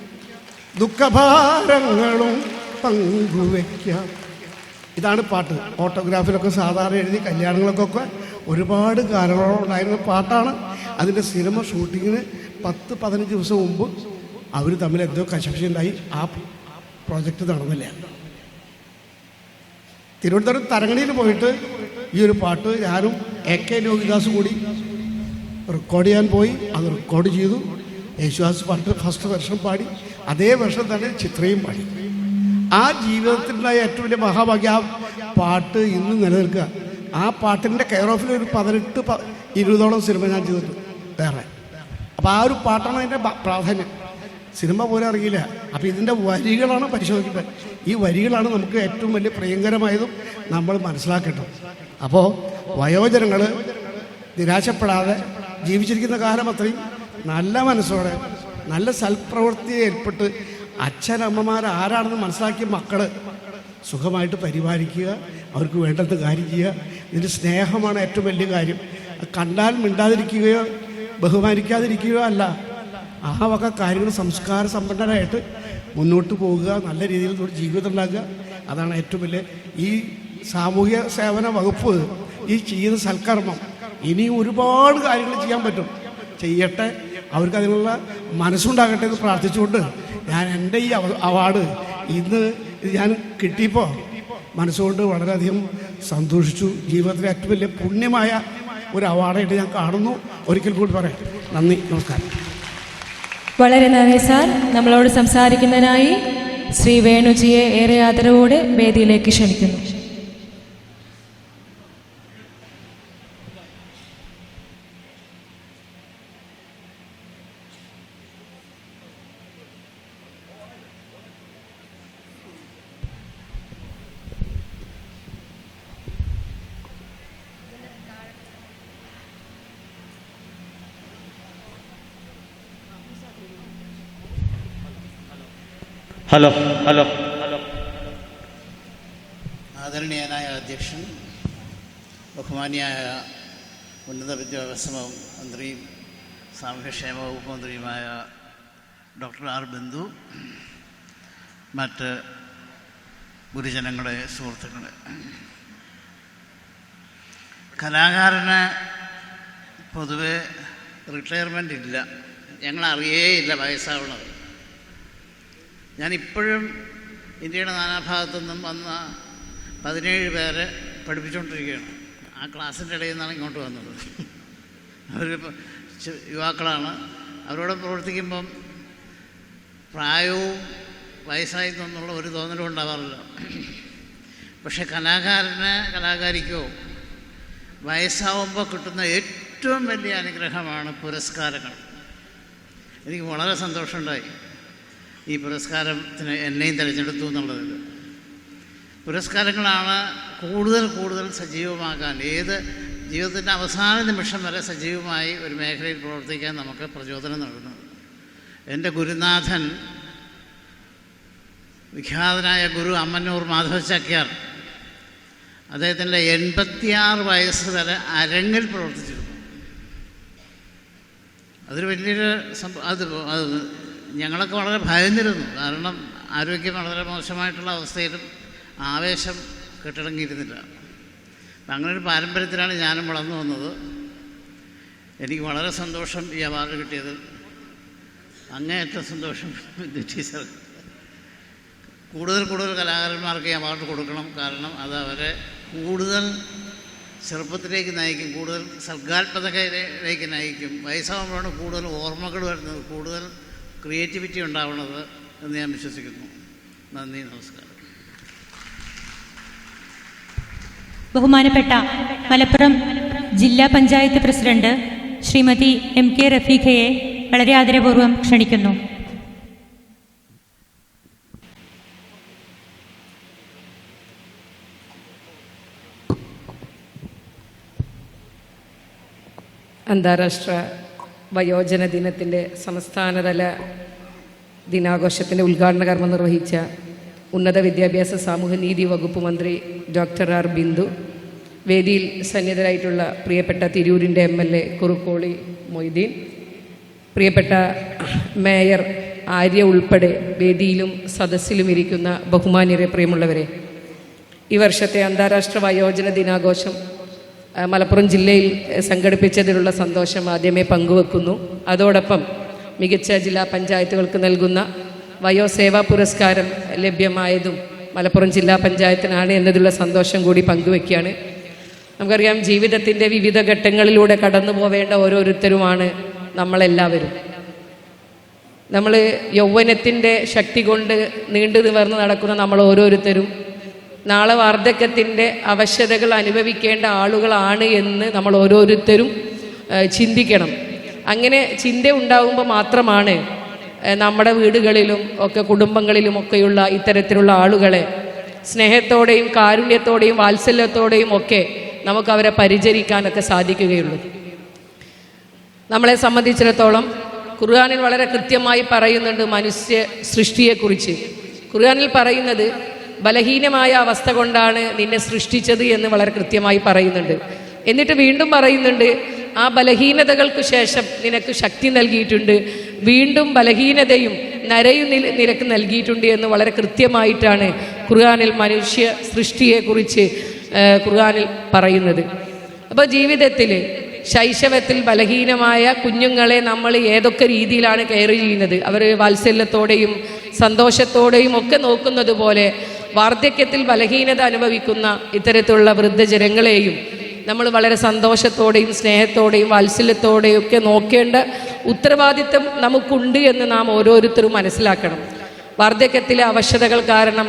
Speaker 8: ദുഃഖഭാരങ്ങളും പങ്കുവയ്ക്കാം. ഇതാണ് പാട്ട്. ഓട്ടോഗ്രാഫിലൊക്കെ സാധാരണ എഴുതി കല്യാണങ്ങൾക്കൊക്കെ ഒരുപാട് കാലങ്ങളുണ്ടായിരുന്ന പാട്ടാണ്. അതിൻ്റെ സിനിമ ഷൂട്ടിങ്ങിന് 10-15 ദിവസം മുമ്പ് അവർ തമ്മിൽ എന്തോ കശപിശ ഉണ്ടായി, ആ പ്രോജക്റ്റ് നടന്നില്ല. തിരുവനന്തപുരം തരങ്ങണിയിൽ പോയിട്ട് ഈ ഒരു പാട്ട് ഞാനും AK ലോഹിദാസും കൂടി റെക്കോർഡ് ചെയ്യാൻ പോയി. അത് റെക്കോർഡ് ചെയ്തു. യേശുദാസ് പാട്ട് ഫസ്റ്റ് വെർഷൻ പാടി, അതേ വെർഷൻ തന്നെ ചിത്രയും പാടി. ആ ജീവിതത്തിലുണ്ടായ ഏറ്റവും വലിയ മഹാഭാഗ്യം ആ പാട്ട് ഇന്ന് നിലനിൽക്കുക. ആ പാട്ടിൻ്റെ കെയർ ഓഫിൽ ഒരു 18-20ഓളം സിനിമ ഞാൻ ചെയ്തിട്ടുണ്ട് വേറെ. അപ്പോൾ ആ ഒരു പാട്ടാണ് അതിൻ്റെ പ്രാധാന്യം. സിനിമ പോലും അറിയില്ല. അപ്പോൾ ഇതിൻ്റെ വരികളാണ് പരിശോധിക്കേണ്ടത്. ഈ വരികളാണ് നമുക്ക് ഏറ്റവും വലിയ പ്രിയങ്കരമായതും നമ്മൾ മനസ്സിലാക്കേണ്ടത്. അപ്പോൾ വയോജനങ്ങൾ നിരാശപ്പെടാതെ ജീവിച്ചിരിക്കുന്ന കാലം അത്രയും നല്ല മനസ്സോടെ നല്ല സൽപ്രവൃത്തിയെ ഏർപ്പെട്ട് അച്ഛനമ്മമാർ ആരാണെന്ന് മനസ്സിലാക്കിയ മക്കൾ സുഖമായിട്ട് പരിപാലിക്കുക, അവർക്ക് വേണ്ടത് കാര്യം ചെയ്യുക. ഇതിൻ്റെ സ്നേഹമാണ് ഏറ്റവും വലിയ കാര്യം. കണ്ടാൽ മിണ്ടാതിരിക്കുകയോ ബഹുമാനിക്കാതിരിക്കുകയോ അല്ല. ആ വക കാര്യങ്ങൾ സംസ്കാര സമ്പന്നരായിട്ട് മുന്നോട്ട് പോകുക, നല്ല രീതിയിൽ ഒരു ജീവിതം ഉണ്ടാക്കുക. അതാണ് ഏറ്റവും വലിയ ഈ സാമൂഹ്യ സേവന വകുപ്പ് ഈ ചെയ്യുന്ന സൽക്കർമ്മം. ഇനിയും ഒരുപാട് കാര്യങ്ങൾ ചെയ്യാൻ പറ്റും, ചെയ്യട്ടെ. അവർക്ക് അതിനുള്ള മനസ്സുണ്ടാകട്ടെ എന്ന് പ്രാർത്ഥിച്ചുകൊണ്ട് ഞാൻ എൻ്റെ ഈ അവാർഡ് ഇന്ന് ഞാൻ കിട്ടിയപ്പോൾ മനസ്സുകൊണ്ട് വളരെയധികം സന്തോഷിച്ചു. ജീവിതത്തിലെ ഏറ്റവും വലിയ പുണ്യമായ ഒരു അവാർഡായിട്ട് ഞാൻ കാണുന്നു. ഒരിക്കൽ കൂടി പറയാം, നന്ദി, നമസ്കാരം.
Speaker 2: വളരെ നന്ദി സാർ. നമ്മളോട് സംസാരിക്കുന്നതിനായി ശ്രീ വേണുജിയെ ഏറെ ആദരവോടെ വേദിയിലേക്ക് ക്ഷണിക്കുന്നു.
Speaker 9: ഹലോ ഹലോ ഹലോ ആദരണീയനായ അധ്യക്ഷൻ, ബഹുമാനിയായ ഉന്നത വിദ്യാഭ്യാസ മന്ത്രിയും സാമൂഹ്യക്ഷേമ വകുപ്പ് മന്ത്രിയുമായ ഡോക്ടർ ആർ ബിന്ദു, മറ്റ് ഗുരുജനങ്ങളെ, സുഹൃത്തുക്കളെ, കലാകാരന് പൊതുവെ റിട്ടയർമെൻ്റ് ഇല്ല. ഞങ്ങളറിയേയില്ല വയസ്സാവുന്നത്. ഞാനിപ്പോഴും ഇന്ത്യയുടെ നാനാഭാഗത്തു നിന്നും വന്ന 17 പേരെ പഠിപ്പിച്ചുകൊണ്ടിരിക്കുകയാണ്. ആ ക്ലാസ്സിൻ്റെ ഇടയിൽ നിന്നാണ് ഇങ്ങോട്ട് വന്നത്. അവർ യുവാക്കളാണ്. അവരോട് പ്രവർത്തിക്കുമ്പം പ്രായവും വയസ്സായി എന്നുള്ള ഒരു തോന്നലും ഉണ്ടാവാറില്ല. പക്ഷെ കലാകാരിക്കോ വയസ്സാവുമ്പോൾ കിട്ടുന്ന ഏറ്റവും വലിയ അനുഗ്രഹമാണ് പുരസ്കാരങ്ങൾ. എനിക്ക് വളരെ സന്തോഷമുണ്ടായി ഈ പുരസ്കാരത്തിന് എന്നെയും തിരഞ്ഞെടുത്തു എന്നുള്ളതിൽ. പുരസ്കാരങ്ങളാണ് കൂടുതൽ സജീവമാക്കാൻ, ഏത് ജീവിതത്തിൻ്റെ അവസാന നിമിഷം വരെ സജീവമായി ഒരു മേഖലയിൽ പ്രവർത്തിക്കാൻ നമുക്ക് പ്രചോദനം നൽകുന്നത്. എൻ്റെ ഗുരുനാഥൻ വിഖ്യാതനായ ഗുരു അമ്മന്നൂർ മാധവ ചാക്യാർ അദ്ദേഹത്തിൻ്റെ 86 വയസ്സ് വരെ അരങ്ങിൽ പ്രവർത്തിച്ചിരുന്നു. അതൊരു വലിയൊരു അത് ഞങ്ങളൊക്കെ വളരെ ഭയന്നിരുന്നു. കാരണം ആരോഗ്യം വളരെ മോശമായിട്ടുള്ള അവസ്ഥയിലും ആവേശം കെട്ടടങ്ങിയിരുന്നില്ല. അങ്ങനൊരു പാരമ്പര്യത്തിലാണ് ഞാനും വളർന്നു വന്നത്. എനിക്ക് വളരെ സന്തോഷം ഈ അവാർഡ് കിട്ടിയതിൽ, അങ്ങേയറ്റ സന്തോഷം. ടീച്ചർ കൂടുതൽ കലാകാരന്മാർക്ക് ഈ അവാർഡ് കൊടുക്കണം. കാരണം അത് അവരെ കൂടുതൽ ചെറുപ്പത്തിലേക്ക് നയിക്കും, കൂടുതൽ സർഗാത്മകതയിലേക്ക് നയിക്കും. വയസ്സാകുമ്പോഴാണ് കൂടുതൽ ഓർമ്മകൾ വരുന്നത്, കൂടുതൽ ക്രിയേറ്റിവിറ്റി ഉണ്ടാവുന്നത് എന്ന് ഞാൻ വിശ്വസിക്കുന്നു. നന്ദി, നമസ്കാരം.
Speaker 1: ബഹുമാനപ്പെട്ട മലപ്പുറം ജില്ലാ പഞ്ചായത്ത് പ്രസിഡന്റ് ശ്രീമതി MK റഫീഖയെ വളരെ ആദരപൂർവ്വം ക്ഷണിക്കുന്നു.
Speaker 10: അന്താരാഷ്ട്ര വയോജന ദിനത്തിൻ്റെ സംസ്ഥാനതല ദിനാഘോഷത്തിൻ്റെ ഉദ്ഘാടന കർമ്മം നിർവഹിച്ച ഉന്നത വിദ്യാഭ്യാസ സാമൂഹ്യനീതി വകുപ്പ് മന്ത്രി ഡോക്ടർ ആർ ബിന്ദു, വേദിയിൽ സന്നിധരായിട്ടുള്ള പ്രിയപ്പെട്ട തിരൂരിൻ്റെ MLA കുറുക്കോളി മൊയ്തീൻ, പ്രിയപ്പെട്ട മേയർ ആര്യ ഉൾപ്പെടെ വേദിയിലും സദസ്സിലും ഇരിക്കുന്ന ബഹുമാന്യരെ, പ്രിയമുള്ളവരെ, ഈ വർഷത്തെ അന്താരാഷ്ട്ര വയോജന ദിനാഘോഷം മലപ്പുറം ജില്ലയിൽ സംഘടിപ്പിച്ചതിലുള്ള സന്തോഷം ആദ്യമേ പങ്കുവെക്കുന്നു. അതോടൊപ്പം മികച്ച ജില്ലാ പഞ്ചായത്തുകൾക്ക് നൽകുന്ന വയോസേവാ പുരസ്കാരം ലഭ്യമായതും മലപ്പുറം ജില്ലാ പഞ്ചായത്തിനാണ് എന്നതിലുള്ള സന്തോഷം കൂടി പങ്കുവെക്കുകയാണ്. നമുക്കറിയാം, ജീവിതത്തിൻ്റെ വിവിധ ഘട്ടങ്ങളിലൂടെ കടന്നു പോവേണ്ട ഓരോരുത്തരുമാണ് നമ്മളെല്ലാവരും. നമ്മൾ യൗവനത്തിൻ്റെ ശക്തി കൊണ്ട് നീണ്ടു നിവർന്ന് നടക്കുന്ന നമ്മൾ ഓരോരുത്തരും നാളെ വാർദ്ധക്യത്തിൻ്റെ അവശതകൾ അനുഭവിക്കേണ്ട ആളുകളാണ് എന്ന് നമ്മൾ ഓരോരുത്തരും ചിന്തിക്കണം. അങ്ങനെ ചിന്ത ഉണ്ടാകുമ്പോൾ മാത്രമാണ് നമ്മുടെ വീടുകളിലും ഒക്കെ കുടുംബങ്ങളിലും ഒക്കെയുള്ള ഇത്തരത്തിലുള്ള ആളുകളെ സ്നേഹത്തോടെയും കാരുണ്യത്തോടെയും വാത്സല്യത്തോടെയും ഒക്കെ നമുക്ക് അവരെ പരിചരിക്കാനൊക്കെ സാധിക്കുകയുള്ളൂ. നമ്മളെ സംബന്ധിച്ചിടത്തോളം ഖുർആനിൽ വളരെ കൃത്യമായി പറയുന്നുണ്ട് മനുഷ്യ സൃഷ്ടിയെക്കുറിച്ച്. ഖുർആനിൽ പറയുന്നത് ബലഹീനമായ അവസ്ഥ കൊണ്ടാണ് നിന്നെ സൃഷ്ടിച്ചത് എന്ന് വളരെ കൃത്യമായി പറയുന്നുണ്ട്. എന്നിട്ട് വീണ്ടും പറയുന്നുണ്ട്, ആ ബലഹീനതകൾക്ക് ശേഷം നിനക്ക് ശക്തി നൽകിയിട്ടുണ്ട്, വീണ്ടും ബലഹീനതയും നരയും നിനക്ക് നൽകിയിട്ടുണ്ട് എന്ന് വളരെ കൃത്യമായിട്ടാണ് ഖുർആനിൽ മനുഷ്യ സൃഷ്ടിയെക്കുറിച്ച് ഖുർആനിൽ പറയുന്നത്. അപ്പോൾ ജീവിതത്തിൽ ശൈശവത്തിൽ ബലഹീനമായ കുഞ്ഞുങ്ങളെ നമ്മൾ ഏതൊക്കെ രീതിയിലാണ് കെയർ ചെയ്യുന്നത്, അവർ വാത്സല്യത്തോടെയും സന്തോഷത്തോടെയും ഒക്കെ നോക്കുന്നത് പോലെ വാർദ്ധക്യത്തിൽ ബലഹീനത അനുഭവിക്കുന്ന ഇത്തരത്തിലുള്ള വൃദ്ധജനങ്ങളെയും നമ്മൾ വളരെ സന്തോഷത്തോടെയും സ്നേഹത്തോടെയും വാത്സല്യത്തോടെയും ഒക്കെ നോക്കേണ്ട ഉത്തരവാദിത്വം നമുക്കുണ്ട് എന്ന് നാം ഓരോരുത്തരും മനസ്സിലാക്കണം. വാർദ്ധക്യത്തിലെ അവശതകൾ കാരണം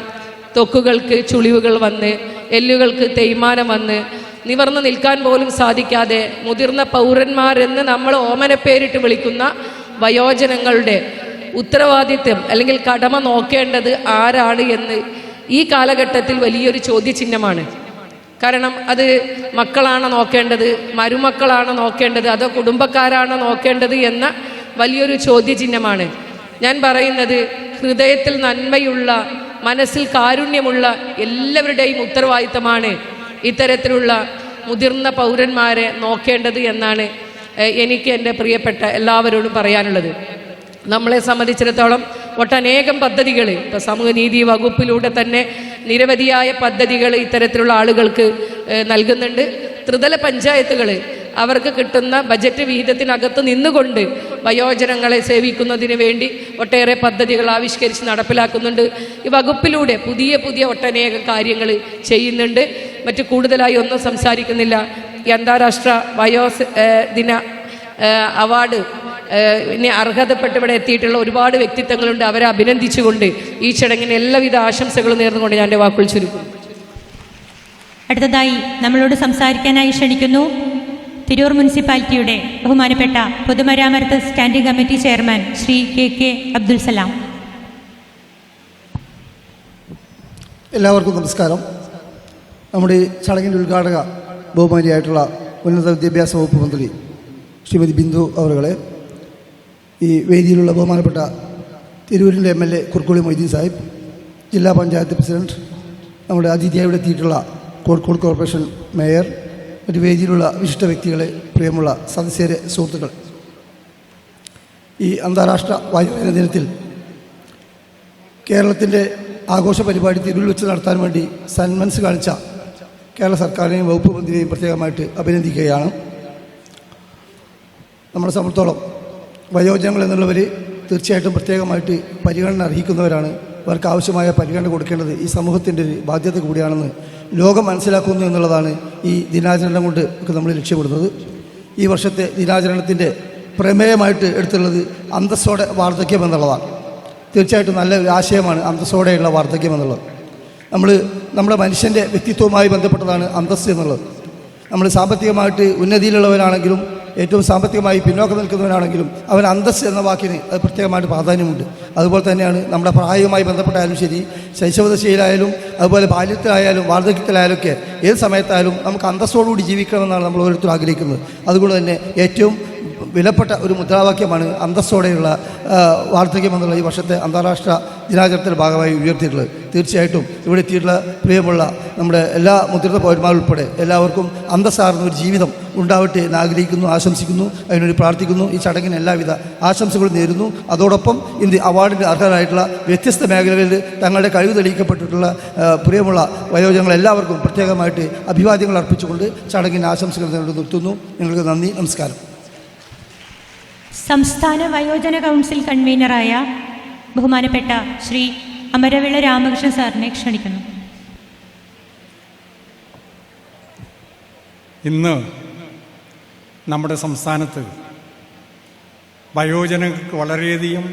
Speaker 10: ത്വക്കുകൾക്ക് ചുളിവുകൾ വന്ന്, എല്ലുകൾക്ക് തേയ്മാനം വന്ന്, നിവർന്നു നിൽക്കാൻ പോലും സാധിക്കാതെ മുതിർന്ന പൗരന്മാരെന്ന് നമ്മൾ ഓമനപ്പേരിട്ട് വിളിക്കുന്ന വയോജനങ്ങളുടെ ഉത്തരവാദിത്വം അല്ലെങ്കിൽ കടമ നോക്കേണ്ടത് ആരാണ് എന്ന് ഈ കാലഘട്ടത്തിൽ വലിയൊരു ചോദ്യചിഹ്നമാണ്. കാരണം അത് മക്കളാണ് നോക്കേണ്ടത്, മരുമക്കളാണ് നോക്കേണ്ടത്, അതോ കുടുംബക്കാരാണ് നോക്കേണ്ടത് എന്ന വലിയൊരു ചോദ്യചിഹ്നമാണ്. ഞാൻ പറയുന്നത്, ഹൃദയത്തിൽ നന്മയുള്ള, മനസ്സിൽ കാരുണ്യമുള്ള എല്ലാവരുടെയും ഉത്തരവാദിത്തമാണ് ഇത്തരത്തിലുള്ള മുതിർന്ന പൗരന്മാരെ നോക്കേണ്ടത് എന്നാണ് എനിക്ക് എൻ്റെ പ്രിയപ്പെട്ട എല്ലാവരോടും പറയാനുള്ളത്. നമ്മളെ സംബന്ധിച്ചിടത്തോളം ഒട്ടനേകം പദ്ധതികൾ ഇപ്പോൾ സാമൂഹ്യനീതി വകുപ്പിലൂടെ തന്നെ നിരവധിയായ പദ്ധതികൾ ഇത്തരത്തിലുള്ള ആളുകൾക്ക് നൽകുന്നുണ്ട്. ത്രിതല പഞ്ചായത്തുകൾ അവർക്ക് കിട്ടുന്ന ബജറ്റ് വിഹിതത്തിനകത്ത് നിന്നുകൊണ്ട് വയോജനങ്ങളെ സേവിക്കുന്നതിന് വേണ്ടി ഒട്ടേറെ പദ്ധതികൾ ആവിഷ്കരിച്ച് നടപ്പിലാക്കുന്നുണ്ട്. ഈ വകുപ്പിലൂടെ പുതിയ ഒട്ടനേകം കാര്യങ്ങൾ ചെയ്യുന്നുണ്ട്. മറ്റു കൂടുതലായി ഒന്നും സംസാരിക്കുന്നില്ല. ഈ അന്താരാഷ്ട്ര ദിന അവാർഡ് ഇനി അർഹതപ്പെട്ട് ഇവിടെ എത്തിയിട്ടുള്ള ഒരുപാട് വ്യക്തിത്വങ്ങളുണ്ട്. അവരെ അഭിനന്ദിച്ചുകൊണ്ട് ഈ ചടങ്ങിന് എല്ലാവിധ ആശംസകളും നേർന്നുകൊണ്ട് ഞാൻ എൻ്റെ വാക്കുകൾ ചുരുക്കുന്നു.
Speaker 1: അടുത്തതായി നമ്മളോട് സംസാരിക്കാനായി ക്ഷണിക്കുന്നു തിരൂർ മുനിസിപ്പാലിറ്റിയുടെ ബഹുമാനപ്പെട്ട പൊതുമരാമത്ത് standing committee chairman Shri KK Abdul Salam.
Speaker 11: എല്ലാവർക്കും നമസ്കാരം. നമ്മുടെ ഈ ചടങ്ങിൻ്റെ ഉദ്ഘാടക ബഹുമാനിയായിട്ടുള്ള ഉന്നത വിദ്യാഭ്യാസ വകുപ്പ് മന്ത്രി ശ്രീമതി ബിന്ദു അവറുകളെ, ഈ വേദിയിലുള്ള ബഹുമാനപ്പെട്ട തിരൂരിൻ്റെ MLA കുറുക്കോളി മൊയ്തീൻ സാഹിബ്, ജില്ലാ പഞ്ചായത്ത് പ്രസിഡന്റ്, നമ്മുടെ അതിഥിയായി ഇവിടെ എത്തിയിട്ടുള്ള കോഴിക്കോട് കോർപ്പറേഷൻ മേയർ, ഒരു വേദിയിലുള്ള വിശിഷ്ട വ്യക്തികളെ, പ്രിയമുള്ള സദസ്യരെ, സുഹൃത്തുക്കൾ, ഈ അന്താരാഷ്ട്ര വയോജന ദിനത്തിൽ കേരളത്തിൻ്റെ ആഘോഷ പരിപാടി തിരുവിൽ വെച്ച് നടത്താൻ വേണ്ടി സന്മനസ് കാണിച്ച കേരള സർക്കാരിനെയും വകുപ്പ് മന്ത്രിയെയും പ്രത്യേകമായിട്ട് അഭിനന്ദിക്കുകയാണ്. നമ്മളെ സംബന്ധിച്ചോളം വയോജനങ്ങൾ എന്നുള്ളവർ തീർച്ചയായിട്ടും പ്രത്യേകമായിട്ട് പരിഗണന അർഹിക്കുന്നവരാണ്. അവർക്ക് ആവശ്യമായ പരിഗണന കൊടുക്കേണ്ടത് ഈ സമൂഹത്തിൻ്റെ ഒരു ബാധ്യത കൂടിയാണെന്ന് ലോകം മനസ്സിലാക്കുന്നു എന്നുള്ളതാണ് ഈ ദിനാചരണം കൊണ്ട് ഒക്കെ നമ്മൾ ലക്ഷ്യമിടുന്നത്. ഈ വർഷത്തെ ദിനാചരണത്തിൻ്റെ പ്രമേയമായിട്ട് എടുത്തുള്ളത് അന്തസ്സോടെ വാർദ്ധക്യം എന്നുള്ളതാണ്. തീർച്ചയായിട്ടും നല്ല ഒരു ആശയമാണ് അന്തസ്സോടെയുള്ള വാർദ്ധക്യം എന്നുള്ളത്. നമ്മുടെ മനുഷ്യൻ്റെ വ്യക്തിത്വവുമായി ബന്ധപ്പെട്ടതാണ് അന്തസ്സ് എന്നുള്ളത്. നമ്മൾ സാമ്പത്തികമായിട്ട് ഉന്നതിയിലുള്ളവരാണെങ്കിലും ഏറ്റവും സാമ്പത്തികമായി പിന്നോക്കം നിൽക്കുന്നവരാണെങ്കിലും അവൻ അന്തസ്സ് എന്ന വാക്കിന് അത് പ്രത്യേകമായിട്ട് പ്രാധാന്യമുണ്ട്. അതുപോലെ തന്നെയാണ് നമ്മുടെ പ്രായവുമായി ബന്ധപ്പെട്ടായാലും ശരി, ശൈശവദശയിലായാലും അതുപോലെ ബാല്യത്തിലായാലും വാർദ്ധക്യത്തിലായാലും ഒക്കെ ഏത് സമയത്തായാലും നമുക്ക് അന്തസ്സോടുകൂടി ജീവിക്കണമെന്നാണ് നമ്മൾ ഓരോരുത്തരും ആഗ്രഹിക്കുന്നത്. അതുകൊണ്ട് തന്നെ ഏറ്റവും വിലപ്പെട്ട ഒരു മുദ്രാവാക്യമാണ് അന്തസ്സോടെയുള്ള വാർദ്ധക്യം എന്നുള്ള ഈ വർഷത്തെ അന്താരാഷ്ട്ര ദിനാചരണത്തിൻ്റെ ഭാഗമായി ഉയർത്തിയിട്ടുള്ളത്. തീർച്ചയായിട്ടും ഇവിടെ എത്തിയിട്ടുള്ള പ്രിയമുള്ള നമ്മുടെ എല്ലാ മുതിർന്ന പൗരന്മാരുൾപ്പെടെ എല്ലാവർക്കും അന്തസ്സാർന്ന ഒരു ജീവിതം ഉണ്ടാവട്ടെ എന്ന് ആഗ്രഹിക്കുന്നു, ആശംസിക്കുന്നു, അതിനുവേണ്ടി പ്രാർത്ഥിക്കുന്നു. ഈ ചടങ്ങിന് എല്ലാവിധ ആശംസകളും നേരുന്നു. അതോടൊപ്പം ഇന്ന് അവാർഡിന് അർഹരായിട്ടുള്ള വ്യത്യസ്ത മേഖലകളിൽ തങ്ങളുടെ കഴിവ് തെളിയിക്കപ്പെട്ടിട്ടുള്ള പ്രിയമുള്ള വയോജനങ്ങൾ എല്ലാവർക്കും പ്രത്യേകമായിട്ട് അഭിവാദ്യങ്ങൾ അർപ്പിച്ചുകൊണ്ട് ചടങ്ങിന് ആശംസകൾ നിർത്തുന്നു. നിങ്ങൾക്ക് നന്ദി, നമസ്കാരം.
Speaker 1: സംസ്ഥാന വയോജന കൗൺസിൽ കൺവീനറായ ബഹുമാനപ്പെട്ട ശ്രീ അമരവിള രാമകൃഷ്ണൻ സാറിനെ ക്ഷണിക്കുന്നു.
Speaker 12: ഇന്ന് നമ്മുടെ സംസ്ഥാനത്ത് വയോജനങ്ങൾക്ക് വളരെയധികം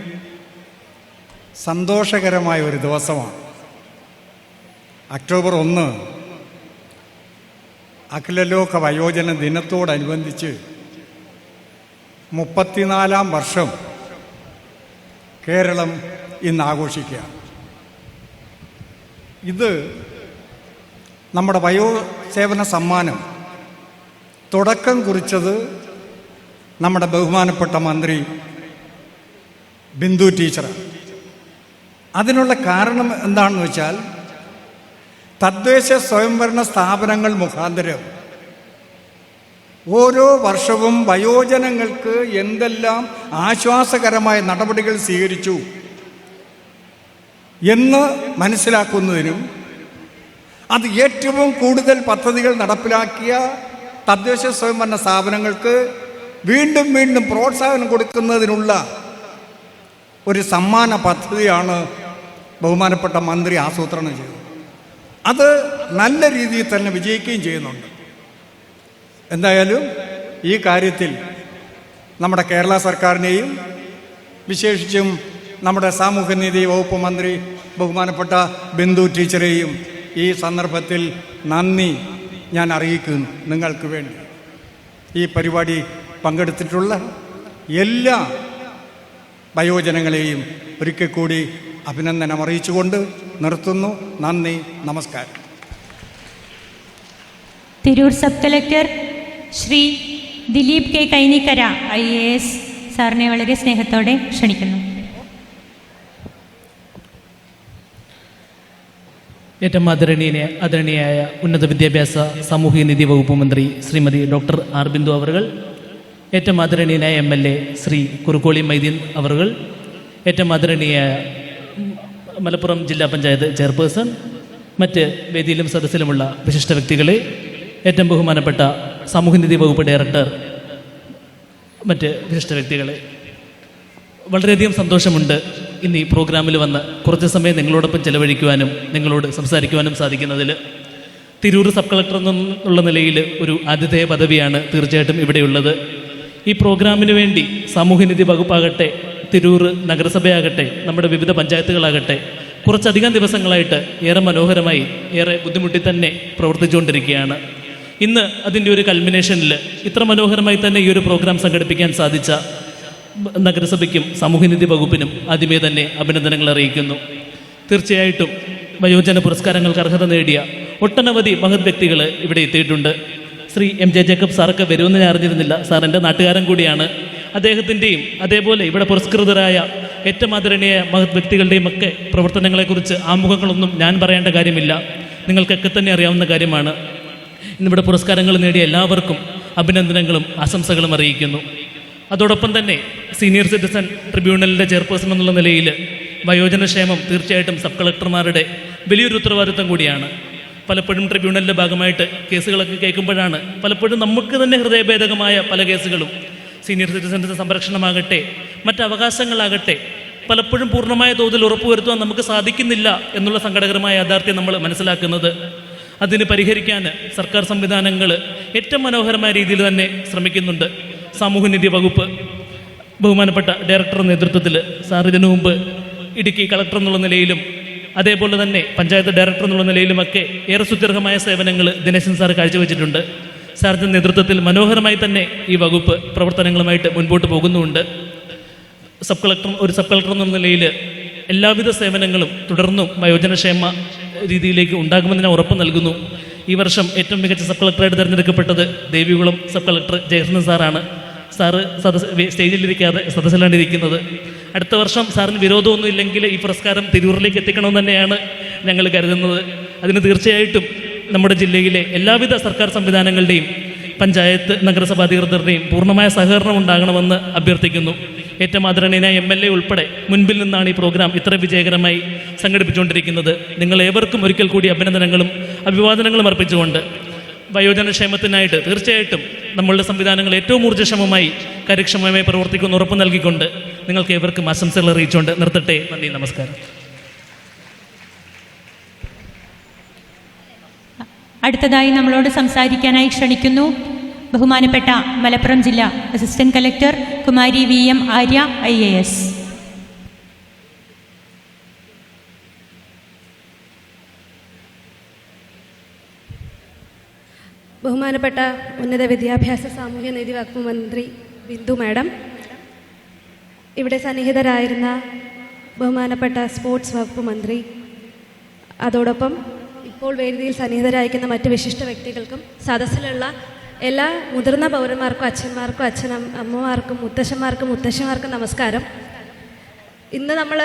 Speaker 12: സന്തോഷകരമായ ഒരു ദിവസമാണ്. ഒക്ടോബർ 1 അഖിലലോക വയോജന ദിനത്തോടനുബന്ധിച്ച് 34-ാം വർഷം കേരളം ഇന്ന് ആഘോഷിക്കുകയാണ്. ഇത് നമ്മുടെ വയോസേവന സമ്മാനം തുടക്കം കുറിച്ചത് നമ്മുടെ ബഹുമാനപ്പെട്ട മന്ത്രി ബിന്ദു ടീച്ചറാണ്. അതിനുള്ള കാരണം എന്താണെന്ന് വെച്ചാൽ തദ്ദേശ സ്വയംഭരണ സ്ഥാപനങ്ങൾ മുഖാന്തരം ഓരോ വർഷവും വയോജനങ്ങൾക്ക് എന്തെല്ലാം ആശ്വാസകരമായ നടപടികൾ സ്വീകരിച്ചു എന്ന് മനസ്സിലാക്കുന്നതിനും അത് ഏറ്റവും കൂടുതൽ പദ്ധതികൾ നടപ്പിലാക്കിയ തദ്ദേശ സ്വയംഭരണ സ്ഥാപനങ്ങൾക്ക് വീണ്ടും വീണ്ടും പ്രോത്സാഹനം കൊടുക്കുന്നതിനുള്ള ഒരു സമ്മാന പദ്ധതിയാണ് ബഹുമാനപ്പെട്ട മന്ത്രി ആസൂത്രണം ചെയ്തത്. അത് നല്ല രീതിയിൽ തന്നെ വിജയിക്കുകയും ചെയ്യുന്നുണ്ട്. എന്തായാലും ഈ കാര്യത്തിൽ നമ്മുടെ കേരള സർക്കാരിനെയും വിശേഷിച്ചും നമ്മുടെ സാമൂഹ്യനീതി വകുപ്പ് മന്ത്രി ബഹുമാനപ്പെട്ട ബിന്ദു ടീച്ചറെയും ഈ സന്ദർഭത്തിൽ നന്ദി ഞാൻ അറിയിക്കുന്നു. നിങ്ങൾക്ക് വേണ്ടി ഈ പരിപാടി പങ്കെടുത്തിട്ടുള്ള എല്ലാ വയോജനങ്ങളെയും ഒരിക്കൽ കൂടി അഭിനന്ദനം അറിയിച്ചുകൊണ്ട് നിർത്തുന്നു. നന്ദി, നമസ്കാരം.
Speaker 1: Tirur sub collector Shri Dileep K Kainikkara IAS സാറിനെ വളരെ സ്നേഹത്തോടെ ക്ഷണിക്കുന്നു.
Speaker 13: ഏറ്റവും ആദരണീയായ ഉന്നത വിദ്യാഭ്യാസ സാമൂഹ്യനീതി വകുപ്പ് മന്ത്രി ശ്രീമതി ഡോക്ടർ ആർ ബിന്ദു അവറുകൾ, ഏറ്റവും ആദരണീയനായ MLA ശ്രീ കുറുക്കോളി മൈദീൻ അവറുകൾ, ഏറ്റവും ആദരണീയായ മലപ്പുറം ജില്ലാ പഞ്ചായത്ത് ചെയർപേഴ്സൺ, മറ്റ് വേദിയിലും സദസ്സിലുമുള്ള വിശിഷ്ട വ്യക്തികളെ, ഏറ്റവും ബഹുമാനപ്പെട്ട സാമൂഹ്യനീതി വകുപ്പ് ഡയറക്ടർ, മറ്റ് വിശിഷ്ട വ്യക്തികളെ, വളരെയധികം സന്തോഷമുണ്ട് ഇന്ന് ഈ പ്രോഗ്രാമിൽ വന്ന് കുറച്ച് സമയം നിങ്ങളോടൊപ്പം ചെലവഴിക്കുവാനും നിങ്ങളോട് സംസാരിക്കുവാനും സാധിക്കുന്നതിൽ. തിരൂർ സബ് കളക്ടർ എന്നുള്ള നിലയിൽ ഒരു ആതിഥേയ പദവിയാണ് തീർച്ചയായിട്ടും ഇവിടെയുള്ളത്. ഈ പ്രോഗ്രാമിന് വേണ്ടി സാമൂഹ്യനീതി വകുപ്പാകട്ടെ, തിരൂർ നഗരസഭയാകട്ടെ, നമ്മുടെ വിവിധ പഞ്ചായത്തുകളാകട്ടെ കുറച്ചധികം ദിവസങ്ങളായിട്ട് ഏറെ മനോഹരമായി ഏറെ ബുദ്ധിമുട്ടി തന്നെ പ്രവർത്തിച്ചുകൊണ്ടിരിക്കുകയാണ്. ഇന്ന് അതിൻ്റെ ഒരു കൾമിനേഷനിൽ ഇത്ര മനോഹരമായി തന്നെ ഈ ഒരു പ്രോഗ്രാം സംഘടിപ്പിക്കാൻ സാധിച്ച നഗരസഭയ്ക്കും സാമൂഹ്യനീതി വകുപ്പിനും ആദ്യമേ തന്നെ അഭിനന്ദനങ്ങൾ അറിയിക്കുന്നു. തീർച്ചയായിട്ടും വയോജന പുരസ്കാരങ്ങൾക്ക് അർഹത നേടിയ ഒട്ടനവധി മഹത് വ്യക്തികൾ ഇവിടെ എത്തിയിട്ടുണ്ട്. ശ്രീ MJ ജേക്കബ് സാറൊക്കെ വരുമെന്ന് ഞാൻ അറിഞ്ഞിരുന്നില്ല. സാർ എൻ്റെ നാട്ടുകാരൻ കൂടിയാണ്. അദ്ദേഹത്തിൻ്റെയും അതേപോലെ ഇവിടെ പുരസ്കൃതരായ ഏറ്റവും ആദരണീയ മഹത് വ്യക്തികളുടെയും ഒക്കെ പ്രവർത്തനങ്ങളെക്കുറിച്ച് ആമുഖങ്ങളൊന്നും ഞാൻ പറയേണ്ട കാര്യമില്ല, നിങ്ങൾക്കൊക്കെ തന്നെ അറിയാവുന്ന കാര്യമാണ്. ഇന്നിവിടെ പുരസ്കാരങ്ങൾ നേടിയ എല്ലാവർക്കും അഭിനന്ദനങ്ങളും ആശംസകളും അറിയിക്കുന്നു. അതോടൊപ്പം തന്നെ സീനിയർ സിറ്റിസൺ ട്രിബ്യൂണലിൻ്റെ ചെയർപേഴ്സൺ എന്നുള്ള നിലയിൽ വയോജനക്ഷേമം തീർച്ചയായിട്ടും സബ് കളക്ടർമാരുടെ വലിയൊരു ഉത്തരവാദിത്തം കൂടിയാണ്. പലപ്പോഴും ട്രിബ്യൂണലിൻ്റെ ഭാഗമായിട്ട് കേസുകളൊക്കെ കേൾക്കുമ്പോഴാണ് പലപ്പോഴും നമുക്ക് തന്നെ ഹൃദയഭേദകമായ പല കേസുകളും സീനിയർ സിറ്റിസൺസിൻ്റെ സംരക്ഷണമാകട്ടെ മറ്റ് അവകാശങ്ങളാകട്ടെ പലപ്പോഴും പൂർണ്ണമായ തോതിൽ ഉറപ്പുവരുത്തുവാൻ നമുക്ക് സാധിക്കുന്നില്ല എന്നുള്ള സങ്കടകരമായ യാഥാർത്ഥ്യം നമ്മൾ മനസ്സിലാക്കുന്നത്. അതിന് പരിഹരിക്കാൻ സർക്കാർ സംവിധാനങ്ങൾ ഏറ്റവും മനോഹരമായ രീതിയിൽ തന്നെ ശ്രമിക്കുന്നുണ്ട്. സാമൂഹ്യനീതി വകുപ്പ് ബഹുമാനപ്പെട്ട ഡയറക്ടറുടെ നേതൃത്വത്തിൽ സാർ ഇതിനു മുമ്പ് ഇടുക്കി കളക്ടർ എന്നുള്ള നിലയിലും അതേപോലെ തന്നെ പഞ്ചായത്ത് ഡയറക്ടർ എന്നുള്ള നിലയിലുമൊക്കെ ഏറെ സുദീർഘമായ സേവനങ്ങൾ ദിനേശൻ സാർ കാഴ്ചവെച്ചിട്ടുണ്ട്. സാറിൻ്റെ നേതൃത്വത്തിൽ മനോഹരമായി തന്നെ ഈ വകുപ്പ് പ്രവർത്തനങ്ങളുമായിട്ട് മുൻപോട്ട് പോകുന്നുമുണ്ട്. ഒരു സബ് കളക്ടർ എന്ന നിലയിൽ എല്ലാവിധ സേവനങ്ങളും തുടർന്നും വയോജനക്ഷേമ രീതിയിലേക്ക് ഉണ്ടാകുമെന്ന് ഞാൻ ഉറപ്പ് നൽകുന്നു. ഈ വർഷം ഏറ്റവും മികച്ച സബ് കളക്ടറായിട്ട് തിരഞ്ഞെടുക്കപ്പെട്ടത് ദേവികുളം സബ് കളക്ടർ ജയകൃഷ്ണൻ സാറാണ്. സാറ് സ്റ്റേജിലിരിക്കാതെ സദസ്സിലാണ്ടിരിക്കുന്നത്. അടുത്ത വർഷം സാറിന് വിരോധമൊന്നും ഇല്ലെങ്കിൽ ഈ പുരസ്കാരം തിരൂരിലേക്ക് എത്തിക്കണമെന്ന് തന്നെയാണ് ഞങ്ങൾ കരുതുന്നത്. അതിന് തീർച്ചയായിട്ടും നമ്മുടെ ജില്ലയിലെ എല്ലാവിധ സർക്കാർ സംവിധാനങ്ങളുടെയും പഞ്ചായത്ത് നഗരസഭാ അധികൃതരുടെയും പൂർണ്ണമായ സഹകരണം ഉണ്ടാകണമെന്ന് അഭ്യർത്ഥിക്കുന്നു. ഏറ്റവും ആദരണീയനായ MLA ഉൾപ്പെടെ മുൻപിൽ നിന്നാണ് ഈ പ്രോഗ്രാം ഇത്ര വിജയകരമായി സംഘടിപ്പിച്ചുകൊണ്ടിരിക്കുന്നത്. നിങ്ങളേവർക്കും ഒരിക്കൽ കൂടി അഭിനന്ദനങ്ങളും അഭിവാദനങ്ങളും അർപ്പിച്ചുകൊണ്ട് വയോജനക്ഷേമത്തിനായിട്ട് തീർച്ചയായിട്ടും നമ്മളുടെ സംവിധാനങ്ങൾ ഏറ്റവും ഊർജ്ജക്ഷമമായി കാര്യക്ഷമമായി പ്രവർത്തിക്കുമെന്ന് ഉറപ്പ് നൽകിക്കൊണ്ട് നിങ്ങൾക്ക് ഏവർക്കും ആശംസകൾ അറിയിച്ചുകൊണ്ട് നിർത്തട്ടെ. നന്ദി, നമസ്കാരം.
Speaker 1: അടുത്തതായി നമ്മളോട് സംസാരിക്കാനായി ക്ഷണിക്കുന്നു ബഹുമാനപ്പെട്ട മലപ്പുറം ജില്ലാ assistant collector Kumari VM Arya IAS.
Speaker 14: ബഹുമാനപ്പെട്ട ഉന്നത വിദ്യാഭ്യാസ സാമൂഹ്യനീതി വകുപ്പ് മന്ത്രി ബിന്ദു മാഡം, ഇവിടെ സന്നിഹിതരായിരുന്ന ബഹുമാനപ്പെട്ട സ്പോർട്സ് വകുപ്പ് മന്ത്രി, അതോടൊപ്പം ഇപ്പോൾ വേദിയിൽ സന്നിഹിതരായിരിക്കുന്ന മറ്റ് വിശിഷ്ട വ്യക്തികൾക്കും സദസ്സിലുള്ള എല്ലാ മുതിർന്ന പൗരന്മാർക്കും അച്ഛന്മാർക്കും അമ്മമാർക്കും മുത്തശ്ശിമാർക്കും നമസ്കാരം. ഇന്ന് നമ്മൾ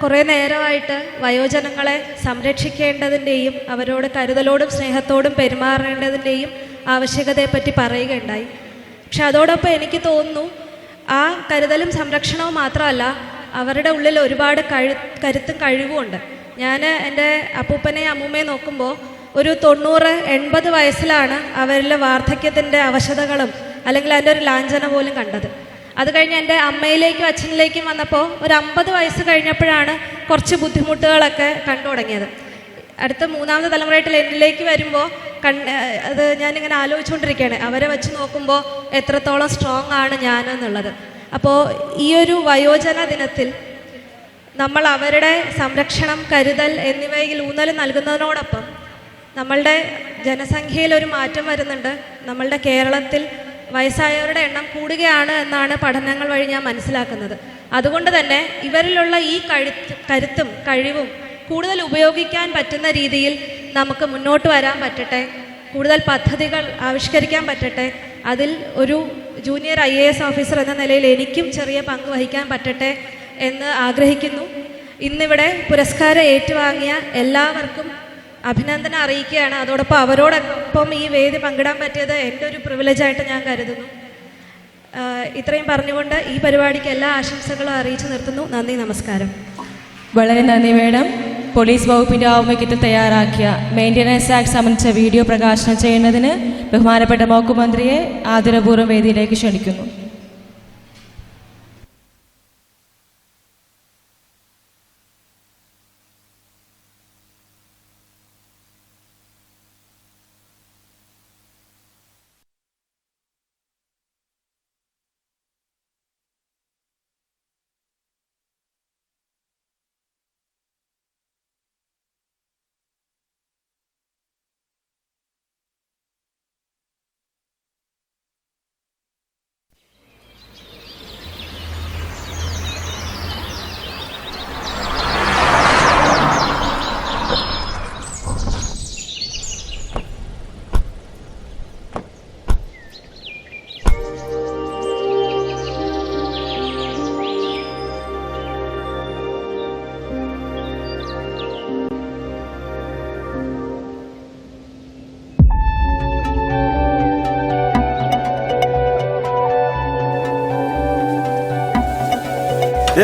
Speaker 14: കുറേ നേരമായിട്ട് വയോജനങ്ങളെ സംരക്ഷിക്കേണ്ടതിൻ്റെയും അവരോട് കരുതലോടും സ്നേഹത്തോടും പെരുമാറേണ്ടതിൻ്റെയും ആവശ്യകതയെപ്പറ്റി പറയുകയുണ്ടായി. പക്ഷെ അതോടൊപ്പം എനിക്ക് തോന്നുന്നു ആ കരുതലും സംരക്ഷണവും മാത്രമല്ല, അവരുടെ ഉള്ളിൽ ഒരുപാട് കരുത്തും കഴിവുമുണ്ട്. ഞാൻ എൻ്റെ അപ്പൂപ്പനെയും അമ്മൂമ്മയും നോക്കുമ്പോൾ ഒരു 90-80 വയസ്സിലാണ് അവരിലെ വാർദ്ധക്യത്തിൻ്റെ അവശതകളും അല്ലെങ്കിൽ അതിൻ്റെ ഒരു ലാഞ്ചന പോലും കണ്ടത്. അത് കഴിഞ്ഞ് എൻ്റെ അമ്മയിലേക്കും അച്ഛനിലേക്കും വന്നപ്പോൾ ഒരു 50 വയസ്സ് കഴിഞ്ഞപ്പോഴാണ് കുറച്ച് ബുദ്ധിമുട്ടുകളൊക്കെ കണ്ടു തുടങ്ങിയത്. അടുത്ത 3ാമത്തെ തലമുറയായിട്ട് എന്നിലേക്ക് വരുമ്പോൾ അത് ഞാനിങ്ങനെ ആലോചിച്ചുകൊണ്ടിരിക്കുകയാണ്, അവരെ വെച്ച് നോക്കുമ്പോൾ എത്രത്തോളം സ്ട്രോങ് ആണ് ഞാനെന്നുള്ളത്. അപ്പോൾ ഈ ഒരു വയോജന ദിനത്തിൽ നമ്മൾ അവരുടെ സംരക്ഷണം, കരുതൽ എന്നിവയിൽ ഊന്നൽ നൽകുന്നതിനോടൊപ്പം നമ്മളുടെ ജനസംഖ്യയിൽ ഒരു മാറ്റം വരുന്നുണ്ട്. നമ്മളുടെ കേരളത്തിൽ വയസ്സായവരുടെ എണ്ണം കൂടുകയാണ് എന്നാണ് പഠനങ്ങൾ വഴി ഞാൻ മനസ്സിലാക്കുന്നത്. അതുകൊണ്ട് തന്നെ ഇവരിലുള്ള ഈ കരുത്തും കഴിവും കൂടുതൽ ഉപയോഗിക്കാൻ പറ്റുന്ന രീതിയിൽ നമുക്ക് മുന്നോട്ട് വരാൻ പറ്റട്ടെ, കൂടുതൽ പദ്ധതികൾ ആവിഷ്കരിക്കാൻ പറ്റട്ടെ. അതിൽ ഒരു ജൂനിയർ IAS ഓഫീസർ എന്ന നിലയിൽ എനിക്കും ചെറിയ പങ്ക് വഹിക്കാൻ പറ്റട്ടെ എന്ന് ആഗ്രഹിക്കുന്നു. ഇന്നിവിടെ പുരസ്കാരം ഏറ്റുവാങ്ങിയ എല്ലാവർക്കും അഭിനന്ദനം അറിയിക്കുകയാണ്. അതോടൊപ്പം അവരോടൊപ്പം ഈ വേദി പങ്കിടാൻ പറ്റിയത് എൻ്റെ ഒരു പ്രിവിലേജായിട്ട് ഞാൻ കരുതുന്നു. ഇത്രയും പറഞ്ഞുകൊണ്ട് ഈ പരിപാടിക്ക് എല്ലാ ആശംസകളും അറിയിച്ചു നിർത്തുന്നു. നന്ദി, നമസ്കാരം.
Speaker 2: വളരെ നന്ദി മാഡം. പോലീസ് വകുപ്പിൻ്റെ ആഭിമുഖ്യത്തിൽ തയ്യാറാക്കിയ മെയിൻ്റനൻസ് ആക്ട് സംബന്ധിച്ച വീഡിയോ പ്രകാശനം ചെയ്യുന്നതിന് ബഹുമാനപ്പെട്ട വകുപ്പ് മന്ത്രിയെ ആദരപൂർവ്വം വേദിയിലേക്ക് ക്ഷണിക്കുന്നു.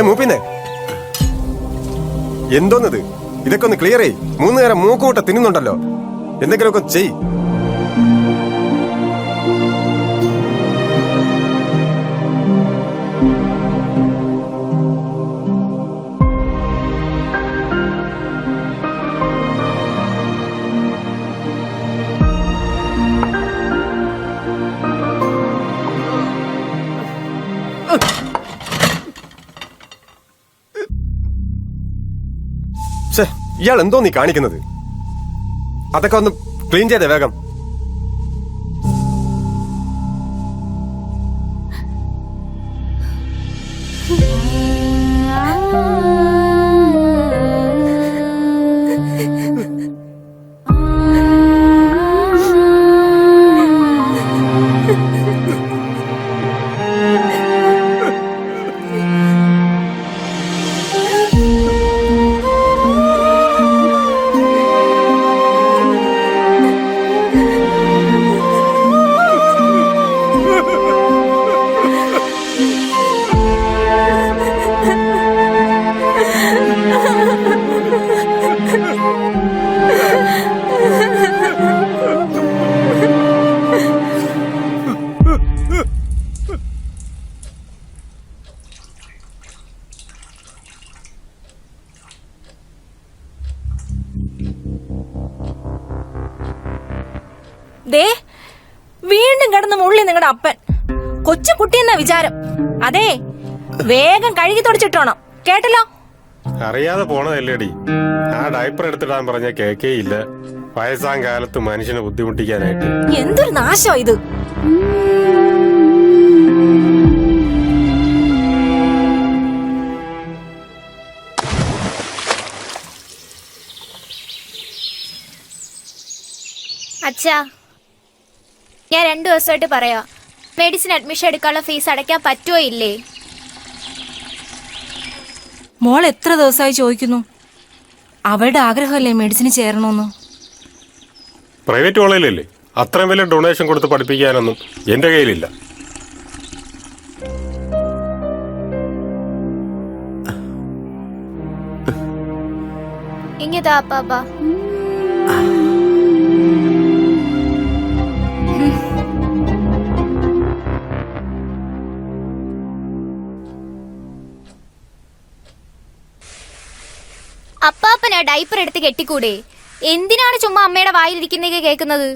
Speaker 15: മൂപ്പിന്നെ എന്തോന്നത്? ഇതൊക്കെ ഒന്ന് ക്ലിയർ ചെയ്. 3 നേരം മൂക്കൂട്ട തിന്നുന്നുണ്ടല്ലോ. എന്തെങ്കിലുമൊക്കെ ചെയ്. ഇയാൾ എന്തോ നീ കാണിക്കുന്നത്? അതൊക്കെ ഒന്ന് ക്ലീൻ ചെയ്തേ വേഗം.
Speaker 16: വീണ്ടും കിടന്ന് മുള്ളി നിങ്ങളുടെ അപ്പൻ. കൊച്ചു കുട്ടിയെന്ന വിചാരം. അതെ, വേഗം കഴുകി തുടച്ചിട്ടോണം, കേട്ടല്ലോ?
Speaker 15: അറിയാതെ പോണതല്ലേടി. ആ ഡയപ്പർ എടുത്തിടാൻ പറഞ്ഞ കേക്കേയില്ല. വയസ്സാം കാലത്ത് മനുഷ്യനെ ബുദ്ധിമുട്ടിക്കാനായിട്ട്.
Speaker 16: എന്തൊരു നാശോ ഇത്.
Speaker 17: അച്ഛാ, ഞാൻ 2 ദിവസമായിട്ട് പറയാ, മെഡിസിൻ അഡ്മിഷൻ എടുക്കാനുള്ള ഫീസ് അടയ്ക്കാൻ പറ്റുമോ ഇല്ലേ?
Speaker 16: മോൾ എത്ര ദിവസമായി ചോദിക്കുന്നു. അവളുടെ ആഗ്രഹമല്ലേ മെഡിസിന് ചേരണമെന്ന്.
Speaker 15: പ്രൈവറ്റ് കോളേജിലല്ലേ, അത്രയും വലിയ ഡൊണേഷൻ കൊടുത്ത് പഠിപ്പിക്കാനൊന്നും എന്റെ കയ്യിലില്ല.
Speaker 17: ഇങ്ങതാ അപ്പാപ്പാ. അപ്പാപ്പനാ ഡൈപ്പർ എടുത്ത് കെട്ടിക്കൂടെ? എന്തിനാണ് ചുമ്മാ അമ്മയുടെ വായിലിരിക്കുന്നതൊക്കെ കേൾക്കുന്നത്?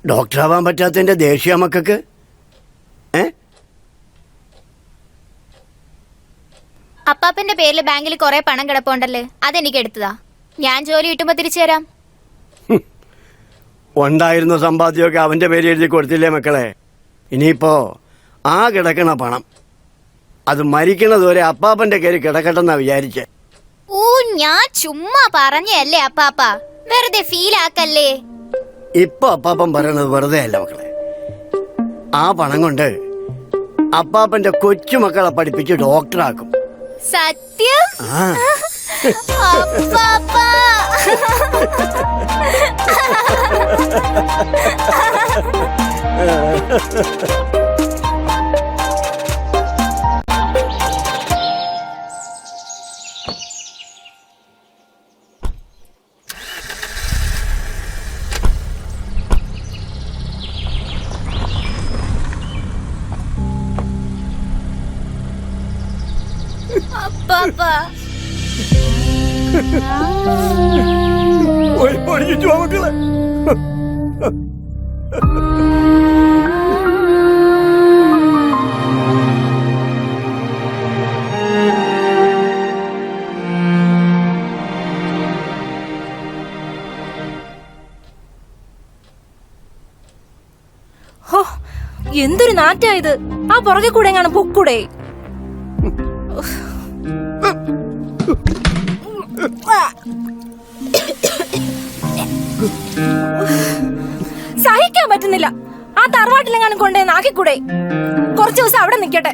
Speaker 18: ഡോക്ടറാവാൻ പറ്റാത്തതിന്റെ ദേഷ്യ മക്കൾക്ക്.
Speaker 17: അപ്പാപ്പന്റെ പേരിൽ ബാങ്കിൽ കുറെ പണം കിടപ്പുണ്ടല്ലേ, അതെനിക്ക് എടുത്തതാ. ഞാൻ ജോലി കിട്ടുമ്പോ തിരിച്ചു തരാം.
Speaker 18: ഉണ്ടായിരുന്ന സമ്പാദ്യമൊക്കെ അവന്റെ പേര് എഴുതി കൊടുത്തില്ലേ മക്കളെ? ഇനിയിപ്പോ ആ കിടക്കണ പണം അത് മരിക്കണതുവരെ അപ്പാപ്പന്റെ കയറി കിടക്കട്ടെന്നാ വിചാരിച്ചേ.
Speaker 17: ഓ, ഞാൻ ചുമ്മാ പറഞ്ഞല്ലേ അപ്പാപ്പ, വെറുതെ ഫീൽ ആക്കല്ലേ.
Speaker 18: ഇപ്പൊ അപ്പാപ്പൻ പറയണത് വെറുതെ അല്ല മക്കളെ. ആ പണം കൊണ്ട് അപ്പാപ്പന്റെ കൊച്ചുമക്കളെ പഠിപ്പിച്ച് ഡോക്ടറാക്കും.
Speaker 17: സത്യം? അപ്പാപ്പ അപ്പാപ്പ
Speaker 18: മക്കളെ.
Speaker 16: എന്തൊരു നാറ്റായത്. ആ പുറകെ കൂടെ എങ്ങാണ് പൊക്കൂടെ? സഹിക്കാൻ പറ്റുന്നില്ല. ആ തറവാട്ടിലെങ്ങാനും കൊണ്ടേ നാക്കിക്കൂടെ? കുറച്ചു ദിവസം അവിടെ നിൽക്കട്ടെ.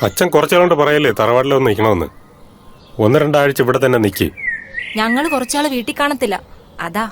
Speaker 15: അച്ഛൻ കുറച്ചാളുകൊണ്ട് പറയല്ലേ തറവാട്ടിലൊന്ന് നിൽക്കണമെന്ന്. 1-2 ആഴ്ച ഇവിടെ തന്നെ നിൽക്കി.
Speaker 16: ഞങ്ങൾ കുറച്ചാള് വീട്ടിൽ കാണത്തില്ല, അതാ.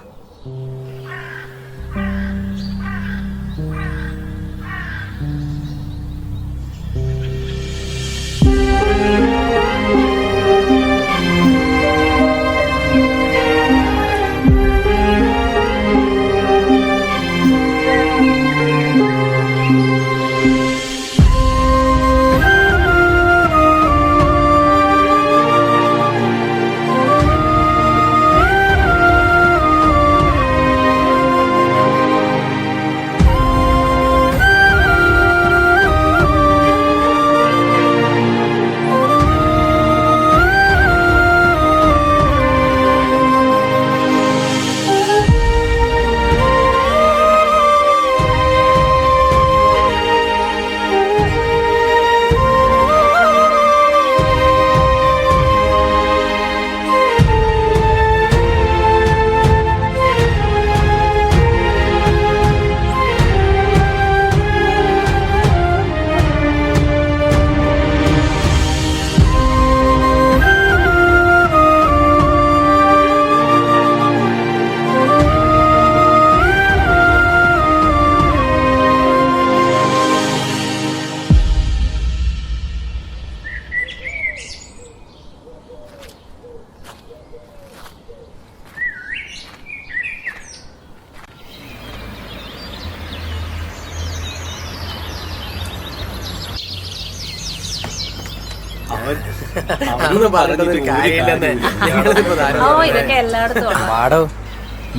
Speaker 16: ഇതൊക്കെ എല്ലായിടത്തും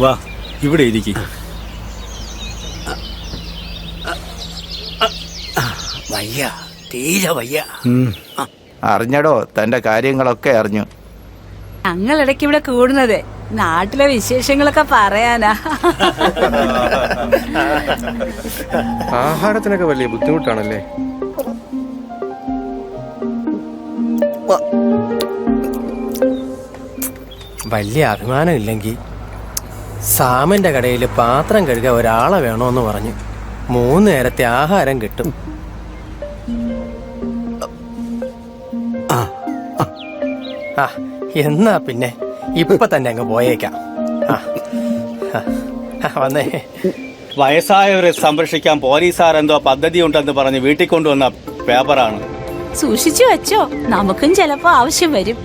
Speaker 19: വാ ഇവിടെ ഇരിക്കും.
Speaker 20: വയ്യ, തീരെ വയ്യ. അറിഞ്ഞടോ, തന്റെ കാര്യങ്ങളൊക്കെ അറിഞ്ഞു.
Speaker 16: ഞങ്ങൾ ഇടയ്ക്ക് ഇവിടെ കൂടുന്നത് നാട്ടിലെ വിശേഷങ്ങളൊക്കെ പറയാനാ.
Speaker 19: ആഹാരത്തിനൊക്കെ വലിയ ബുദ്ധിമുട്ടാണല്ലേ?
Speaker 21: വലിയ അഭിമാനം ഇല്ലെങ്കിൽ സാമന്റെ കടയിൽ പാത്രം കഴുകാൻ ഒരാളെ വേണോന്ന് പറഞ്ഞു 3 നേരത്തെ ആഹാരം കിട്ടും. ആ എന്നാ പിന്നെ ഇപ്പൊ തന്നെ അങ്ങ് പോയേക്കാം. വന്നേ.
Speaker 19: വയസ്സായവരെ സംരക്ഷിക്കാൻ പോലീസുകാർ എന്തോ പദ്ധതി ഉണ്ടെന്ന് പറഞ്ഞ് വീട്ടിൽ കൊണ്ടുവന്ന പേപ്പറാണ്.
Speaker 16: സൂക്ഷിച്ചു വെച്ചോ, നമുക്കും ചിലപ്പോ ആവശ്യം വരും.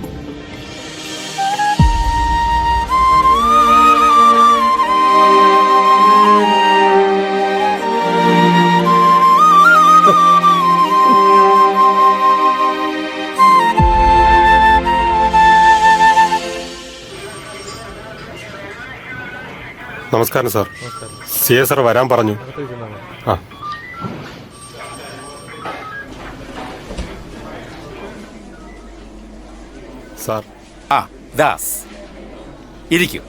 Speaker 15: നമസ്കാരം സാർ. സിഎ സാർ വരാൻ പറഞ്ഞു. ആ സാർ.
Speaker 22: ആ ദാസ് ഇരിക്കും.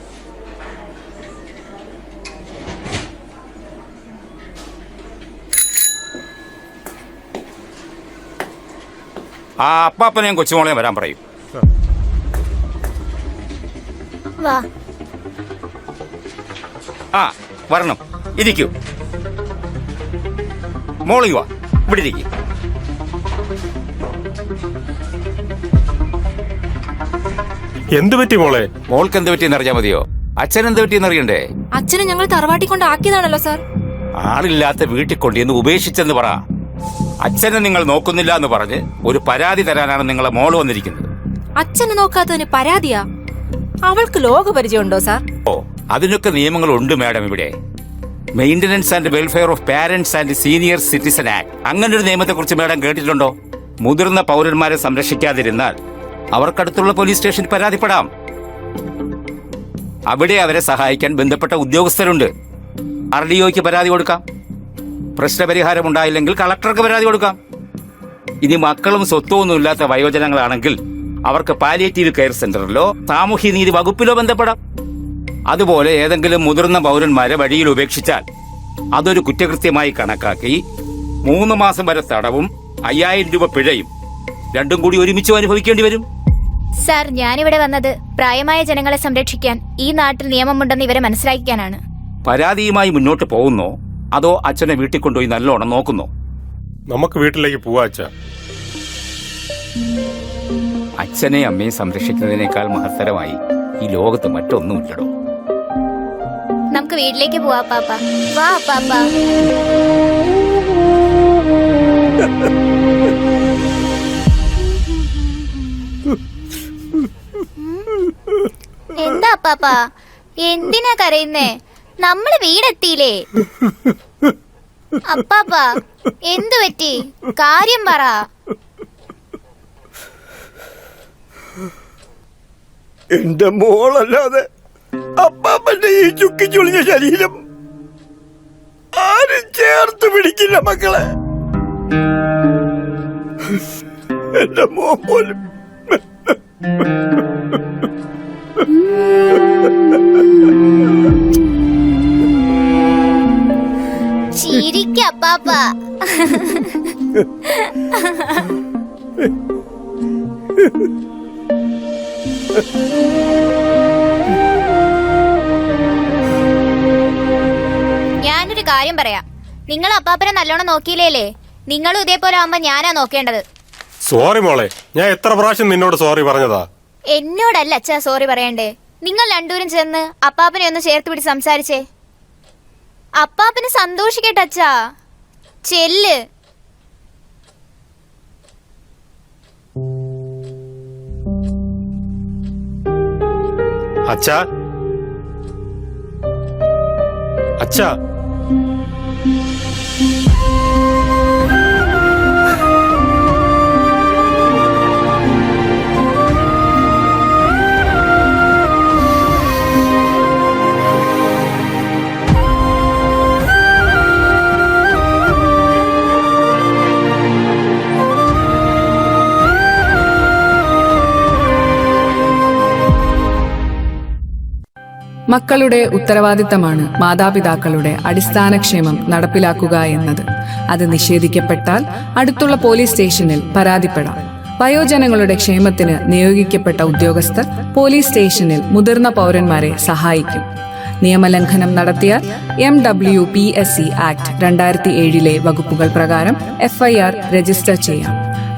Speaker 22: ആ അപ്പാപ്പനെയും കൊച്ചുമോളെയും വരാൻ പറയും.
Speaker 17: വാ.
Speaker 22: ആ വരണം, ഇരിക്കൂ. മോളി വാ, ഇവിടെ ഇരിക്കും.
Speaker 15: എന്ത് പറ്റി മോളെ?
Speaker 22: മോൾക്ക് എന്ത് പറ്റിയെന്ന് അറിയാൻ മതിയോ? അച്ഛൻ എന്ത് പറ്റിയെന്ന് അറിയണ്ടേ?
Speaker 16: അച്ഛനെ ഞങ്ങൾ തറവാട്ടി കൊണ്ട് ആക്കിയതാണല്ലോ സാർ.
Speaker 22: ആളില്ലാത്ത വീട്ടിൽ കൊണ്ടുവന്ന് ഉപേക്ഷിച്ചെന്ന് പറ. അച്ഛനെ നിങ്ങൾ നോക്കുന്നില്ല എന്ന് പറഞ്ഞ് ഒരു പരാതി തരാനാണ് നിങ്ങളെ മോള് വന്നിരിക്കുന്നത്.
Speaker 16: അച്ഛനെ നോക്കാത്തതിന് പരാതിയാ? അവൾക്ക് ലോകപരിചയം ഉണ്ടോ സാർ?
Speaker 22: ഓ, അതിനൊക്കെ നിയമങ്ങളുണ്ട് മാഡം. ഇവിടെ maintenance and welfare of parents and senior citizen act, അങ്ങനൊരു നിയമത്തെക്കുറിച്ച് മാഡം കേട്ടിട്ടുണ്ടോ? മുതിർന്ന പൗരന്മാരെ സംരക്ഷിക്കാതിരുന്നാൽ അവർക്കടുത്തുള്ള പോലീസ് സ്റ്റേഷനിൽ പരാതിപ്പെടാം. അവിടെ അവരെ സഹായിക്കാൻ ബന്ധപ്പെട്ട ഉദ്യോഗസ്ഥരുണ്ട്. RDOയ്ക്ക് പരാതി കൊടുക്കാം. പ്രശ്നപരിഹാരം ഉണ്ടായില്ലെങ്കിൽ കളക്ടർക്ക് പരാതി കൊടുക്കാം. ഇനി മക്കളും സ്വത്തും ഒന്നുമില്ലാത്ത വയോജനങ്ങളാണെങ്കിൽ അവർക്ക് പാലിയേറ്റീവ് കെയർ സെന്ററിലോ സാമൂഹ്യനീതി വകുപ്പിലോ ബന്ധപ്പെടാം. അതുപോലെ ഏതെങ്കിലും മുതിർന്ന പൗരന്മാരെ വഴിയിൽ ഉപേക്ഷിച്ചാൽ അതൊരു കുറ്റകൃത്യമായി കണക്കാക്കി 3 മാസം വരെ തടവും 5000 രൂപ പിഴയും രണ്ടും കൂടി ഒരുമിച്ച് അനുഭവിക്കേണ്ടി വരും.
Speaker 17: സാർ, ഞാനിവിടെ വന്നത് പ്രായമായ ജനങ്ങളെ സംരക്ഷിക്കാൻ ഈ നാട്ടിൽ നിയമമുണ്ടെന്ന് ഇവരെ മനസ്സിലാക്കിക്കാനാണ്.
Speaker 22: പരാതിയുമായി മുന്നോട്ട് പോകുന്നോ അതോ അച്ഛനെ വീട്ടിൽ കൊണ്ടുപോയി നല്ലോണം നോക്കുന്നോ?
Speaker 15: നമുക്ക് വീട്ടിലേക്ക് പോവാ അച്ഛാ.
Speaker 22: അച്ഛനെയും അമ്മയും സംരക്ഷിക്കുന്നതിനേക്കാൾ മഹത്തരമായി ഈ ലോകത്ത് മറ്റൊന്നുമില്ലടോ.
Speaker 17: നമുക്ക് വീട്ടിലേക്ക് പോവാ അപ്പാപ്പ. വാ അപ്പാപ്പ. എന്താ അപ്പാപ്പ, എന്തിനാ കരയുന്നേ? നമ്മള് വീടെത്തിയില്ലേ? അപ്പാപ്പ എന്തു പറ്റി? കാര്യം പറ.
Speaker 18: എന്റെ മോളല്ലാതെ അപ്പാപ്പന്റെ ഈ ചുക്കി ചുളിഞ്ഞ ശരീരം ആരും ചേർത്ത് പിടിക്കില്ല മക്കളെ. എന്റെ മോൻ പോലും.
Speaker 17: ചിരിക്ക അപ്പാപ്പ. ഞാനൊരു കാര്യം പറയാം. നിങ്ങൾ അപ്പാപ്പനെ നല്ലോണം നോക്കിയില്ലേ? നിങ്ങളും ഇതേപോലെ ആവുമ്പോ ഞാനാ നോക്കേണ്ടത്.
Speaker 15: സോറി മോളെ, ഞാൻ എത്ര പ്രാവശ്യം നിന്നോട് സോറി പറഞ്ഞതാ.
Speaker 17: എന്നോടല്ല അച്ഛാ സോറി പറയണ്ടേ. നിങ്ങൾ രണ്ടുപേരും ചെന്ന് അപ്പാപ്പനെ ഒന്ന് ചേർത്ത് പിടിച്ച് സംസാരിച്ചേ. അപ്പാപ്പന് സന്തോഷിക്കട്ടെ അച്ഛാ. ചെല്ല്.
Speaker 15: അച്ഛാ, അച്ഛാ.
Speaker 3: മക്കളുടെ ഉത്തരവാദിത്തമാണ് മാതാപിതാക്കളുടെ അടിസ്ഥാനക്ഷേമം നടപ്പിലാക്കുക എന്നത്. അത് നിഷേധിക്കപ്പെട്ടാൽ അടുത്തുള്ള പോലീസ് സ്റ്റേഷനിൽ പരാതിപ്പെടാം. വയോജനങ്ങളുടെ ക്ഷേമത്തിന് നിയോഗിക്കപ്പെട്ട ഉദ്യോഗസ്ഥർ പോലീസ് സ്റ്റേഷനിൽ മുതിർന്ന പൗരന്മാരെ സഹായിക്കും. നിയമലംഘനം നടത്തിയാൽ MWPSC ആക്ട് 2007 വകുപ്പുകൾ പ്രകാരം FIR രജിസ്റ്റർ ചെയ്യാം.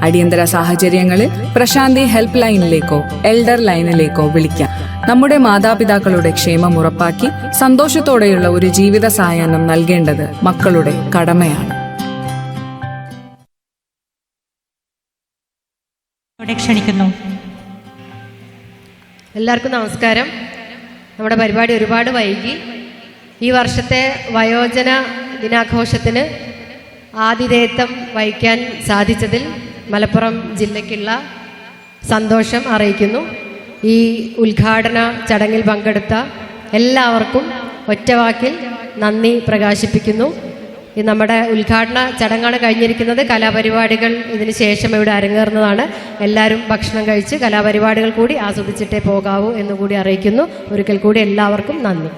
Speaker 3: അടിയന്തര സാഹചര്യങ്ങളിൽ പ്രശാന്തി ഹെൽപ്പ് ലൈനിലേക്കോ എൽഡർ ലൈനിലേക്കോ വിളിക്കാം. നമ്മുടെ മാതാപിതാക്കളുടെ ക്ഷേമം ഉറപ്പാക്കി സന്തോഷത്തോടെയുള്ള ഒരു ജീവിത സായാഹ്നം നൽകേണ്ടത് മക്കളുടെ കടമയാണ്.
Speaker 1: ക്ഷണിക്കുന്നു.
Speaker 10: എല്ലാവർക്കും നമസ്കാരം. നമ്മുടെ പരിപാടി ഒരുപാട് വൈകി. ഈ വർഷത്തെ വയോജന ദിനാഘോഷത്തിന് ആതിഥേയത്വം വഹിക്കാൻ സാധിച്ചതിൽ മലപ്പുറം ജില്ലയ്ക്കുള്ള സന്തോഷം അറിയിക്കുന്നു. ഈ ഉദ്ഘാടന ചടങ്ങിൽ പങ്കെടുത്ത എല്ലാവർക്കും ഒറ്റവാക്കിൽ നന്ദി പ്രകാശിപ്പിക്കുന്നു. ഈ നമ്മുടെ ഉദ്ഘാടന ചടങ്ങാണ് കഴിഞ്ഞിരിക്കുന്നത്. കലാപരിപാടികൾ ഇതിന് ശേഷം ഇവിടെ അരങ്ങേറുന്നതാണ്. എല്ലാവരും ഭക്ഷണം കഴിച്ച് കലാപരിപാടികൾ കൂടി ആസ്വദിച്ചിട്ടേ പോകാവൂ എന്നുകൂടി അറിയിക്കുന്നു. ഒരിക്കൽ കൂടി എല്ലാവർക്കും നന്ദി.